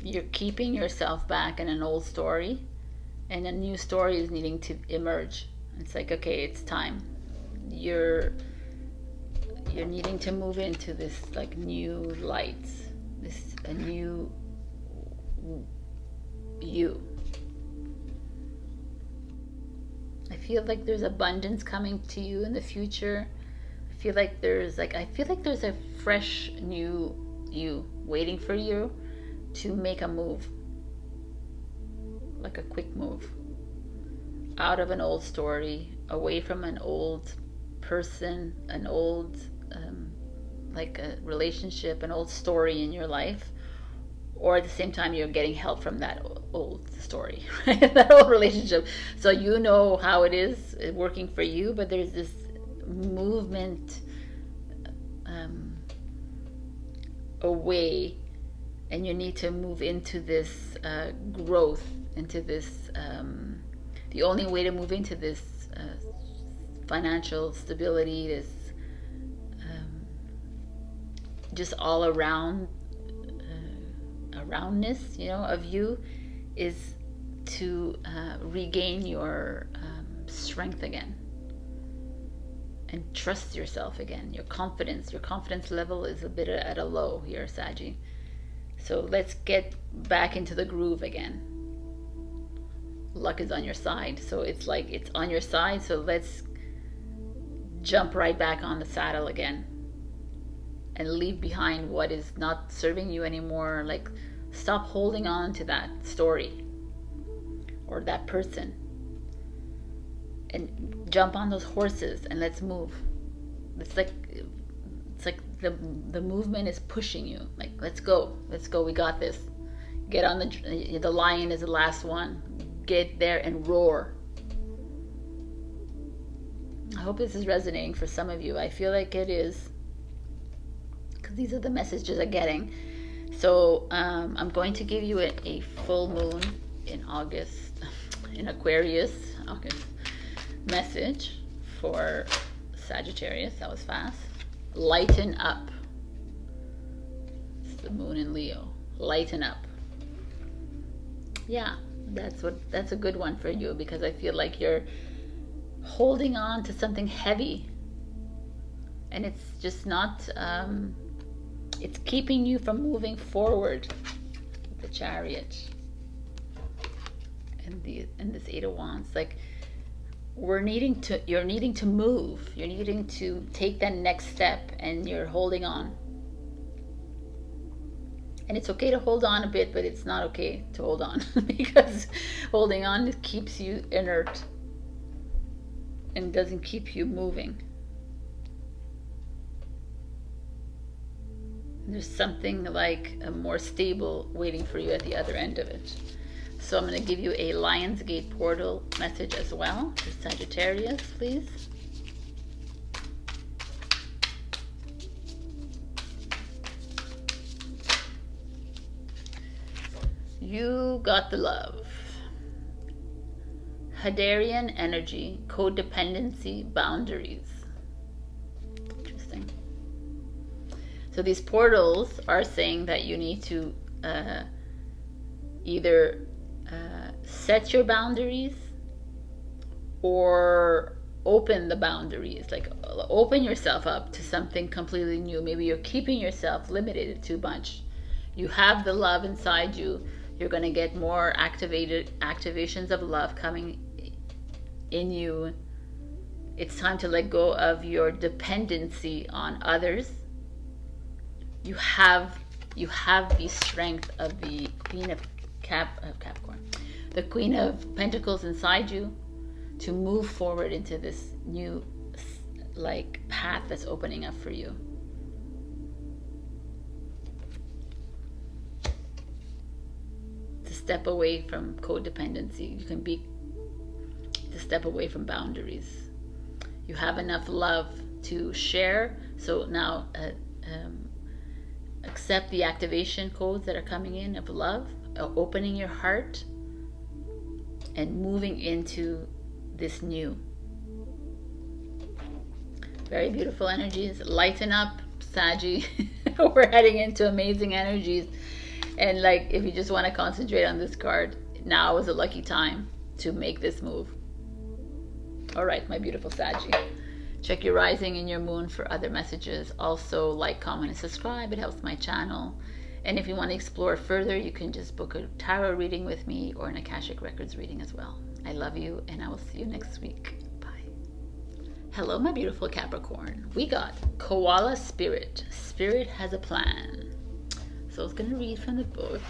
You're keeping yourself back in an old story, and a new story is needing to emerge. It's like, okay, it's time. You're needing to move into this like new light, a new you. I feel like there's abundance coming to you in the future. I feel like there's a fresh new you waiting for you to make a move, like a quick move out of an old story, away from an old person, an old like a relationship, an old story in your life, or at the same time you're getting help from that old story, right? That old relationship. So you know how it is working for you, but there's this movement away, and you need to move into this growth, into this the only way to move into this financial stability, this just all around aroundness, you know, of you, is to regain your strength again and trust yourself again. Your confidence level is a bit at a low here, Saggy. So let's get back into the groove again. Luck is on your side, so it's like it's on your side, so let's jump right back on the saddle again and leave behind what is not serving you anymore. Like, stop holding on to that story or that person, and jump on those horses and let's move. It's like the movement is pushing you, like, let's go, we got this. Get on the lion is the last one. Get there and roar. I hope this is resonating for some of you. I feel like it is, because these are the messages I'm getting. So I'm going to give you a full moon in August, in Aquarius, August message for Sagittarius. That was fast. Lighten up. It's the moon in Leo. Lighten up. Yeah, that's a good one for you, because I feel like you're holding on to something heavy, and it's just not it's keeping you from moving forward. The Chariot and this Eight of Wands, like, you're needing to move, you're needing to take that next step, and you're holding on. And it's okay to hold on a bit, but it's not okay to hold on because holding on keeps you inert and doesn't keep you moving. There's something like a more stable waiting for you at the other end of it. So I'm going to give you a Lionsgate portal message as well to Sagittarius, please. You got the love. Hadarian energy, codependency, boundaries. Interesting. So these portals are saying that you need to either set your boundaries or open the boundaries. Like, open yourself up to something completely new. Maybe you're keeping yourself limited too much. You have the love inside you. You're going to get more activations of love coming in you. It's time to let go of your dependency on others. You have the strength of the Queen of Capricorn, the Queen of Pentacles inside you, to move forward into this new like path that's opening up for you. To step away from codependency. You can be to step away from boundaries. You have enough love to share. So now accept the activation codes that are coming in of love, opening your heart and moving into this new. Very beautiful energies. Lighten up, Saggy. We're heading into amazing energies. And like, if you just want to concentrate on this card, now is a lucky time to make this move. All right, my beautiful Saggy. Check your rising and your moon for other messages. Also, like, comment, and subscribe. It helps my channel. And if you want to explore further, you can just book a tarot reading with me or an Akashic Records reading as well. I love you, and I will see you next week. Bye. Hello, my beautiful Capricorn. We got Koala Spirit. Spirit has a plan. So I was going to read from the book.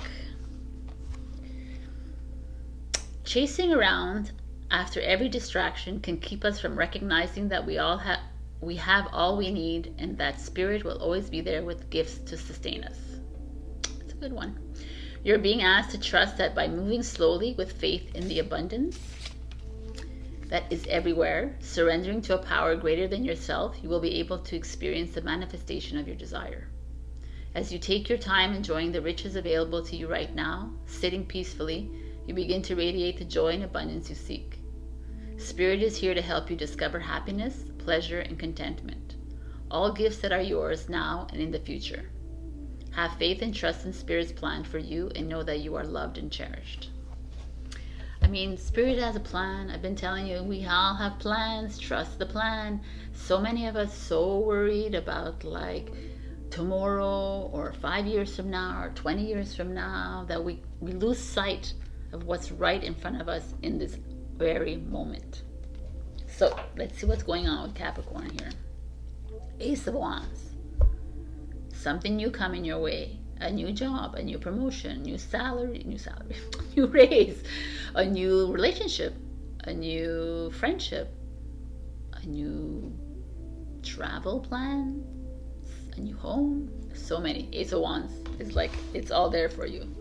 Chasing around after every distraction can keep us from recognizing that we have all we need, and that spirit will always be there with gifts to sustain us. It's a good one. You're being asked to trust that by moving slowly with faith in the abundance that is everywhere, surrendering to a power greater than yourself, you will be able to experience the manifestation of your desire. As you take your time enjoying the riches available to you right now, sitting peacefully, you begin to radiate the joy and abundance you seek. Spirit is here to help you discover happiness, pleasure, and contentment. All gifts that are yours now and in the future. Have faith and trust in Spirit's plan for you, and know that you are loved and cherished. I mean, Spirit has a plan. I've been telling you, we all have plans. Trust the plan. So many of us so worried about like tomorrow or 5 years from now or 20 years from now that we lose sight of what's right in front of us in this very moment. So let's see what's going on with Capricorn here. Ace of Wands. Something new coming your way. A new job, a new promotion, new salary, new raise, a new relationship, a new friendship, a new travel plan, a new home. So many. Ace of Wands is like, it's all there for you.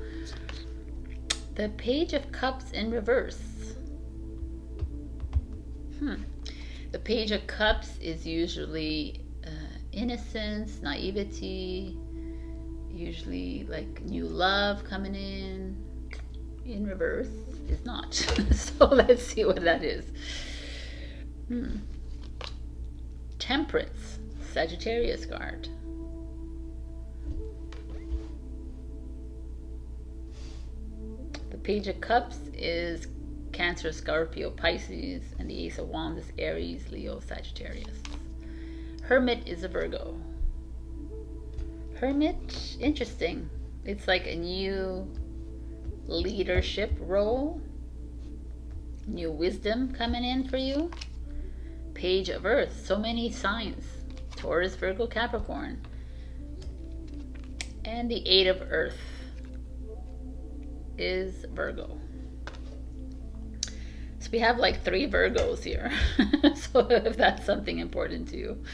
The Page of Cups in reverse. The Page of Cups is usually innocence, naivety, usually like new love coming in. In reverse is not. So let's see what that is. Temperance, Sagittarius card. The Page of Cups is Cancer, Scorpio, Pisces, and the Ace of Wands is Aries, Leo, Sagittarius. Hermit is a Virgo. Hermit, interesting. It's like a new leadership role, new wisdom coming in for you. Page of Earth, so many signs. Taurus, Virgo, Capricorn. And the Eight of Earth is Virgo. So we have like 3 Virgos here. So if that's something important to you.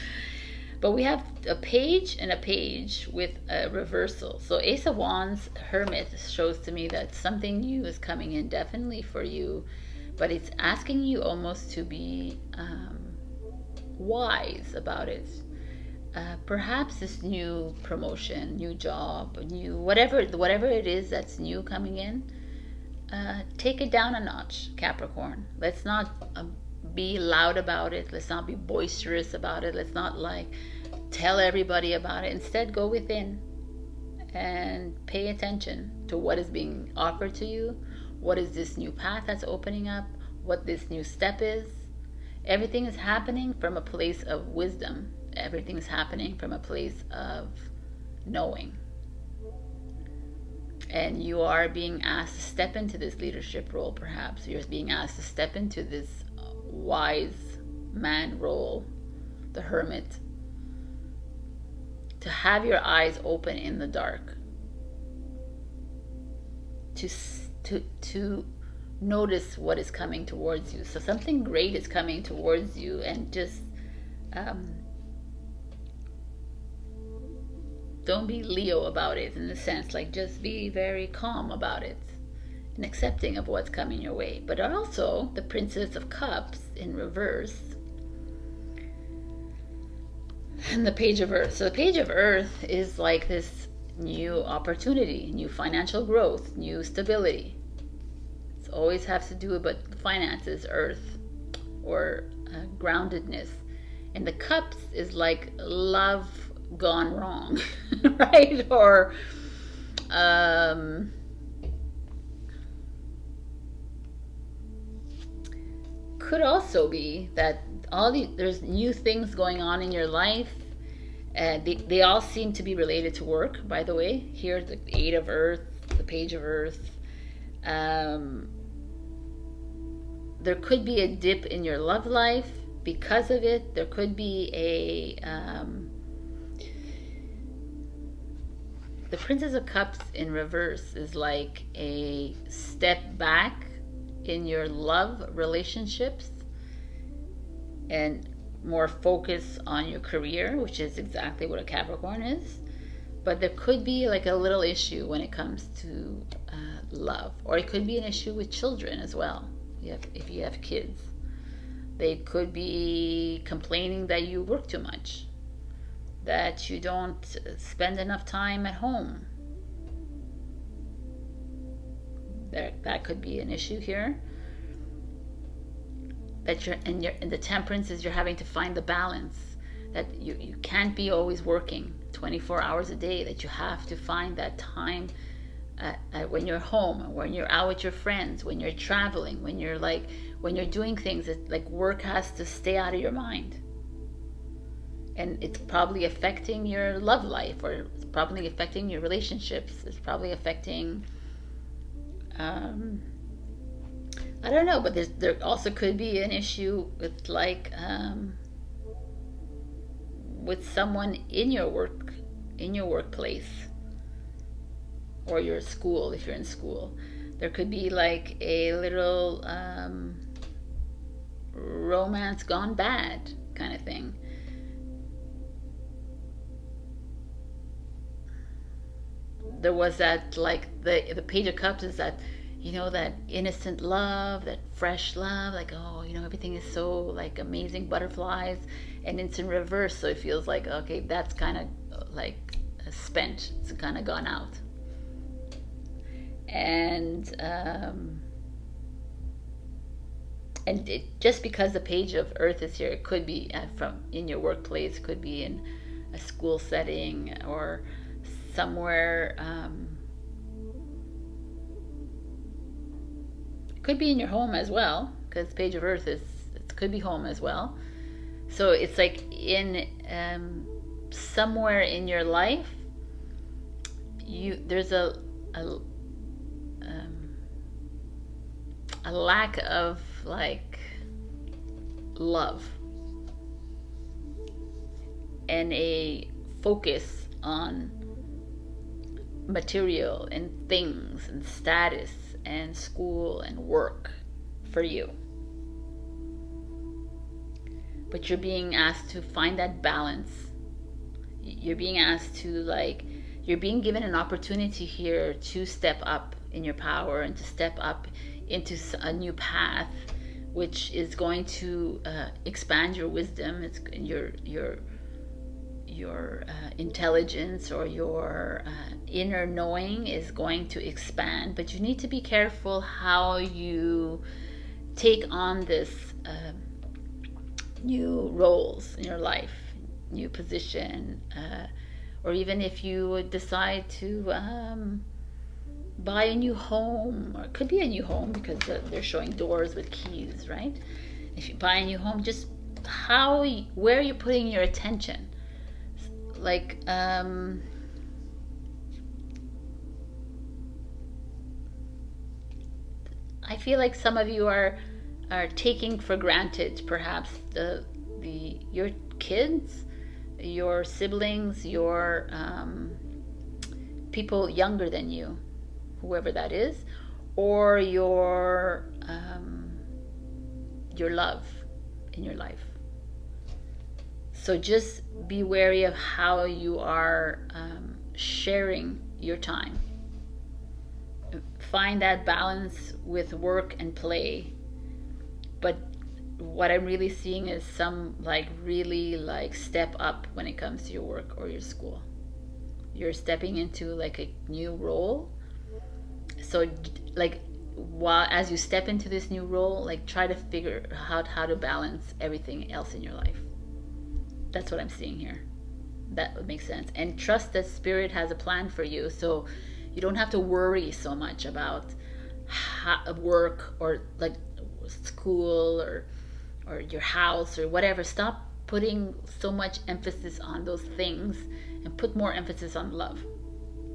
But we have a page and a page with a reversal. So Ace of Wands, Hermit, shows to me that something new is coming in definitely for you. But it's asking you almost to be wise about it. Perhaps this new promotion, new job, new whatever it is that's new coming in, take it down a notch, Capricorn. Let's not be loud about it. Let's not be boisterous about it. Let's not like tell everybody about it. Instead, go within and pay attention to what is being offered to you. What is this new path that's opening up? What this new step is. Everything is happening from a place of wisdom. Everything is happening from a place of knowing. And you are being asked to step into this leadership role, perhaps. You're being asked to step into this wise man role, the hermit. To have your eyes open in the dark. To notice what is coming towards you. So something great is coming towards you, and just don't be Leo about it, in a sense. Like, just be very calm about it and accepting of what's coming your way. But also the Princess of Cups in reverse. And the Page of Earth. So the Page of Earth is like this new opportunity, new financial growth, new stability. It always has to do with finances, earth, or groundedness. And the Cups is like love gone wrong, right? Or could also be that there's new things going on in your life. They all seem to be related to work, by the way. Here's the Eight of Earth, the Page of Earth. There could be a dip in your love life because of it. There could be the Princess of Cups in reverse is like a step back in your love relationships and more focus on your career, which is exactly what a Capricorn is. But there could be like a little issue when it comes to love, or it could be an issue with children as well. If you have kids, they could be complaining that you work too much, that you don't spend enough time at home. That could be an issue here. That in the Temperance is you're having to find the balance, that you can't be always working 24 hours a day, that you have to find that time when you're home, when you're out with your friends, when you're traveling, when you're doing things that like work has to stay out of your mind. And it's probably affecting your love life, or it's probably affecting your relationships. It's probably affecting I don't know, but there also could be an issue with with someone in your workplace, or your school. If you're in school, there could be like a little romance gone bad kind of thing. There was that, like the Page of Cups is that, that innocent love, that fresh love, like, oh, everything is so like amazing, butterflies, and it's in reverse, so it feels like, okay, that's kind of like spent, it's kind of gone out. And just because the Page of Earth is here, it could be from in your workplace, could be in a school setting, or somewhere, could be in your home as well, because Page of Earth could be home as well. So it's like in somewhere in your life, there's a lack of like love and a focus on material and things and status and school and work for you. But you're being asked to find that balance. You're being asked to you're being given an opportunity here to step up in your power and to step up into a new path, which is going to expand your wisdom. It's your intelligence, or your inner knowing is going to expand, but you need to be careful how you take on this new roles in your life, new position, or even if you decide to buy a new home, or it could be a new home because they're showing doors with keys, right? If you buy a new home, just where you're putting your attention. Like I feel like some of you are taking for granted perhaps your kids, your siblings, your people younger than you, whoever that is, or your love in your life. So just be wary of how you are sharing your time. Find that balance with work and play, but what I'm really seeing is some like really like step up when it comes to your work or your school. You're stepping into like a new role. So like while as you step into this new role, like try to figure out how to balance everything else in your life. That's what I'm seeing here. That would make sense. And trust that spirit has a plan for you, so you don't have to worry so much about work or like school or your house or whatever. Stop putting so much emphasis on those things and put more emphasis on love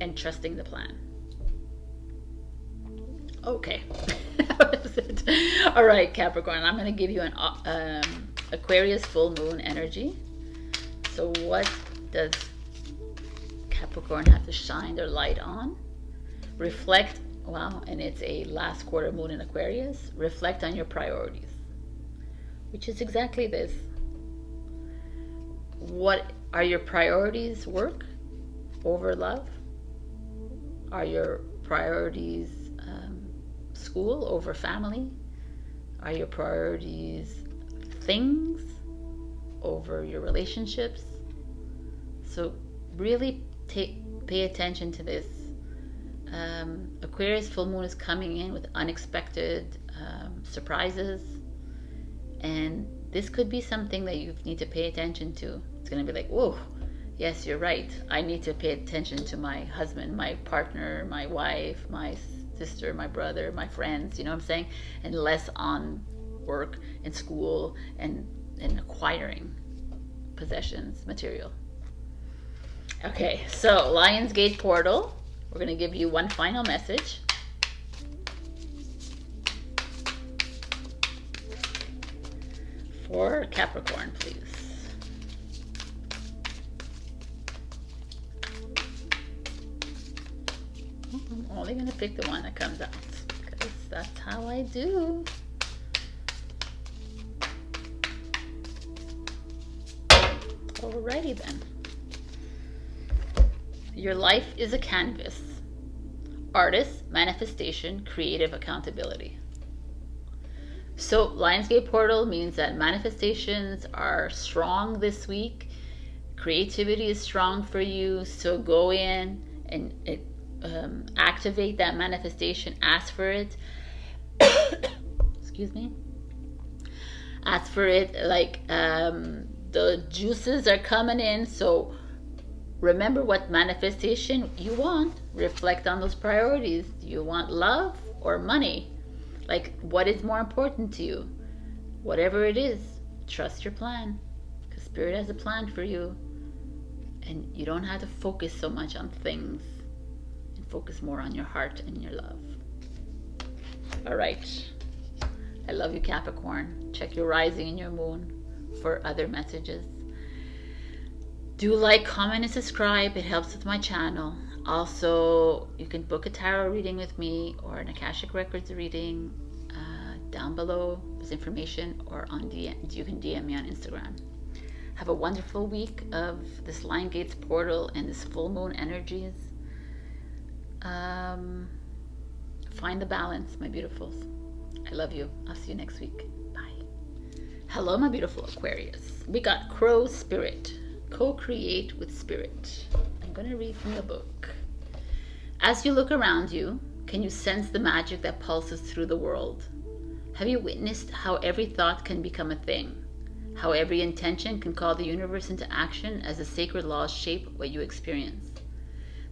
and trusting the plan. Okay. That was it. All right, Capricorn, I'm going to give you an Aquarius full moon energy. So what does Capricorn have to shine their light on? Reflect. Wow, and it's a last quarter moon in Aquarius. Reflect on your priorities, which is exactly this. What are your priorities? Work over love? Are your priorities school over family? Are your priorities things over your relationships? So really pay attention to this. Aquarius full moon is coming in with unexpected surprises, and this could be something that you need to pay attention to. It's going to be like, whoa, yes, you're right. I need to pay attention to my husband, my partner, my wife, my sister, my brother, my friends, you know what I'm saying? And less on work and school and acquiring possessions, material. Okay, so Lionsgate portal. We're going to give you one final message. For Capricorn, please. I'm only going to pick the one that comes out, because that's how I do. Alrighty then. Your life is a canvas. Artist, manifestation, creative accountability. So Lionsgate portal means that manifestations are strong this week. Creativity is strong for you. So go in and activate that manifestation. Ask for it. Excuse me. Ask for it. Like the juices are coming in. So remember what manifestation you want. Reflect on those priorities. Do you want love or money? Like, what is more important to you? Whatever it is, trust your plan, because Spirit has a plan for you, and you don't have to focus so much on things, and focus more on your heart and your love. All right. I love you, Capricorn. Check your rising and your moon for other messages. Do like, comment, and subscribe. It helps with my channel. Also, you can book a tarot reading with me or an Akashic Records reading. Down below there's information, or on DM. You can DM me on Instagram. Have a wonderful week of this Lionsgate's portal and this full moon energies. Find the balance, my beautifuls. I love you. I'll see you next week. Bye. Hello, my beautiful Aquarius. We got Crow Spirit. Co-create with Spirit. I'm going to read from the book. As you look around you, can you sense the magic that pulses through the world? Have you witnessed how every thought can become a thing? How every intention can call the universe into action as the sacred laws shape what you experience?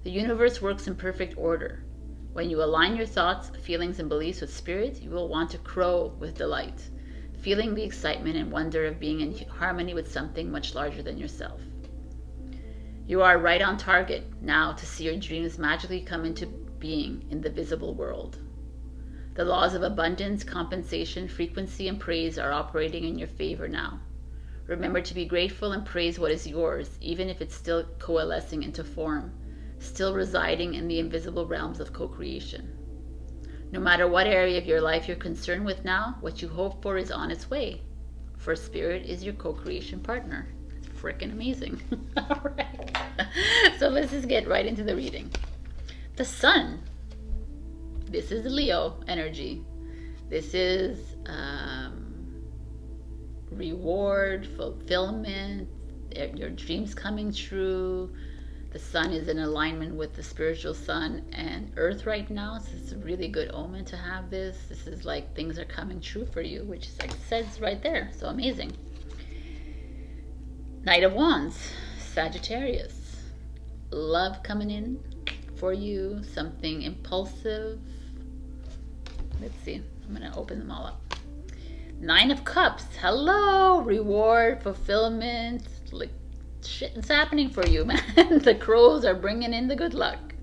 The universe works in perfect order. When you align your thoughts, feelings, and beliefs with Spirit, you will want to crow with delight, feeling the excitement and wonder of being in harmony with something much larger than yourself. You are right on target now to see your dreams magically come into being in the visible world. The laws of abundance, compensation, frequency, and praise are operating in your favor now. Remember to be grateful and praise what is yours, even if it's still coalescing into form, still residing in the invisible realms of co-creation. No matter what area of your life you're concerned with now, what you hope for is on its way. For Spirit is your co-creation partner. It's freaking amazing. All right. So let's just get right into the reading. The Sun. This is Leo energy. This is reward, fulfillment, your dreams coming true. The sun is in alignment with the spiritual sun and earth right now, so it's a really good omen to have this. This is like things are coming true for you, which is like says right there. So amazing. Knight of Wands, Sagittarius. Love coming in for you, something impulsive. Let's see, I'm gonna open them all up. Nine of Cups, hello, reward, fulfillment, like shit is happening for you, man. The crows are bringing in the good luck.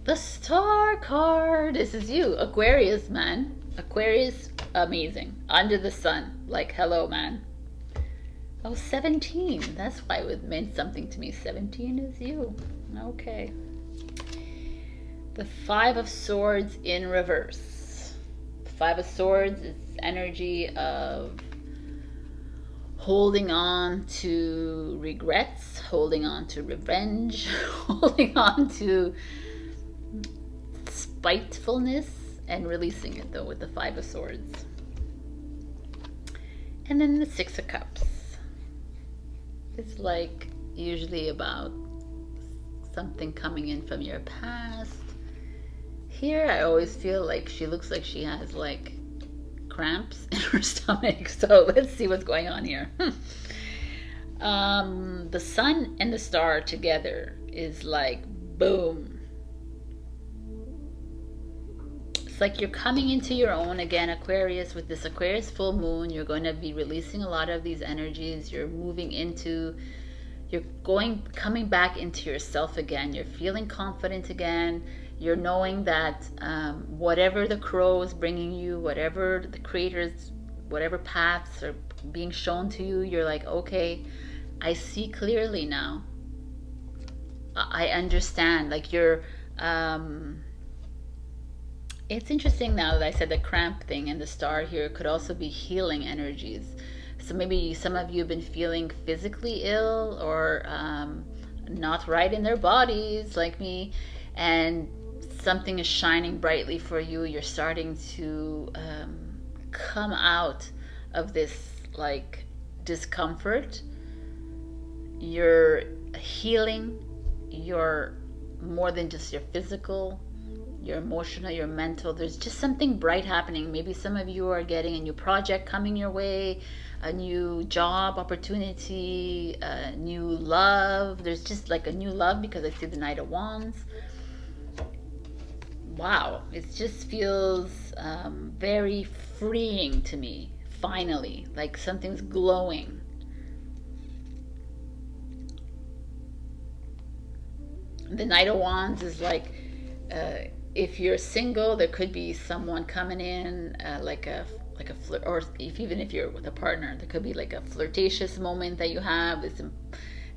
The Star card, this is you, Aquarius, man. Aquarius, amazing, under the sun, like hello, man. Oh, 17, that's why it meant something to me. 17 is you, okay. The Five of Swords in reverse. The Five of Swords is energy of holding on to regrets, holding on to revenge, holding on to spitefulness, and releasing it though with the Five of Swords. And then the Six of Cups. It's like usually about something coming in from your past. Here I always feel like she looks like she has like cramps in her stomach. So let's see what's going on here. The sun and the star together is like boom. It's like you're coming into your own again, Aquarius. With this Aquarius full moon, you're going to be releasing a lot of these energies. You're moving into, you're coming back into yourself again. You're feeling confident again. You're knowing that whatever the crow is bringing you, whatever the creators, whatever paths are being shown to you, you're like, okay, I see clearly now. I understand. Like you're, it's interesting now that I said the cramp thing, and the star here could also be healing energies. So maybe some of you have been feeling physically ill or not right in their bodies like me, and something is shining brightly for you. You're starting to come out of this like discomfort. You're healing. You're more than just your physical, your emotional, your mental. There's just something bright happening. Maybe some of you are getting a new project coming your way, a new job opportunity, a new love. There's just like a new love because I see the Knight of Wands. Wow, it just feels very freeing to me, finally, like something's glowing. The Knight of Wands is like, if you're single, there could be someone coming in, like a flirt, or even if you're with a partner, there could be like a flirtatious moment that you have,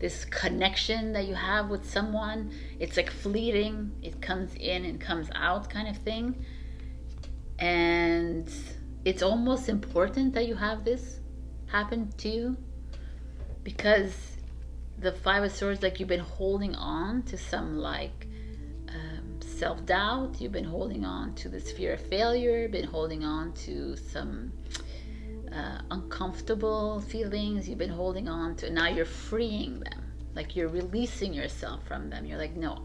this connection that you have with someone. It's like fleeting. It comes in and comes out kind of thing. And it's almost important that you have this happen to you, because the Five of Swords, like you've been holding on to some like self-doubt. You've been holding on to this fear of failure, been holding on to some uncomfortable feelings. You've been holding on to, now you're freeing them, like you're releasing yourself from them. You're like, no,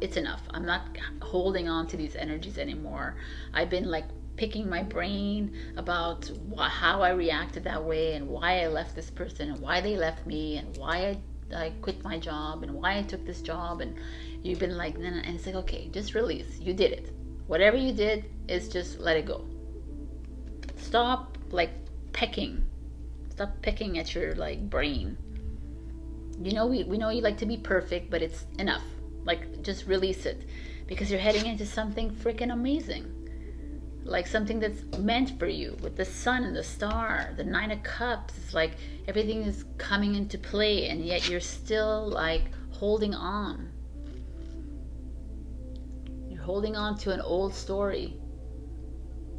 it's enough. I'm not holding on to these energies anymore. I've been like picking my brain about how I reacted that way, and why I left this person, and why they left me, and why I quit my job, and why I took this job. And you've been like, and it's like, okay, just release. You did it. Whatever you did is just let it go. Stop like pecking. Stop pecking at your like brain. You know, we know you like to be perfect, but it's enough. Like just release it, because you're heading into something freaking amazing. Like something that's meant for you, with the sun and the star, the Nine of Cups. It's like everything is coming into play, and yet you're still like holding on. You're holding on to an old story.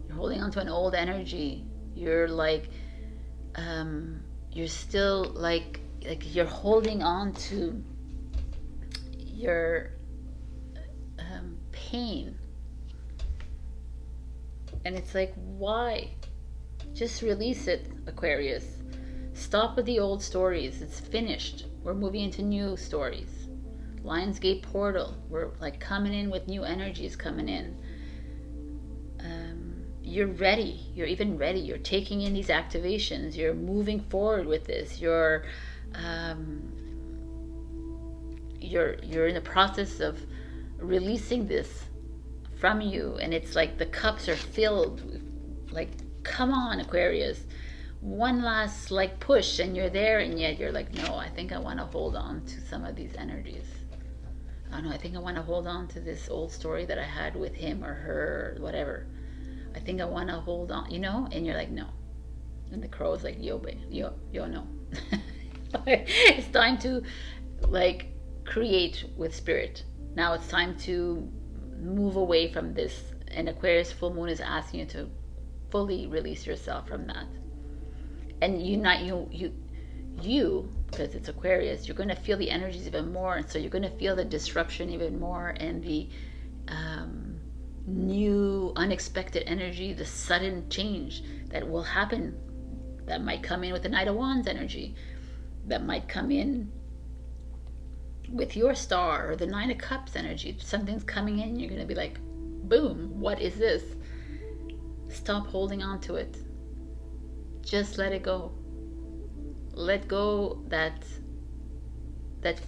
You're holding on to an old energy. You're like, you're still like you're holding on to your pain. And it's like, why? Just release it, Aquarius. Stop with the old stories. It's finished. We're moving into new stories. Lionsgate portal. We're like coming in with new energies coming in. You're ready. You're even ready. You're taking in these activations. You're moving forward with this. You're in the process of releasing this from you, and it's like the cups are filled. Like, come on, Aquarius. One last like push, and you're there, and yet you're like, no, I think I want to hold on to some of these energies. I don't know, I think I want to hold on to this old story that I had with him or her or whatever. I think I want to hold on, you know? And you're like, no. And the crow is like, yo, no. It's time to like create with spirit. Now it's time to move away from this. And Aquarius full moon is asking you to fully release yourself from that. And you because it's Aquarius, you're going to feel the energies even more, and so you're going to feel the disruption even more, and the new unexpected energy, the sudden change that will happen, that might come in with the Knight of Wands energy, that might come in with your star, or the Nine of Cups energy. Something's coming in, you're going to be like, boom, what is this? Stop holding on to it. Just let it go. Let go that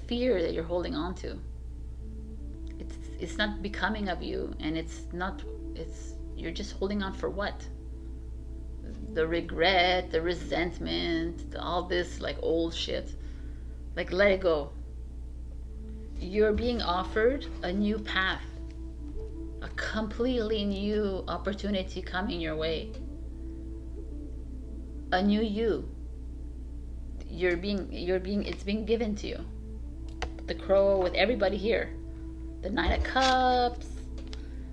fear that you're holding on to. It's not becoming of you, and you're just holding on for what? The regret, the resentment, all this like old shit. Like, let it go. You're being offered a new path, a completely new opportunity coming your way, a new you. It's being given to you. The crow with everybody here, the Knight of Cups,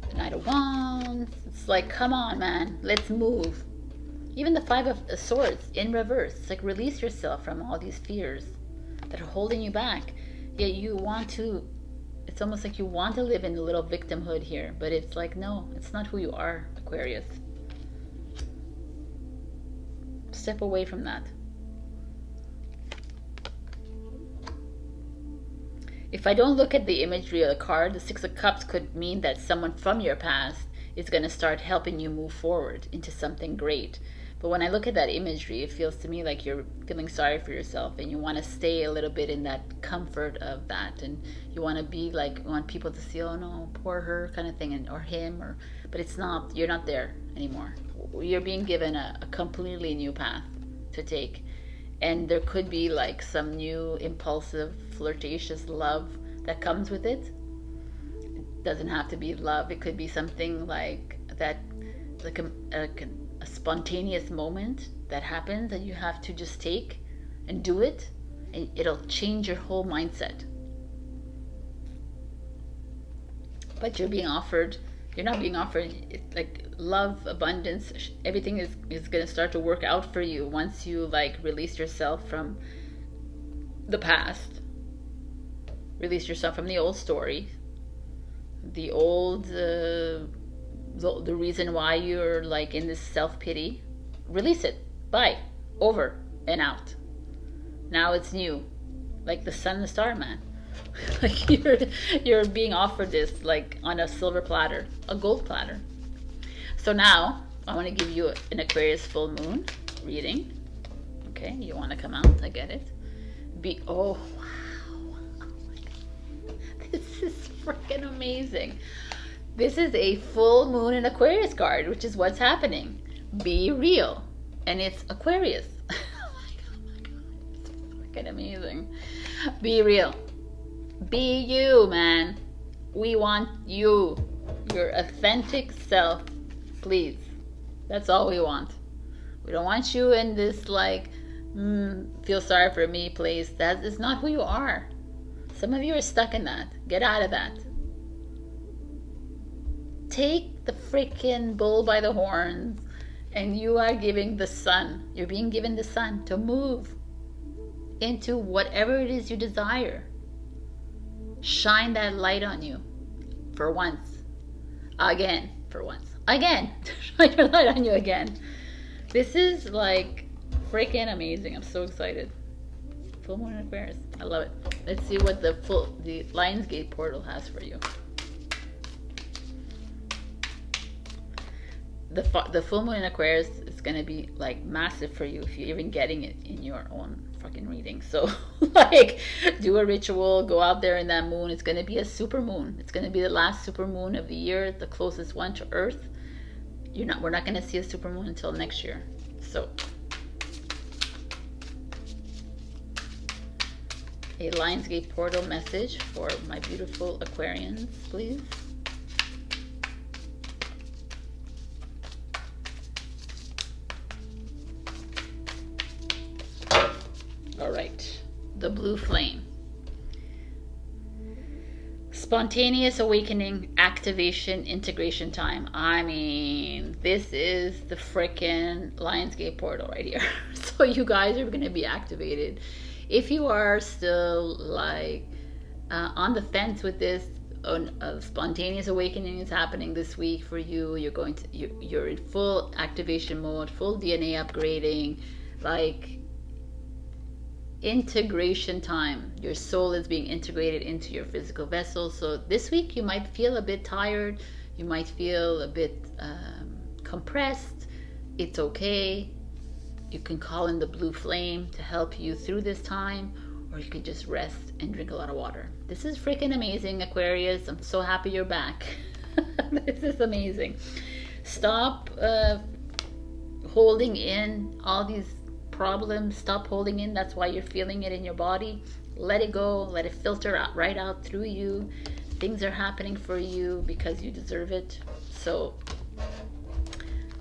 the Knight of Wands. It's like, come on, man, let's move. Even the Five of Swords in reverse. It's like, release yourself from all these fears that are holding you back. Yet you want to, it's almost like you want to live in a little victimhood here, but it's like, no, it's not who you are, Aquarius. Step away from that. If I don't look at the imagery of the card, the Six of Cups could mean that someone from your past is going to start helping you move forward into something great. But when I look at that imagery, it feels to me like you're feeling sorry for yourself, and you want to stay a little bit in that comfort of that, and you want to be like, you want people to see, oh no, poor her kind of thing, and or him, or, but it's not, you're not there anymore. You're being given a completely new path to take. And there could be like some new impulsive, flirtatious love that comes with it. It doesn't have to be love. It could be something like that, like a spontaneous moment that happens, and you have to just take and do it, and it'll change your whole mindset. But you're being offered, you're not being offered like love, abundance, everything is going to start to work out for you once you like release yourself from the past, release yourself from the old story, the old the reason why you're like in this self-pity. Release it. Bye. Over and out. Now it's new, like the sun and the star, man. Like you're being offered this like on a silver platter, a gold platter. So now I want to give you an Aquarius full moon reading. Okay, you want to come out? I get it. Oh wow! Oh my God, this is freaking amazing. This is a full moon in Aquarius card, which is what's happening. Be real, and it's Aquarius. Oh my God, it's freaking amazing. Be real. Be you, man. We want you, your authentic self. Please. That's all we want. We don't want you in this like, feel sorry for me, please. That is not who you are. Some of you are stuck in that. Get out of that. Take the freaking bull by the horns, and you are giving the sun. You're being given the sun to move into whatever it is you desire. Shine that light on you for once. Again, for once. Again, shine your light on you again. This is like freaking amazing. I'm so excited. Full moon in Aquarius. I love it. Let's see what the Lionsgate portal has for you. The full moon in Aquarius is going to be like massive for you if you're even getting it in your own fucking reading. So like do a ritual, go out there in that moon. It's going to be a super moon. It's going to be the last super moon of the year, the closest one to Earth. We're not going to see a super moon until next year. So a Lionsgate portal message for my beautiful Aquarians, please. All right, the blue flame. Spontaneous awakening, activation, integration time. I mean, this is the freaking Lionsgate portal right here. So you guys are going to be activated. If you are still like on the fence with this, spontaneous awakening is happening this week for you. You're in full activation mode, full DNA upgrading, like integration time. Your soul is being integrated into your physical vessel. So this week you might feel a bit tired, you might feel a bit compressed. It's okay. You can call in the blue flame to help you through this time, or you can just rest and drink a lot of water. This is freaking amazing, Aquarius. I'm so happy you're back. This is amazing. Stop holding in all these problems. Stop holding in. That's why you're feeling it in your body. Let it go. Let it filter out, right out through you. Things are happening for you because you deserve it. So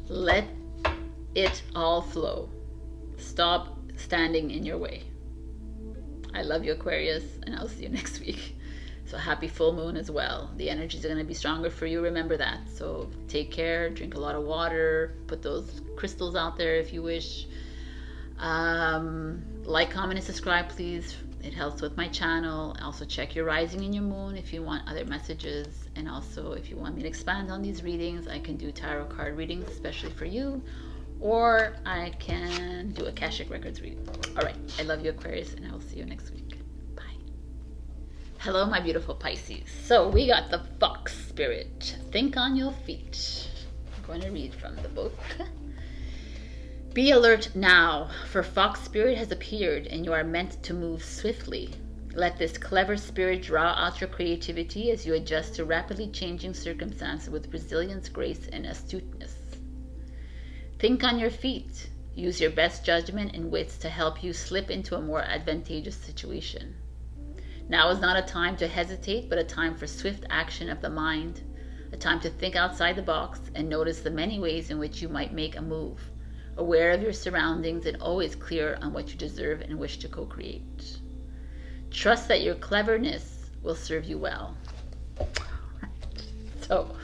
let it all flow. Stop standing in your way. I love you, Aquarius, and I'll see you next week. So happy full moon as well. The energies are going to be stronger for you. Remember that. So take care. Drink a lot of water. Put those crystals out there if you wish. Like, comment, and subscribe, please. It helps with my channel. Also check your rising and your moon if you want other messages. And also if you want me to expand on these readings, I can do tarot card readings especially for you, or I can do Akashic Records reading. All right, I love you, Aquarius, and I will see you next week. Bye. Hello, my beautiful Pisces. So we got the Fox Spirit. Think on your feet. I'm going to read from the book. Be alert now, for Fox Spirit has appeared and you are meant to move swiftly. Let this clever spirit draw out your creativity as you adjust to rapidly changing circumstances with resilience, grace, and astuteness. Think on your feet. Use your best judgment and wits to help you slip into a more advantageous situation. Now is not a time to hesitate, but a time for swift action of the mind, a time to think outside the box and notice the many ways in which you might make a move. Aware of your surroundings and always clear on what you deserve and wish to co-create. Trust that your cleverness will serve you well. So,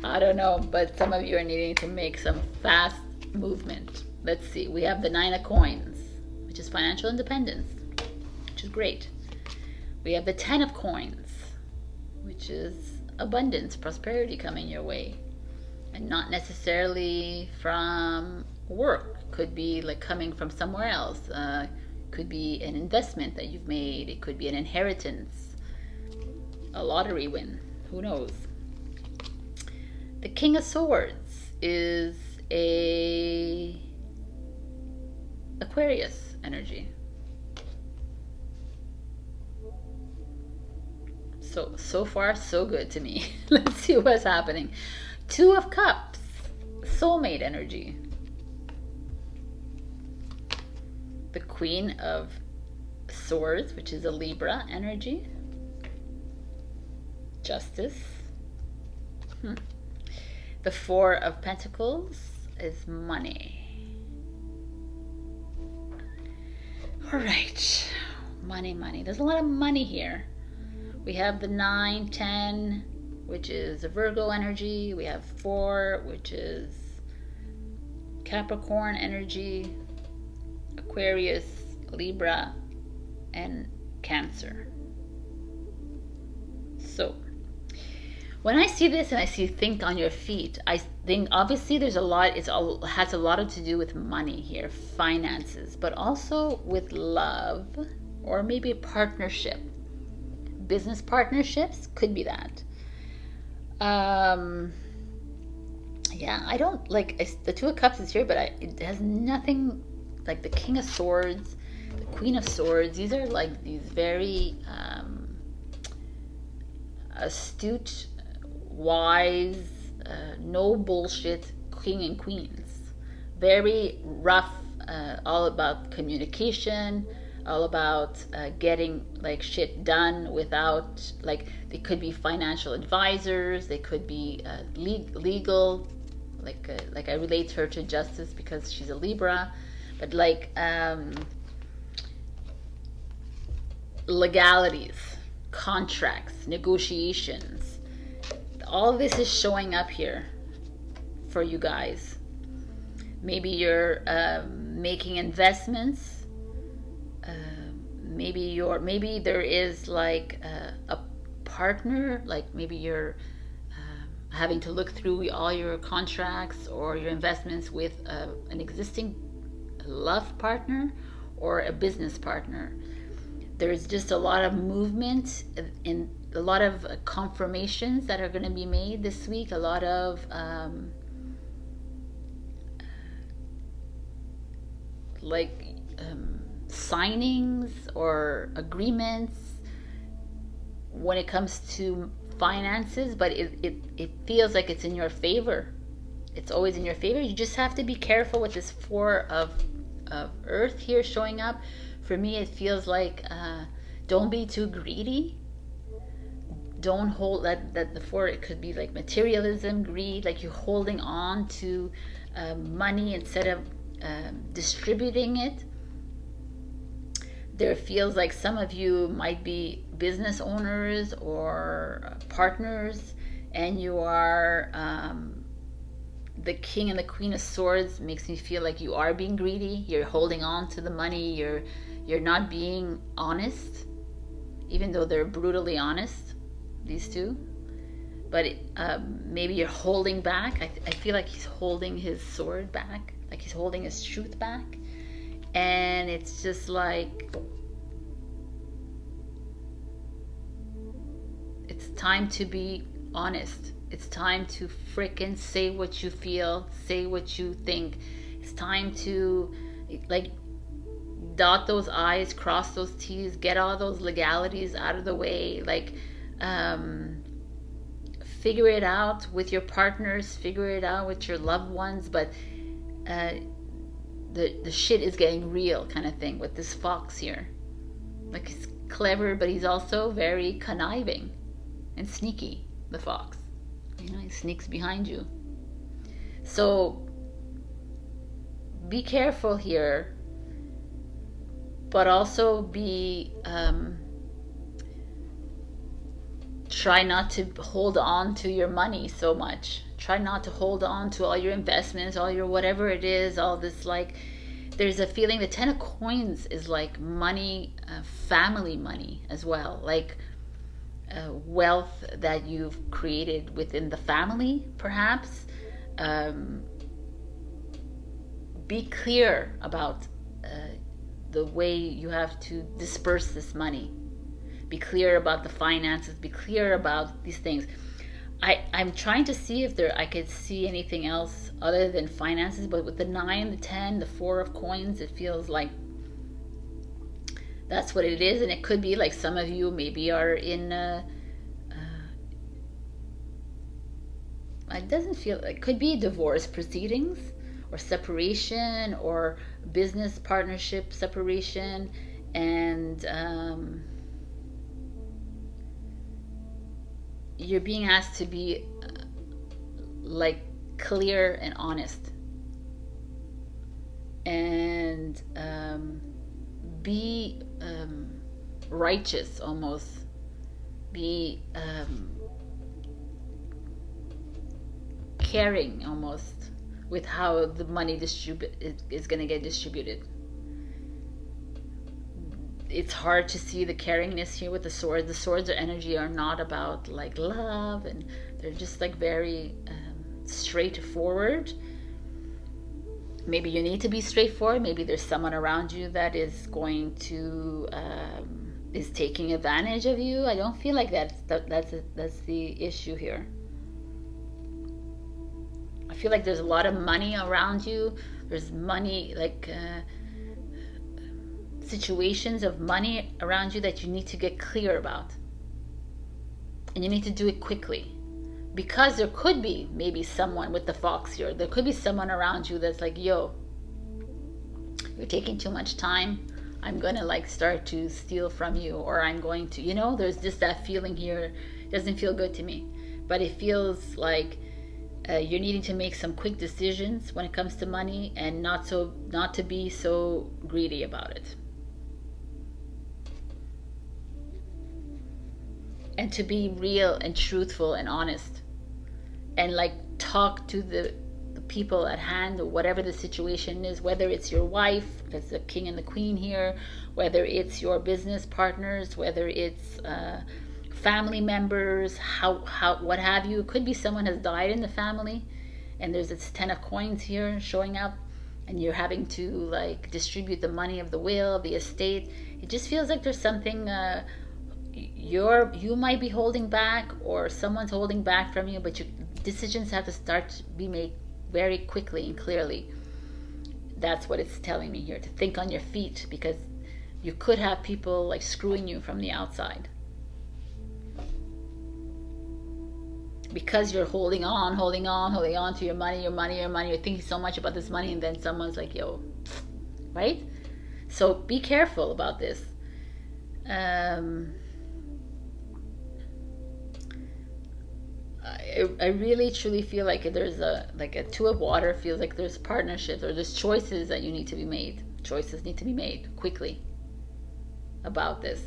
I don't know, but some of you are needing to make some fast movement. Let's see. We have the 9 of Coins, which is financial independence, which is great. We have the 10 of Coins, which is abundance, prosperity coming your way. And not necessarily from work. Could be like coming from somewhere else. Could be an investment that you've made. It could be an inheritance, a lottery win. Who knows? The King of Swords is a Aquarius energy. So far so good to me. Let's see what's happening. 2 of Cups, soulmate energy. The Queen of Swords, which is a Libra energy. Justice. The 4 of Pentacles is money. All right, money. There's a lot of money here. We have the 9, 10, which is a Virgo energy. We have 4, which is Capricorn energy. Aquarius, Libra, and Cancer. So When I see this and I see think on your feet, I think obviously there's a lot, has a lot to do with money here, finances, but also with love or maybe a partnership. Business partnerships could be that. Yeah, I don't like the Two of Cups is here, but it has nothing like the King of Swords, the Queen of Swords. These are like these very astute, wise, no bullshit king and queens. Very rough, all about communication, all about getting like shit done without like they could be financial advisors, they could be legal. Like I relate her to justice because she's a Libra, but like legalities, contracts, negotiations. All this is showing up here for you guys. Maybe you're making investments. Maybe there is like a partner. Like maybe you're having to look through all your contracts or your investments with an existing love partner or a business partner. There's just a lot of movement in a lot of confirmations that are going to be made this week. A lot of signings or agreements when it comes to finances, but it feels like it's in your favor. It's always in your favor. You just have to be careful with this Four of Earth here showing up. For me, it feels like don't be too greedy. Don't hold that the Four, it could be like materialism, greed, like you're holding on to money instead of distributing it. There feels like some of you might be business owners or partners, and you are the King and the Queen of Swords. Makes me feel like you are being greedy. You're holding on to the money. You're not being honest, even though they're brutally honest, these two. But maybe you're holding back. I feel like he's holding his sword back, like he's holding his truth back. And it's just like, it's time to be honest. It's time to frickin' say what you feel, say what you think. It's time to like dot those I's, cross those T's, get all those legalities out of the way. Like figure it out with your partners, figure it out with your loved ones, but the shit is getting real kind of thing with this fox here. Like he's clever, but he's also very conniving and sneaky, the fox. You know, he sneaks behind you. So be careful here, but also be try not to hold on to your money so much. Try not to hold on to all your investments, all your whatever it is, all this like, there's a feeling the Ten of Coins is like money, family money as well, like wealth that you've created within the family, perhaps. Be clear about the way you have to disperse this money. Be clear about the finances. Be clear about these things. I'm trying to see if I could see anything else other than finances, but with the 9, the 10, the 4 of coins, it feels like that's what it is. And it could be like some of you maybe are in it doesn't feel, it could be divorce proceedings or separation or business partnership separation, and you're being asked to be like clear and honest, and be righteous almost, be caring almost with how the money is going to get distributed. It's hard to see the caringness here with the swords. The swords or energy are not about like love and They're just like very straightforward. Maybe you need to be straightforward. Maybe there's someone around you that is going to is taking advantage of you. I don't feel like that's the issue here. I feel like there's a lot of money around you. There's money, like situations of money around you that you need to get clear about, and you need to do it quickly, because there could be maybe someone with the fox here. There could be someone around you that's like, yo, you're taking too much time. I'm gonna like start to steal from you, or I'm going to, you know, there's just that feeling here. It doesn't feel good to me, but it feels like you're needing to make some quick decisions when it comes to money, and not to be so greedy about it, and to be real and truthful and honest, and like talk to the people at hand, or whatever the situation is, whether it's your wife, because the king and the queen here, whether it's your business partners, whether it's family members, what have you. It could be someone has died in the family, and there's this 10 of coins here showing up, and you're having to like distribute the money of the will, the estate. It just feels like there's something you might be holding back, or someone's holding back from you, but decisions have to start to be made very quickly and clearly. That's what it's telling me here, to think on your feet, because you could have people like screwing you from the outside, because you're holding on to your money. You're thinking so much about this money, and then someone's like, yo, right? So be careful about this. I really truly feel like there's a two of water. Feels like there's partnerships, or there's choices that you need to be made. Choices need to be made quickly about this.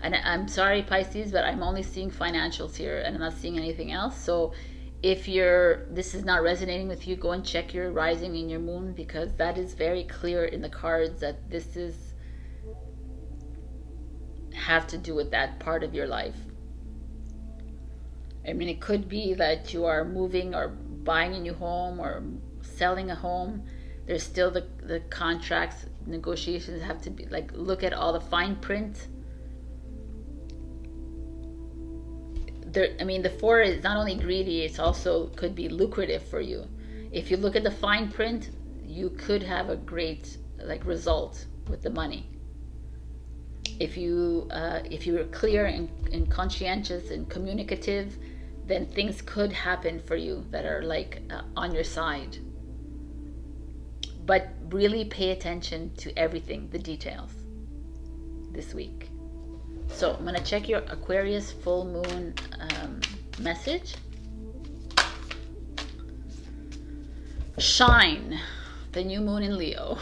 And I'm sorry, Pisces, but I'm only seeing financials here, and I'm not seeing anything else. So if this is not resonating with you, go and check your rising and your moon, because that is very clear in the cards that this is have to do with that part of your life. I mean, it could be that you are moving or buying a new home or selling a home. There's still the contracts, negotiations have to be like, look at all the fine print. I mean, the 4 is not only greedy, it's also could be lucrative for you. If you look at the fine print, you could have a great like result with the money. If you are clear and conscientious and communicative, then things could happen for you that are like on your side. But really pay attention to everything, the details, this week. So I'm going to check your Aquarius full moon message. Shine, the new moon in Leo.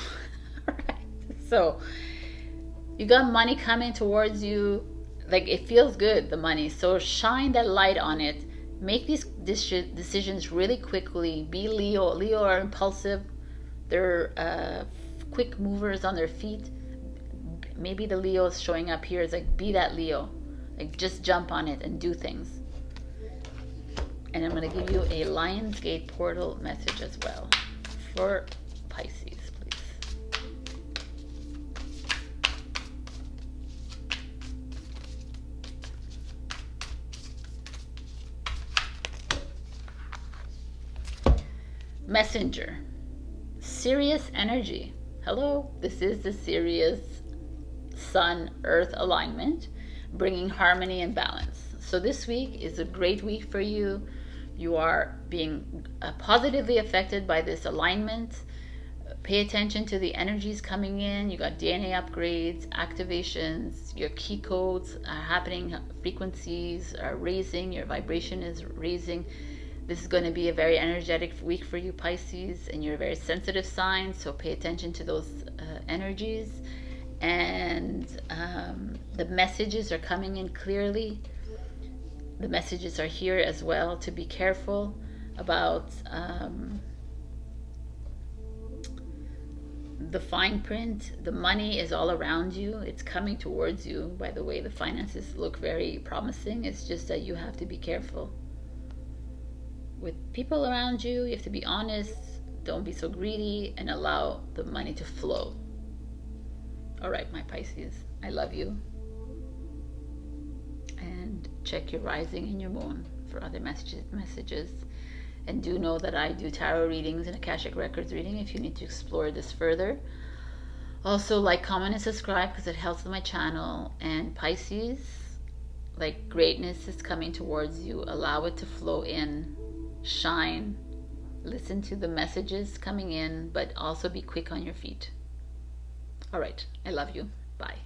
Right. So you got money coming towards you. Like, it feels good, the money. So shine that light on it. Make these decisions really quickly. Be Leo. Leo are impulsive. They're quick movers on their feet. Maybe the Leo is showing up here is like, be that Leo. Like, just jump on it and do things. And I'm going to give you a Lionsgate portal message as well for Pisces, please. Messenger. Sirius energy. Hello, this is the Sirius Sun Earth alignment, bringing harmony and balance. So this week is a great week for you. You are being positively affected by this alignment. Pay attention to the energies coming in. You got DNA upgrades, activations, your key codes are happening, frequencies are raising, your vibration is raising. This is going to be a very energetic week for you, Pisces, and you're a very sensitive sign, so pay attention to those energies. And the messages are coming in clearly. The messages are here as well to be careful about the fine print. The money is all around you. It's coming towards you. By the way, the finances look very promising. It's just that you have to be careful. with people around you. You have to be honest. Don't be so greedy, and allow the money to flow. All right, my Pisces, I love you. And check your rising and your moon for other messages. And do know that I do tarot readings and Akashic Records reading if you need to explore this further. Also, like, comment, and subscribe because it helps my channel. And Pisces, like, greatness is coming towards you. Allow it to flow in, shine, listen to the messages coming in, but also be quick on your feet. All right, I love you. Bye.